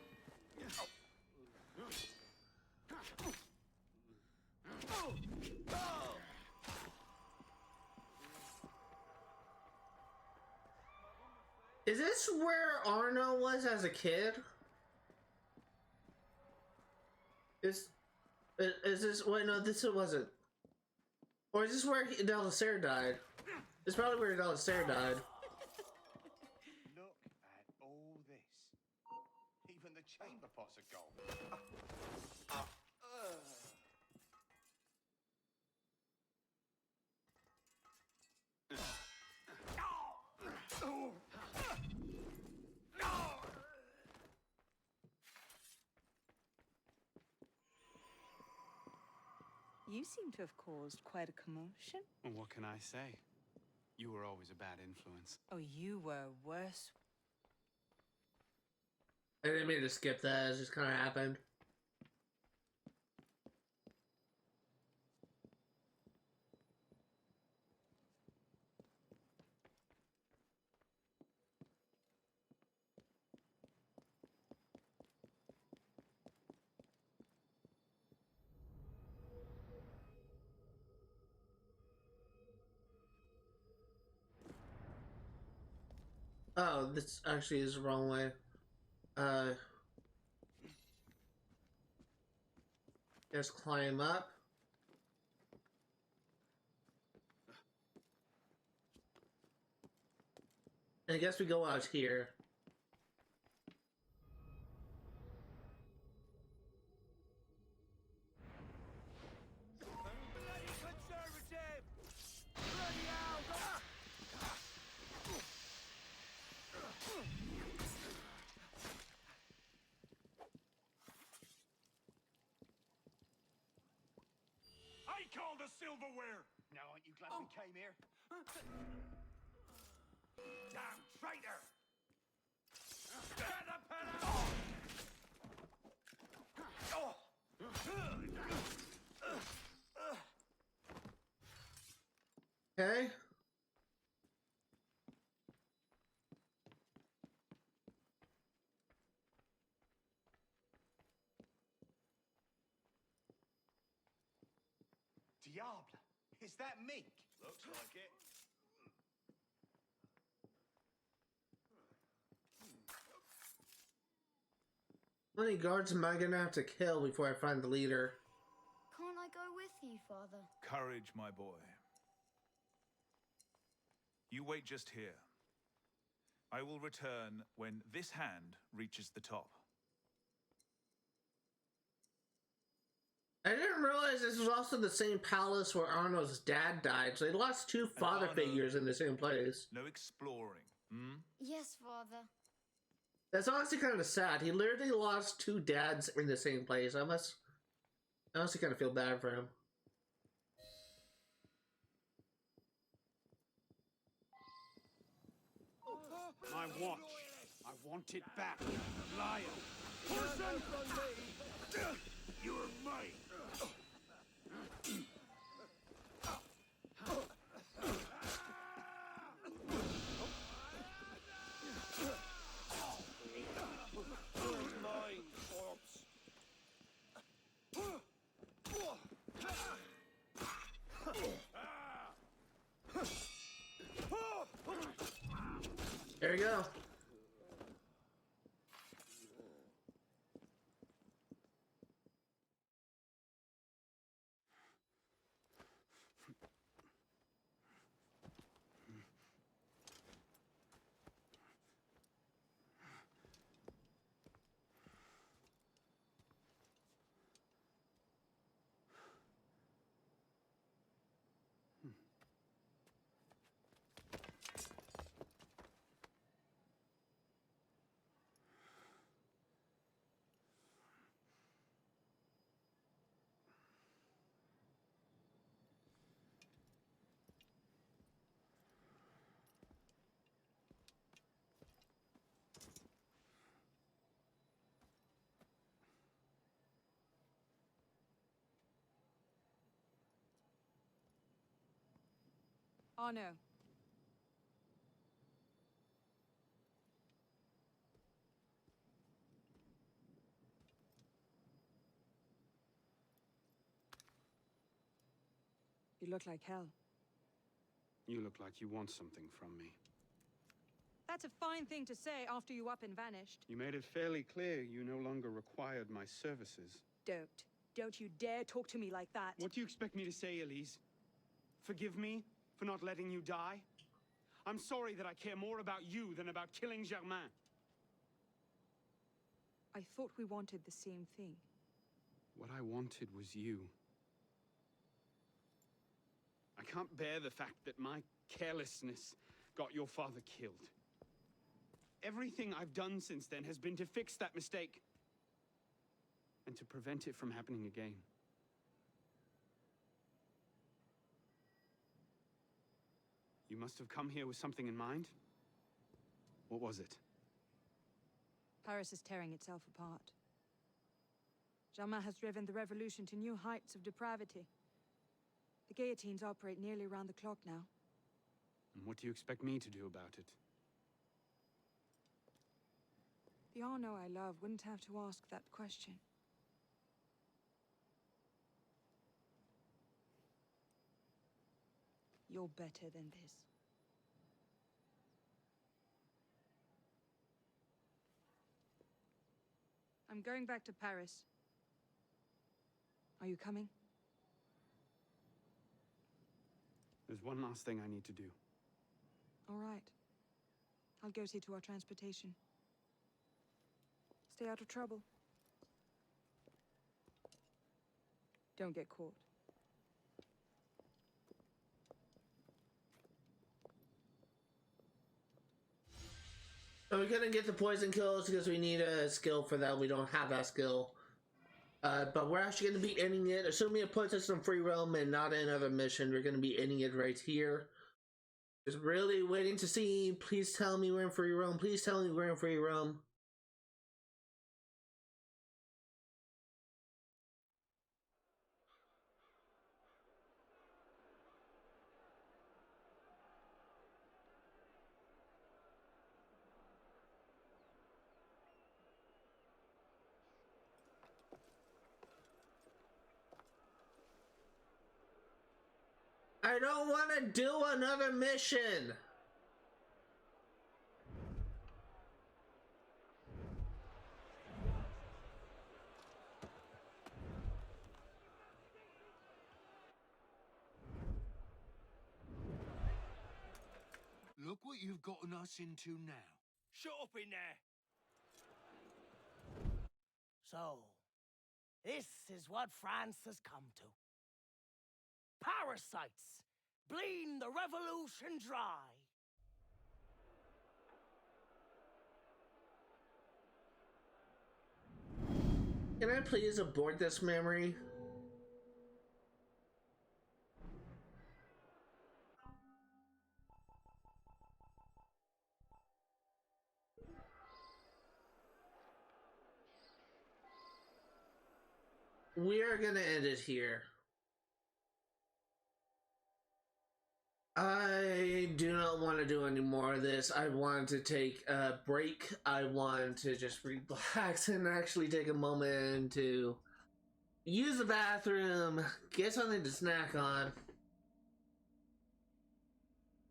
Is this where Arno was as a kid? Is this... Wait, no, this wasn't. Or is this where Delacere died? It's probably where Delacere died. Look at all this. Even the chamber pots are gone. You seem to have caused quite a commotion. Well, what can I say? You were always a bad influence. Oh, you were worse. I didn't mean to skip that, it just kind of happened. Oh, this actually is the wrong way. Just climb up. And I guess we go out here. Bloody conservative! Bloody hell! called a silverware? Now, aren't you glad we came here? Damn traitor! Okay. Diable! Is that mink? Looks like it. How many guards am I gonna have to kill before I find the leader? Can't I go with you, Father? Courage, my boy. You wait just here. I will return when this hand reaches the top. I didn't realize this was also the same palace where Arno's dad died, so they lost two father figures in the same place. No exploring, hmm? Yes, Father. That's honestly kind of sad. He literally lost two dads in the same place. I honestly kind of feel bad for him. My watch. I want it back. Liar. Person! You're mine. There you go. Arno. You look like hell. You look like you want something from me. That's a fine thing to say after you up and vanished. You made it fairly clear you no longer required my services. Don't you dare talk to me like that. What do you expect me to say, Elise? Forgive me for not letting you die? I'm sorry that I care more about you than about killing Germain. I thought we wanted the same thing. What I wanted was you. I can't bear the fact that my carelessness got your father killed. Everything I've done since then has been to fix that mistake and to prevent it from happening again. You must have come here with something in mind. What was it? Paris is tearing itself apart. Germain has driven the revolution to new heights of depravity. The guillotines operate nearly around the clock now. And what do you expect me to do about it? The Arno I love wouldn't have to ask that question. You're better than this. I'm going back to Paris. Are you coming? There's one last thing I need to do. All right. I'll go see to our transportation. Stay out of trouble. Don't get caught. So we couldn't get the poison kills because we need a skill for that. We don't have that skill. But we're actually going to be ending it. Assuming it puts us in free roam and not another mission, we're going to be ending it right here. Just really waiting to see. Please tell me we're in free roam. Please tell me we're in free roam. I don't want to do another mission. Look what you've gotten us into now. Shut up in there! So, this is what France has come to. Parasites, bleeding the revolution dry. Can I please abort this memory? We are gonna end it here. I do not want to do any more of this. I want to take a break. I want to just relax and actually take a moment to use the bathroom, get something to snack on.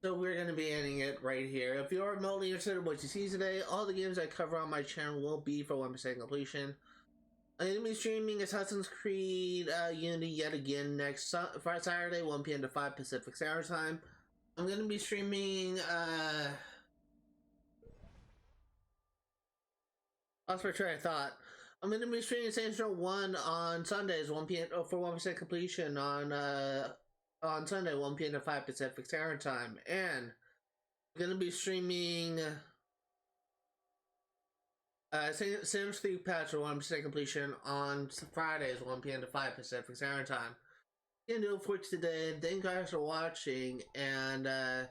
So we're going to be ending it right here. If you're remotely interested in what you see today, all the games I cover on my channel will be for 1% completion. I'm going to be streaming Assassin's Creed Unity yet again next Saturday, 1 p.m. to 5 Pacific Standard Time. I'm going to be streaming, lost my train of thought. I'm going to be streaming Saints Row 1 on Sundays, 1 p.m. for 1% completion on Sunday, 1 p.m. to 5 Pacific Standard Time. And I'm going to be streaming Sims 3 Patch for 1% completion on Fridays, 1 p.m. to 5 Pacific Standard Time. Gonna do it for today. Thank you guys for watching, and I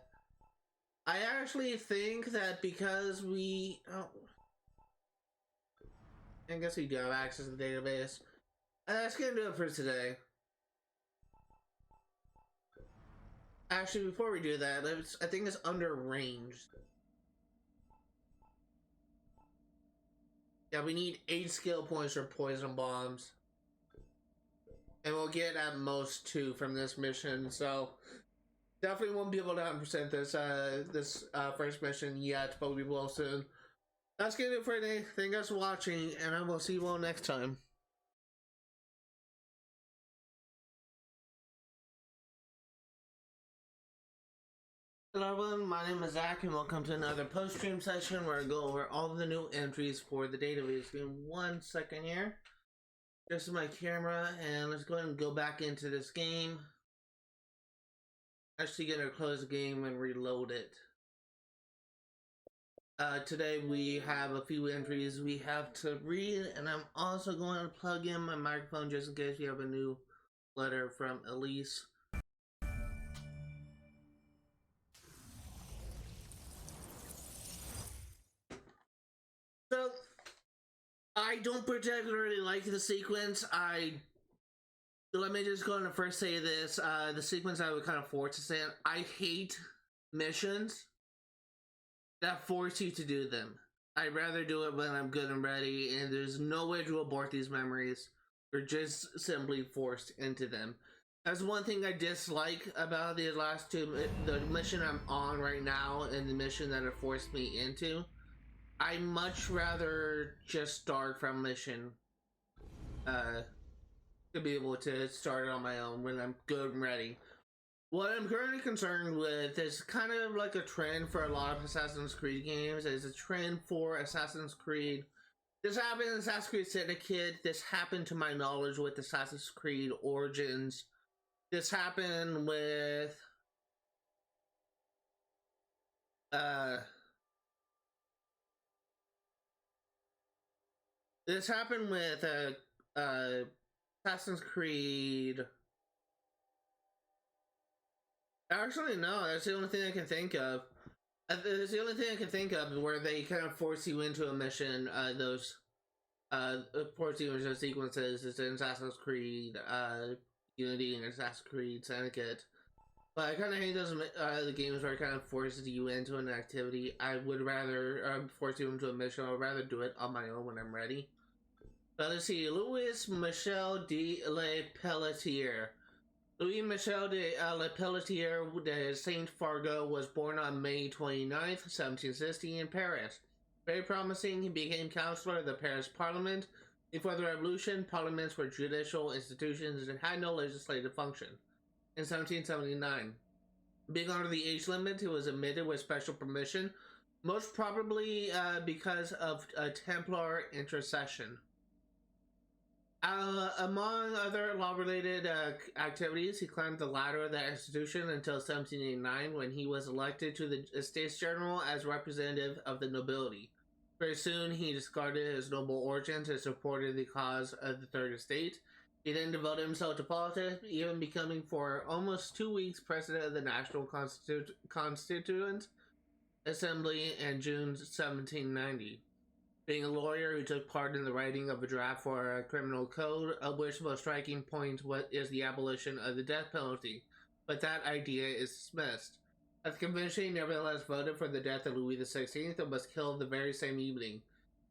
actually think that because we I guess we do have access to the database. That's gonna do it for today. Actually, before we do that, I think it's under ranged. Yeah, we need 8 skill points for poison bombs. And we'll get at most 2 from this mission, so definitely won't be able to 100% this first mission yet, but we will soon. That's gonna do it for today. Thank you guys for watching, and I will see you all next time. Hello everyone, my name is Zach, and welcome to another post-stream session where I go over all of the new entries for the database. Give me 1 second here. This is my camera, and let's go ahead and go back into this game. Actually gonna close the game and reload it. Today we have a few entries we have to read, and I'm also going to plug in my microphone just in case we have a new letter from Elise. So, I don't particularly like the sequence. Let me just go ahead and first say this. The sequence I would kind of force to say, I hate missions that force you to do them. I'd rather do it when I'm good and ready, and there's no way to abort these memories. You're just simply forced into them. That's one thing I dislike about the last two, the mission I'm on right now and the mission that it forced me into. I much rather just start from mission to be able to start it on my own when I'm good and ready. What I'm currently concerned with is kind of like a trend for a lot of Assassin's Creed games. Is a trend for Assassin's Creed. This happened in Assassin's Creed Syndicate. This happened to my knowledge with Assassin's Creed Origins. This happened with Assassin's Creed. Actually, no, that's the only thing I can think of. It's the only thing I can think of where they kind of force you into a mission. Those force you into sequences is in Assassin's Creed, Unity, and Assassin's Creed Syndicate. But I kind of hate those the games where it kind of forces you into an activity. I would rather force you into a mission. I would rather do it on my own when I'm ready. But let's see, Louis Michel de Le Pelletier. Louis Michel de Le Pelletier de Saint Fargeau was born on May 29th, 1760 in Paris. Very promising, he became councillor of the Paris Parliament. Before the Revolution, parliaments were judicial institutions and had no legislative function. In 1779, being under the age limit, he was admitted with special permission, most probably because of a Templar intercession. Among other law-related activities, he climbed the ladder of that institution until 1789, when he was elected to the States General as representative of the nobility. Very soon, he discarded his noble origins and supported the cause of the Third Estate. He then devoted himself to politics, even becoming for almost 2 weeks president of the National Constituent Assembly in June 1790. Being a lawyer who took part in the writing of a draft for a criminal code, of which the most striking point is the abolition of the death penalty, but that idea is dismissed. At the convention, he nevertheless voted for the death of Louis XVI and was killed the very same evening.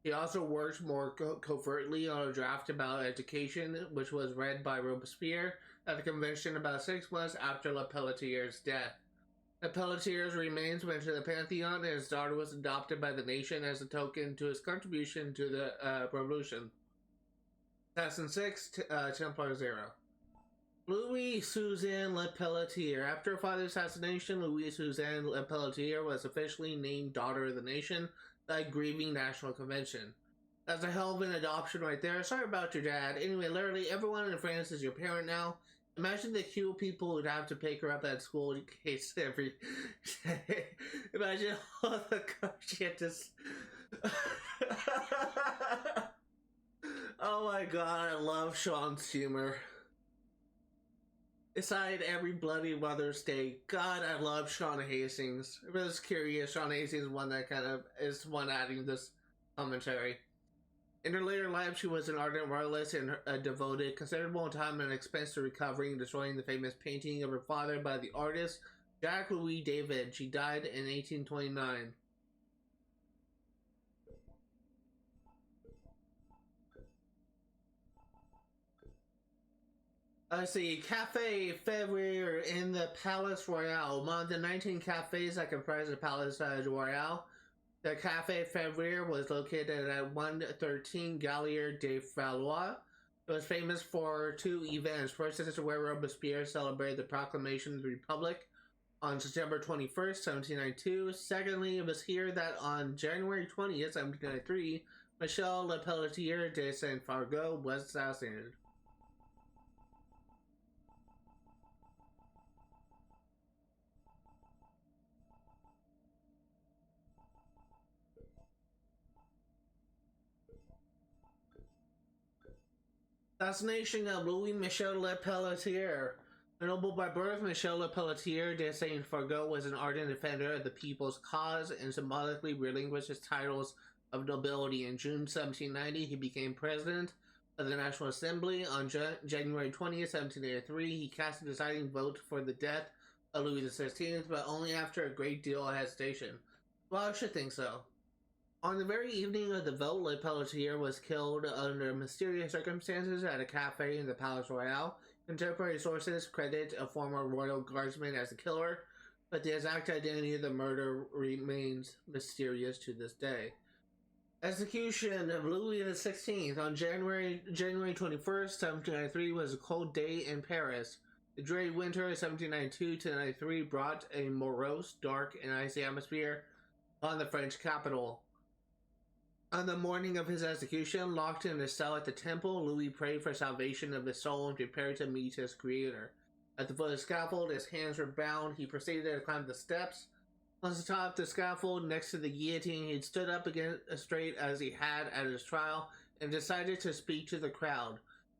He also worked more covertly on a draft about education, which was read by Robespierre at the convention about 6 months after Le Pelletier's death. Le Pelletier's remains went to the Pantheon, and his daughter was adopted by the nation as a token to his contribution to the revolution. Assassin 6, Templar 0. Louis Suzanne Le Pelletier. After her father's assassination, Louis Suzanne Le Pelletier was officially named Daughter of the Nation by grieving National Convention. That's a hell of an adoption right there. Sorry about your dad. Anyway, literally everyone in France is your parent now. Imagine the cute people who'd have to pick her up at school in case every day. Imagine all the shit just... Oh my god, I love Sean's humor. Aside every bloody Mother's Day, God, I love Sean Hastings. If I was curious, Sean Hastings is one that kind of is one adding this commentary. In her later life, she was an ardent royalist and devoted considerable time and expense to recovering and destroying the famous painting of her father by the artist Jacques Louis David. She died in 1829. Let's see, Café Février in the Palais Royal. Among the 19 cafes that comprise the Palais Royal, the Café Février was located at 113 Galerie des Valois. It was famous for 2 events. First, this is where Robespierre celebrated the proclamation of the Republic on September 21st, 1792. Secondly, it was here that on January 20th, 1793, Michel Le Pelletier de Saint Fargeau was assassinated. Assassination of Louis Michel Le Pelletier. A noble by birth, Michel Le Pelletier de Saint Fargeau was an ardent defender of the people's cause and symbolically relinquished his titles of nobility. In June 1790, he became president of the National Assembly. On January 20th, 1783, he cast a deciding vote for the death of Louis XVI, but only after a great deal of hesitation. Well, I should think so. On the very evening of the vote, Le Pelletier was killed under mysterious circumstances at a cafe in the Palais Royal. Contemporary sources credit a former royal guardsman as the killer, but the exact identity of the murder remains mysterious to this day. Execution of Louis XVI on January 21st, 1793 was a cold day in Paris. The dreary winter of 1792-93 brought a morose, dark, and icy atmosphere on the French capital. On the morning of his execution, locked in a cell at the temple, Louis prayed for salvation of his soul and prepared to meet his creator. At the foot of the scaffold, his hands were bound. He proceeded to climb the steps. On the top of the scaffold, next to the guillotine, he stood up again as straight as he had at his trial and decided to speak to the crowd.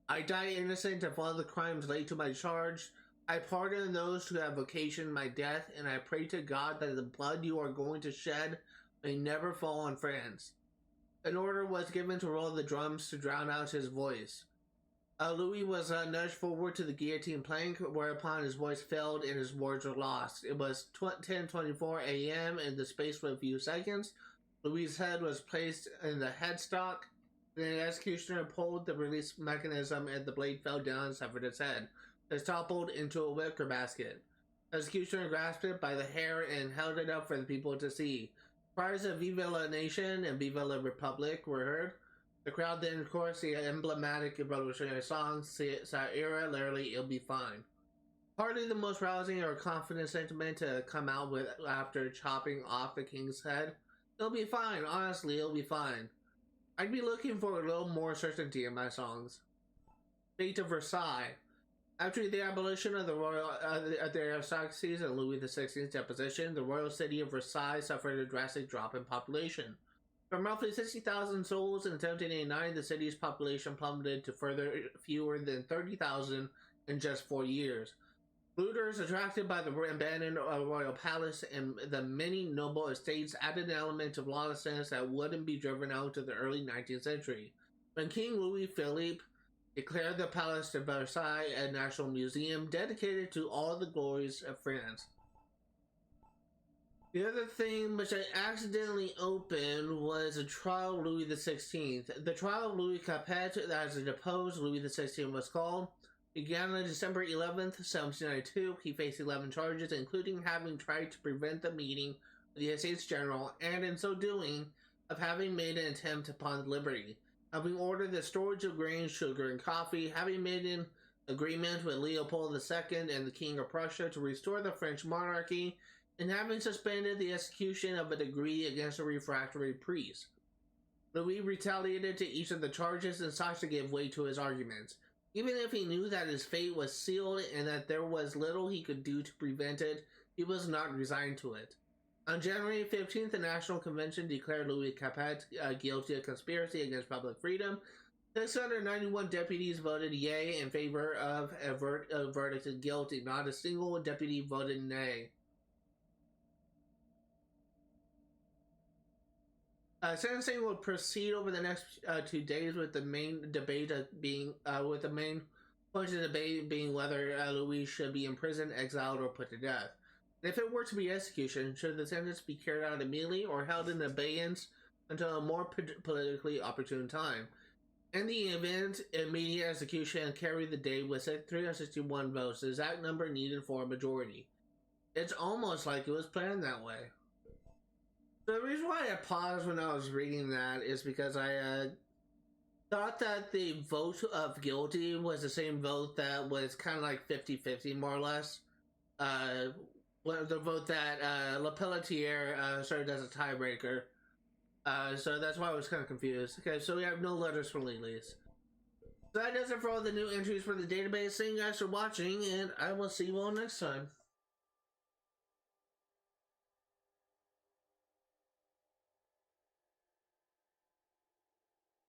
I die innocent of all the crimes laid to my charge. I pardon those who have occasioned my death, and I pray to God that the blood you are going to shed may never fall on France. An order was given to roll the drums to drown out his voice. Louis was nudged forward to the guillotine plank, whereupon his voice failed and his words were lost. It was 10:24 a.m. in the space of a few seconds. Louis' head was placed in the headstock. Then the executioner pulled the release mechanism and the blade fell down and severed its head. It toppled into a wicker basket. The executioner grasped it by the hair and held it up for the people to see. Cries of Viva la Nation and Viva la Republic were heard. The crowd then chorused the emblematic revolutionary song, Sa ira, literally, it'll be fine. Hardly the most rousing or confident sentiment to come out with after chopping off the king's head. It'll be fine, honestly, it'll be fine. I'd be looking for a little more certainty in my songs. Fate of Versailles. After the abolition of the royal aristocracies and Louis XVI's deposition, the royal city of Versailles suffered a drastic drop in population. From roughly 60,000 souls in 1789, the city's population plummeted to further fewer than 30,000 in just 4 years. Looters, attracted by the abandoned royal palace and the many noble estates, added an element of lawlessness that wouldn't be driven out to the early 19th century. When King Louis Philippe declared the Palace de Versailles a national museum dedicated to all the glories of France. The other thing which I accidentally opened was a trial of Louis XVI. The trial of Louis Capet, as a deposed Louis XVI was called, began on December 11th, 1792. He faced 11 charges, including having tried to prevent the meeting of the Estates General, and in so doing, of having made an attempt upon liberty, having ordered the storage of grain, sugar, and coffee, having made an agreement with Leopold II and the King of Prussia to restore the French monarchy, and having suspended the execution of a decree against a refractory priest. Louis retaliated to each of the charges and sought to give way to his arguments. Even if he knew that his fate was sealed and that there was little he could do to prevent it, he was not resigned to it. On January 15th, the National Convention declared Louis Capet guilty of conspiracy against public freedom. 691 deputies voted yea in favor of a verdict of guilty. Not a single deputy voted nay. Sentencing will proceed over the next 2 days, with the main debate being with the main point of the debate being whether Louis should be imprisoned, exiled, or put to death. And if it were to be execution, should the sentence be carried out immediately or held in abeyance until a more politically opportune time? In the event, immediate execution carried the day with 361 votes, the exact number needed for a majority. It's almost like it was planned that way. The reason why I paused when I was reading that is because I thought that the vote of guilty was the same vote that was kind of like 50-50 more or less. The vote that Lepelletier served as a tiebreaker. So that's why I was kind of confused. Okay, so we have no letters from Lilies. So that does it for all the new entries for the database. Thank you guys for watching, and I will see you all next time.